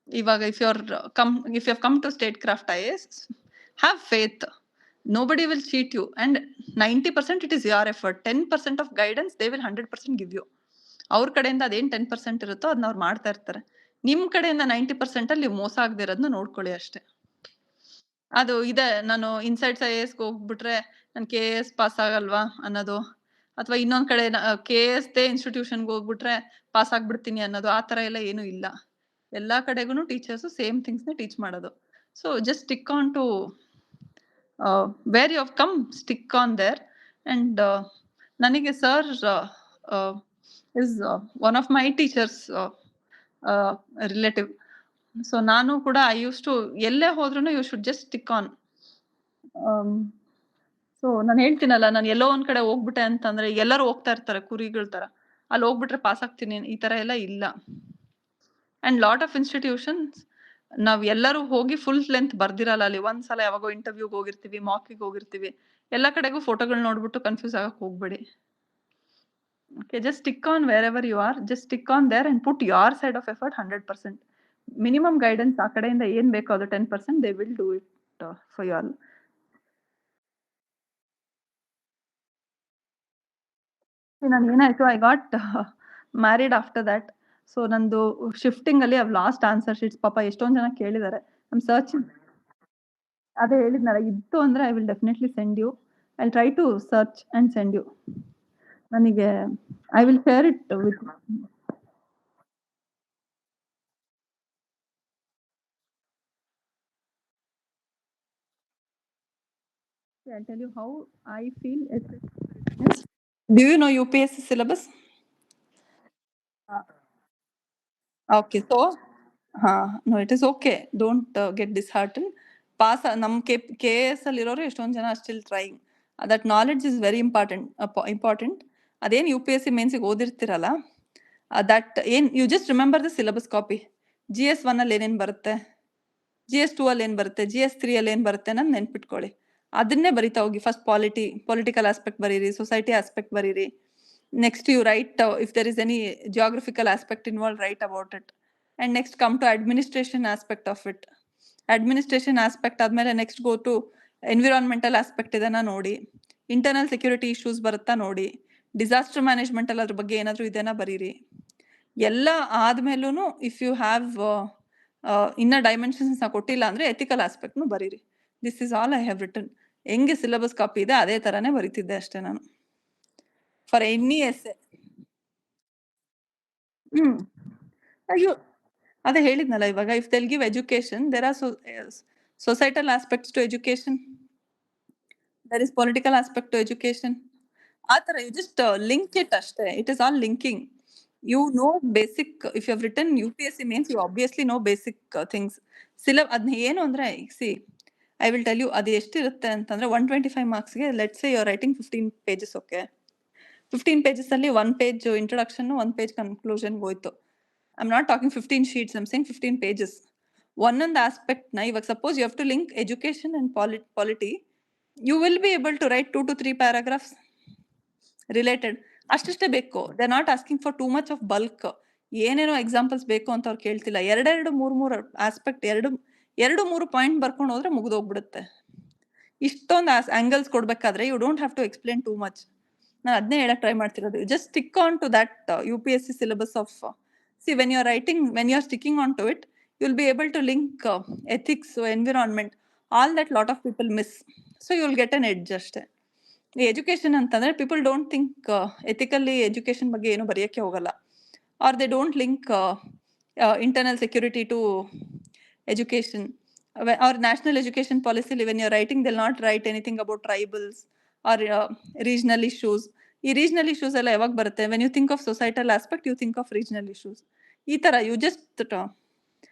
ಇವಾಗ if you have come to Statecraft IAS, have faith. Nobody will cheat you, and 90% it is your effort. 10% of guidance they will 100% give you. ಅವ್ರ ಕಡೆಯಿಂದ ಅದೇನ್ 10% ಇರುತ್ತೋ ಅದನ್ನ ಅವ್ರು ಮಾಡ್ತಾ ಇರ್ತಾರೆ. ನಿಮ್ ಕಡೆಯಿಂದ 90% ಅಲ್ಲಿ ನೀವು ಮೋಸ ಆಗದೆ ಇರೋದನ್ನ ನೋಡ್ಕೊಳ್ಳಿ ಅಷ್ಟೇ. ಅದು ಇದೆ, ನಾನು ಇನ್ಸೈಡ್ಸ್ IAS‌ಗೆ ಹೋಗ್ಬಿಟ್ರೆ ನಾನು KAS ಪಾಸ್ ಆಗಲ್ವಾ ಅನ್ನೋದು, ಅಥವಾ ಇನ್ನೊಂದ್ ಕಡೆ KAS‌ದೇ ಇನ್ಸ್ಟಿಟ್ಯೂಷನ್‌ಗೆ ಹೋಗ್ಬಿಟ್ರೆ ಪಾಸ್ ಆಗ್ಬಿಡ್ತೀನಿ ಅನ್ನೋದು, ಆ ತರ ಎಲ್ಲ ಏನು ಇಲ್ಲ. ಎಲ್ಲಾ ಕಡೆಗೂನು ಟೀಚರ್ಸ್ ಸೇಮ್ ಥಿಂಗ್ಸ್‌ನ ಟೀಚ್ ಮಾಡೋದು. So just stick on to where you have come, stick on there. And ನನಗೆ sir is one of my teachers relative. So ನಾನು ಕೂಡ ಐ ಯೂಸ್ ಟು, ಎಲ್ಲೇ ಹೋದ್ರುನು you should just stick on. So ನಾನು ಹೇಳ್ತೀನಲ್ಲ, ನಾನು ಎಲ್ಲೋ ಒಂದ್ ಕಡೆ ಹೋಗ್ಬಿಟ್ಟೆ ಅಂತಂದ್ರೆ, ಎಲ್ಲರೂ ಹೋಗ್ತಾ ಇರ್ತಾರೆ ಕುರಿಗಳ ತರ. ಅಲ್ಲಿ ಹೋಗ್ಬಿಟ್ರೆ ಪಾಸ್ ಆಗ್ತೀನಿ, ಈ ತರ ಎಲ್ಲ ಇಲ್ಲ. ಅಂಡ್ ಲಾಟ್ ಆಫ್ ಇನ್ಸ್ಟಿಟ್ಯೂಷನ್ಸ್ ನಾವ್ ಎಲ್ಲರೂ ಹೋಗಿ ಫುಲ್ ಲೆಂತ್ ಬರ್ದಿರಲ್ಲ. ಅಲ್ಲಿ ಒಂದ್ಸಲ ಯಾವಾಗೋ ಇಂಟರ್ವ್ಯೂಗೆ ಹೋಗಿರ್ತೀವಿ, ಮಾಕಿಗೆ ಹೋಗಿರ್ತೀವಿ. ಎಲ್ಲಾ ಕಡೆಗೂ ಫೋಟೋಗಳು ನೋಡ್ಬಿಟ್ಟು ಕನ್ಫ್ಯೂಸ್ ಆಗಕ್ ಹೋಗ್ಬೇಡಿ. Okay, just stick on wherever you are. Just stick on there and put your side of effort 100%. Minimum guidance ಆ ಕಡೆಯಿಂದ ಏನ್ ಬೇಕೋ ಅದು 10% they will do it for you all. ನಾನು ಏನಾಯ್ತು, I got married after that. So ನಂದು shifting ಅಲ್ಲಿ I've lost answer sheets. ಪಾಪ ಎಷ್ಟೊಂದ್ ಜನ ಕೇಳಿದ್ದಾರೆ. I am searching. ಅದೇ ಹೇಳಿದ್ನಲ್ಲ, ಇತ್ತು ಅಂದ್ರೆ I will definitely send you. I will try to search and send you. ನನಗೆ I will share it with. I'll tell you how I feel SS. Do you know UPSC syllabus? Uh, Okay, so no, it is okay. Don't get disheartened. Pass ನಮ್ಮ K S ಅಲ್ಲಿರೋರು ಎಷ್ಟೊಂದು ಜನ still trying. That knowledge is very important. ಅದೇನು U P S C ಮೇನ್ಸಿಗೆ ಓದಿರ್ತಿರಲ್ಲ, that ಏನು you just remember the syllabus copy. G S one ಅಲ್ಲಿ ಏನೇನು ಬರುತ್ತೆ, ಜಿ ಎಸ್ ಟೂ ಅಲ್ಲಿ ಏನು ಬರುತ್ತೆ, ಜಿ ಎಸ್ ತ್ರೀ ಅಲ್ಲಿ ಏನು ಬರುತ್ತೆ ಅನ್ನೋದು ನೆನ್ಪಿಟ್ಕೊಳ್ಳಿ. ಅದನ್ನೇ ಬರಿತಾ ಹೋಗಿ. ಫಸ್ಟ್ ಪೊಲಿಟಿಕಲ್ ಆಸ್ಪೆಕ್ಟ್ ಬರೀರಿ, ಸೊಸೈಟಿ ಆಸ್ಪೆಕ್ಟ್ ಬರೀರಿ. Next, you write if there is any geographical aspect involved, write about it. And next, come to administration aspect of it. Administration aspect ಆದ್ಮೇಲೆ next go to environmental aspect ಇದನ್ನ ನೋಡಿ. Internal security issues ಬರುತ್ತಾ ನೋಡಿ. Disaster management ಅಲ್ಲಿ ಅದ್ರ ಬಗ್ಗೆ ಏನಾದರೂ ಇದನ್ನ ಬರೀರಿ. ಎಲ್ಲ ಆದ್ಮೇಲೂ ಇಫ್ ಯು ಹ್ಯಾವ್ ಇನ್ನ ಡೈಮೆನ್ಷನ್ಸ್ ಕೊಟ್ಟಿಲ್ಲ ಅಂದ್ರೆ ಎಥಿಕಲ್ ಆಸ್ಪೆಕ್ಟ್ನು ಬರೀರಿ. This is all I have written. ಹೆಂಗೆ ಸಿಲೆಬಸ್ ಕಾಪಿ ಇದೆ ಅದೇ ತರಾನೇ ಬರೀತಿದ್ದೆ ಅಷ್ಟೇ ನಾನು. For any essay. ಅಯ್ಯೋ, ಅದೇ ಹೇಳಿದ್ನಲ್ಲ ಇವಾಗ. If they'll give education, there are societal aspects to education, there is political aspect to education. ಆ ತರ ಯು ಜಸ್ಟ್ ಲಿಂಕ್ ಇಟ್ ಅಷ್ಟೇ. It is all linking. You know basic. If you how return U P S C mains, you obviously know basic things. ಅದನ್ನ ಏನು ಅಂದ್ರೆ see I will tell you. ಅದು ಎಷ್ಟಿರುತ್ತೆ ಅಂತಂದ್ರೆ 125 ಮಾರ್ಕ್ಸ್ಗೆ let's say you are writing 15 pages. Okay, 15 pages ಅಲ್ಲಿ 1 page introduction, 1 page conclusion ಹೋಯ್ತು. I am not talking 15 sheets, I am saying 15 pages. ಒಂದೊಂದು ಆಸ್ಪೆಕ್ಟ್ ನ ಇವಾಗ suppose you have to link education and polity, you will be able to right 2 to 3 paragraphs related. ಅಷ್ಟಷ್ಟೇ ಬೇಕು. They are not asking for too much of bulk. ಏನೇನೋ examples ಬೇಕು ಅಂತ ಅವ್ರು ಕೇಳ್ತಿಲ್ಲ. ಎರಡೆರಡು ಮೂರು ಆಸ್ಪೆಕ್ಟ್, ಎರಡು ಮೂರು ಪಾಯಿಂಟ್ ಬರ್ಕೊಂಡು ಹೋದ್ರೆ ಮುಗಿದೋಗ್ಬಿಡುತ್ತೆ. ಇಷ್ಟೊಂದು ಆಂಗಲ್ಸ್ ಕೊಡ್ಬೇಕಾದ್ರೆ you don't have to explain too much. ನಾನು ಅದನ್ನೇ ಹೇಳಕ್ ಟ್ರೈ ಮಾಡ್ತಿರೋದು. Just stick on to that U P S C syllabus of. See when you are writing, when you are sticking on to it, you will be able to link ethics, environment, all that lot of people miss. So you will get an edge ಅಷ್ಟೇ. ಈ education ಅಂತಂದ್ರೆ people don't think ethically education ಬಗ್ಗೆ ಏನು ಬರೆಯಕ್ಕೆ ಹೋಗಲ್ಲ. Are they don't link internal security to education. Or national education policy, when you're writing, they'll not write anything about tribals or regional issues. ಈ regional issues ಎಲ್ಲ ಯಾವಾಗ ಬರುತ್ತೆ? When you think of societal aspect, you think of regional issues. ಈ ತರ you just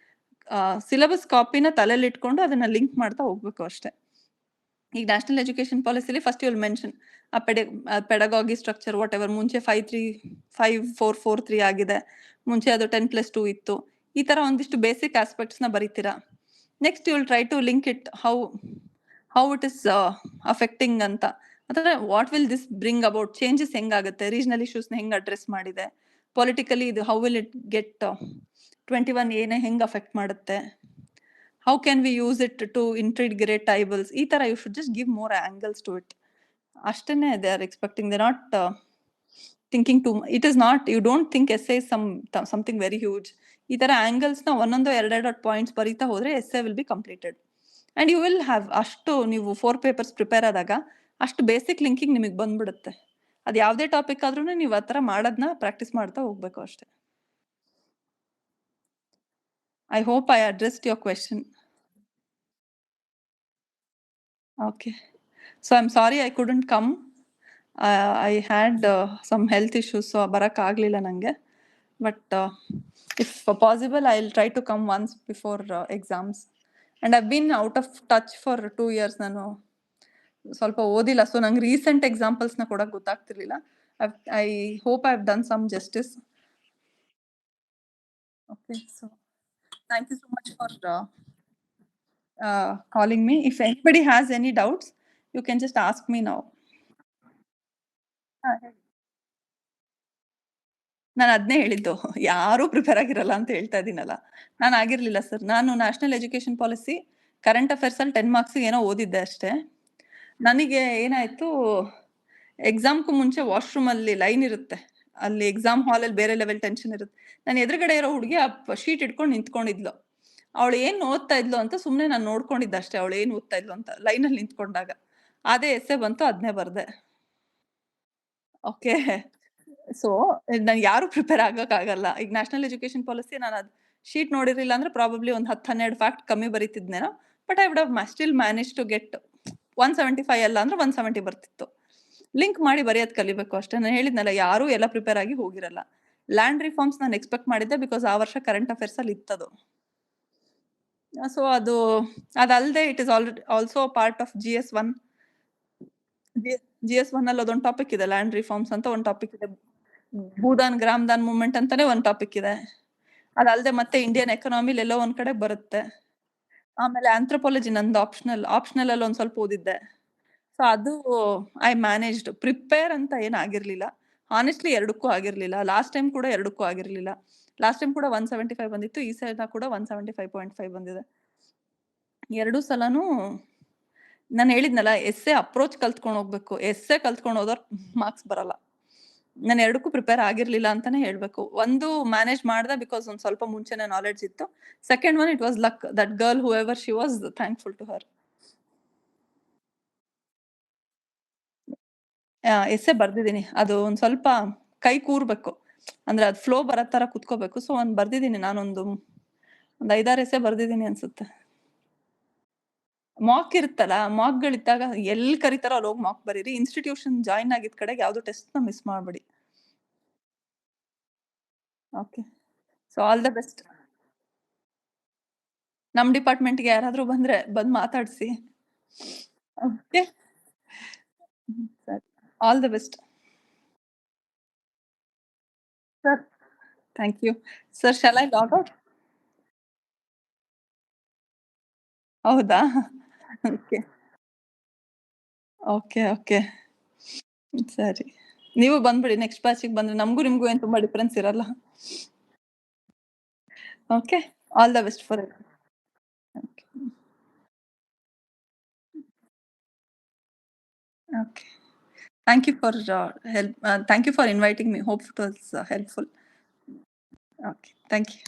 syllabus ಕಾಪಿನ ತಲೆಯಲ್ಲಿ ಇಟ್ಕೊಂಡು ಅದನ್ನ link ಮಾಡ್ತಾ ಹೋಗ್ಬೇಕು ಅಷ್ಟೇ. ಈಗ ನ್ಯಾಷನಲ್ ಎಜುಕೇಶನ್ ಪಾಲಿಸಿಲಿ first you will mention pedagogy structure, whatever. ಮುಂಚೆ 5-3-5-4-4-3 ಆಗಿದೆ. ಮುಂಚೆ ಅದು 10+2 ಇತ್ತು. ಈ ತರ ಒಂದಿಷ್ಟು ಬೇಸಿಕ್ ಆಸ್ಪೆಕ್ಟ್ಸ್ ನ ಬರೀತೀರಾ. Next you will try to link it how it is affecting ಅಂತ. ಅಂದ್ರೆ what will this bring about, changes ಹೆಂಗಾಗುತ್ತೆ, ರೀಜನಲ್ ಇಶ್ಯೂಸ್ ನ ಹೆಂಗ್ ಅಡ್ರೆಸ್ ಮಾಡಿದೆ, ಪೊಲಿಟಿಕಲಿ ಇದು ಹೌ ವಿಲ್ ಇಟ್ ಗೆಟ್ 21 ಏನೇ ಹೆಂಗ್ ಅಫೆಕ್ಟ್ ಮಾಡುತ್ತೆ, how can we use it to integrate tribals. ಈ ತರ you should just give more angles to it. ಅಷ್ಟೇನೆ they are expecting. They not thinking to. It is not, you don't think essay is something very huge. ಈ ತರ angles ನ ಒಂದೊಂದು ಎರಡೆರಡು points ಬರೀತಾ ಹೋದ್ರೆ essay will be completed. And you will have ಅಷ್ಟು, ನೀವು 4 papers ಪ್ರಿಪೇರ್ ಆದಾಗ ಅಷ್ಟು ಬೇಸಿಕ್ ಲಿಂಕಿಂಗ್ ನಿಮಗೆ ಬಂದ್ಬಿಡುತ್ತೆ. ಅದು ಯಾವುದೇ ಟಾಪಿಕ್ ಆದ್ರೂ ನೀವು ಆ ತರ ಮಾಡೋದನ್ನ ಪ್ರಾಕ್ಟೀಸ್ ಮಾಡ್ತಾ ಹೋಗ್ಬೇಕು ಅಷ್ಟೇ. I hope I addressed your question. Okay. So I'm sorry I couldn't come. I had some health issues, so ಬರಕ್ ಆಗ್ಲಿಲ್ಲ ನಂಗೆ. But if possible, I'll try to come once before exams. And I've been out of touch for 2 years. ನಾನು ಸ್ವಲ್ಪ ಓದಿಲ್ಲ, so ನಂಗೆ recent ಎಕ್ಸಾಂಪಲ್ಸ್ನ ಕೊಡಕ್ ಗೊತ್ತಾಗ್ತಿರ್ಲಿಲ್ಲ. I hope I have done some justice. Okay, so thank you so much for calling me. If anybody has any doubts, you can just ask me now. ನಾನು ಅದನ್ನೇ ಹೇಳಿದ್ದು. ಯಾರೂ ಪ್ರಿಪೇರ್ ಆಗಿರಲ್ಲ ಅಂತ ಹೇಳ್ತಾ ಇದ್ದೀನಲ್ಲ. ನಾನು ಆಗಿರ್ಲಿಲ್ಲ ಸರ್. ನಾನು national education policy, current affairs ಅಲ್ಲಿ 10 ಮಾರ್ಕ್ಸ್‌ಗೆ ಏನೋ ಓದಿದ್ದೆ ಅಷ್ಟೇ. ನನಗೆ ಏನಾಯ್ತು, ಎಕ್ಸಾಮ್‌ಗೂ ಮುಂಚೆ ವಾಶ್‌ರೂಮ್ ಅಲ್ಲಿ ಲೈನ್ ಇರುತ್ತೆ. ಅಲ್ಲಿ ಎಕ್ಸಾಮ್ ಹಾಲಲ್ಲಿ ಬೇರೆ ಲೆವೆಲ್ ಟೆನ್ಷನ್ ಇರುತ್ತೆ. ನನ್ನ ಎದುರುಗಡೆ ಇರೋ ಹುಡುಗಿ ಆ ಶೀಟ್ ಇಟ್ಕೊಂಡು ನಿಂತ್ಕೊಂಡಿದ್ಲು. ಅವಳು ಏನ್ ಓದ್ತಾ ಇದ್ಲು ಅಂತ ಸುಮ್ನೆ ನಾನು ನೋಡ್ಕೊಂಡಿದ್ದೆ ಅಷ್ಟೇ. ಅವಳು ಏನ್ ಓದ್ತಾ ಇದ್ಲು ಅಂತ ಲೈನಲ್ಲಿ ನಿಂತ್ಕೊಂಡಾಗ. ಅದೇ ಎಸ್ಸೆ ಬಂತು, ಅದನ್ನೇ ಬರ್ದೆ. ಓಕೆ. ಸೊ, ನಾನ್ ಯಾರು ಪ್ರಿಪೇರ್ ಆಗಕ್ಕಾಗಲ್ಲ. ಈಗ ನ್ಯಾಷನಲ್ ಎಜುಕೇಷನ್ ಪಾಲಿಸಿ ನಾನು ಅದ್ ಶೀಟ್ ನೋಡಿರ್ಲಿಲ್ಲ ಅಂದ್ರೆ ಪ್ರಾಬಬ್ಲಿ ಒಂದು 10, 12 ಫ್ಯಾಕ್ಟ್ ಕಮ್ಮಿ ಬರೀತಿದ್ನೇನೋ. But I would have still manage to get 175 ಅಲ್ಲ ಅಂದ್ರೆ 170 ಬರ್ತಿತ್ತು. ಲಿಂಕ್ ಮಾಡಿ ಬರೆಯೋದ್ ಕಲಿಬೇಕು ಅಷ್ಟೇ. ನಾನು ಹೇಳಿದ್ನಲ್ಲ ಯಾರು ಎಲ್ಲ ಪ್ರಿಪೇರ್ ಆಗಿ ಹೋಗಿರಲ್ಲ. ಲ್ಯಾಂಡ್ ರಿಫಾರ್ಮ್ಸ್ ನಾನು ಎಕ್ಸ್ಪೆಕ್ಟ್ ಮಾಡಿದ್ದೆ ಬಿಕಾಸ್ ಆ ವರ್ಷ ಕರೆಂಟ್ ಅಫೇರ್ಸ್ ಅಲ್ಲಿ ಇತ್ತದು. ಸೊ ಅದಲ್ದೆ it is also part of GS1. G GS1 ಅಲ್ಲಿ ಅದೊಂದು ಟಾಪಿಕ್ ಇದೆ. ಲ್ಯಾಂಡ್ ರಿಫಾರ್ಮ್ಸ್ ಅಂತ ಒಂದು ಟಾಪಿಕ್ ಇದೆ. ಭೂದಾನ್, ಗ್ರಾಮದಾನ್ ಮೂವ್‌ಮೆಂಟ್ ಅಂತಾನೆ ಒಂದು ಟಾಪಿಕ್ ಇದೆ. ಅದಲ್ದೆ ಮತ್ತೆ ಇಂಡಿಯನ್ ಎಕಾನಮಿಲಿ ಎಲ್ಲೋ ಒಂದ್ ಕಡೆ ಬರುತ್ತೆ. ಆಮೇಲೆ ಆಂಥ್ರೋಪಾಲಜಿ ನಂದು ಆಪ್ಷನಲ್ ಅಲ್ಲಿ ಒಂದ್ ಸ್ವಲ್ಪ ಓದಿದ್ದೆ. ಸೊ ಅದು ಐ ಮ್ಯಾನೇಜ್ಡ್. ಪ್ರಿಪೇರ್ ಅಂತ ಏನ್ ಆಗಿರ್ಲಿಲ್ಲ. ಹಾನೆಸ್ಟ್ಲಿ ಎರಡಕ್ಕೂ ಆಗಿರ್ಲಿಲ್ಲ. ಲಾಸ್ಟ್ ಟೈಮ್ ಕೂಡ ಎರಡಕ್ಕೂ ಆಗಿರ್ಲಿಲ್ಲ. ಲಾಸ್ಟ್ ಟೈಮ್ ಕೂಡ 175 ಬಂದಿತ್ತು. ಈ ಸಲ ಕೂಡ 175.5 ಬಂದಿದೆ. ಎರಡೂ ಸಲನೂ ನಾನು ಹೇಳಿದ್ನಲ್ಲ ಎಸ್ಸೆ ಅಪ್ರೋಚ್ ಕಲ್ತ್ಕೊಂಡ್ ಹೋಗ್ಬೇಕು. ಎಸ್ಸೆ ಕಲ್ತ್ಕೊಂಡ್ ಹೋದೋರ್ ಮಾರ್ಕ್ಸ್ ಬರಲ್ಲ. ನಾನು ಎರಡಕ್ಕೂ ಪ್ರಿಪೇರ್ ಆಗಿರ್ಲಿಲ್ಲ ಅಂತಾನೆ ಹೇಳ್ಬೇಕು. ಒಂದು ಮ್ಯಾನೇಜ್ ಮಾಡ್ದೆ ಬಿಕಾಸ್ ಒಂದ್ ಸ್ವಲ್ಪ ಮುಂಚೆನೆ ನಾಲೆಡ್ಜ್ ಇತ್ತು. Second one it was luck. That girl whoever she was thankful to her. Essay ಬರ್ದಿದ್ದೀನಿ. ಅದು ಒಂದ್ ಸ್ವಲ್ಪ ಕೈ ಕೂರ್ಬೇಕು. ಅಂದ್ರೆ ಅದ್ ಫ್ಲೋ ಬರೋ ತರ ಕುತ್ಕೋಬೇಕು. ಸೊ ಒಂದ್ ಬರ್ದಿದ್ದೀನಿ ನಾನೊಂದು ಒಂದ್ 5, 6 ಎಸ್ಸೆ ಬರ್ದಿದ್ದೀನಿ ಅನ್ಸುತ್ತೆ. ಮಾಕ್ ಇರುತ್ತಲ್ಲ, ಮಾಕ್‌ಗಳಿದ್ದಾಗ ಎಲ್ಲಿ ಕರೀತಾರೋ ಅಲ್ಲಿ ಹೋಗಿ ಮಾಕ್ ಬರೀರಿ. ಇನ್ಸ್ಟಿಟ್ಯೂಷನ್ ಜಾಯಿನ್ ಆಗಿದ್ ಕಡೆಗೆ ಯಾವ್ದು ಟೆಸ್ಟ್‌ನ ಮಿಸ್ ಮಾಡ್ಬೇಡಿ. Okay. So all the best. ನಮ್ ಡಿಪಾರ್ಟ್‌ಮೆಂಟ್‌ಗೆ ಯಾರಾದ್ರೂ ಬಂದ್ರೆ ಬಂದ್ ಮಾತಾಡ್ಸಿ. ಓಕೆ. ಸರಿ. All the best. Sir thank you. Sir shall I log out? ಹೌದಾ? ಓಕೆ. Okay, okay. ಸರಿ. ನೀವು ಬಂದ್ಬಿಡಿ ನೆಕ್ಸ್ಟ್ ಬ್ಯಾಚಿಗೆ ಬಂದ್ರೆ ನಮಗೂ ನಿಮ್ಗೂ ಏನ್ ತುಂಬಾ ಡಿಫರೆನ್ಸ್ ಇರಲ್ಲ. Okay. All the best for it. Okay. Okay. Thank you for help. Thank you for inviting me. Hope it was helpful. Okay. Thank you.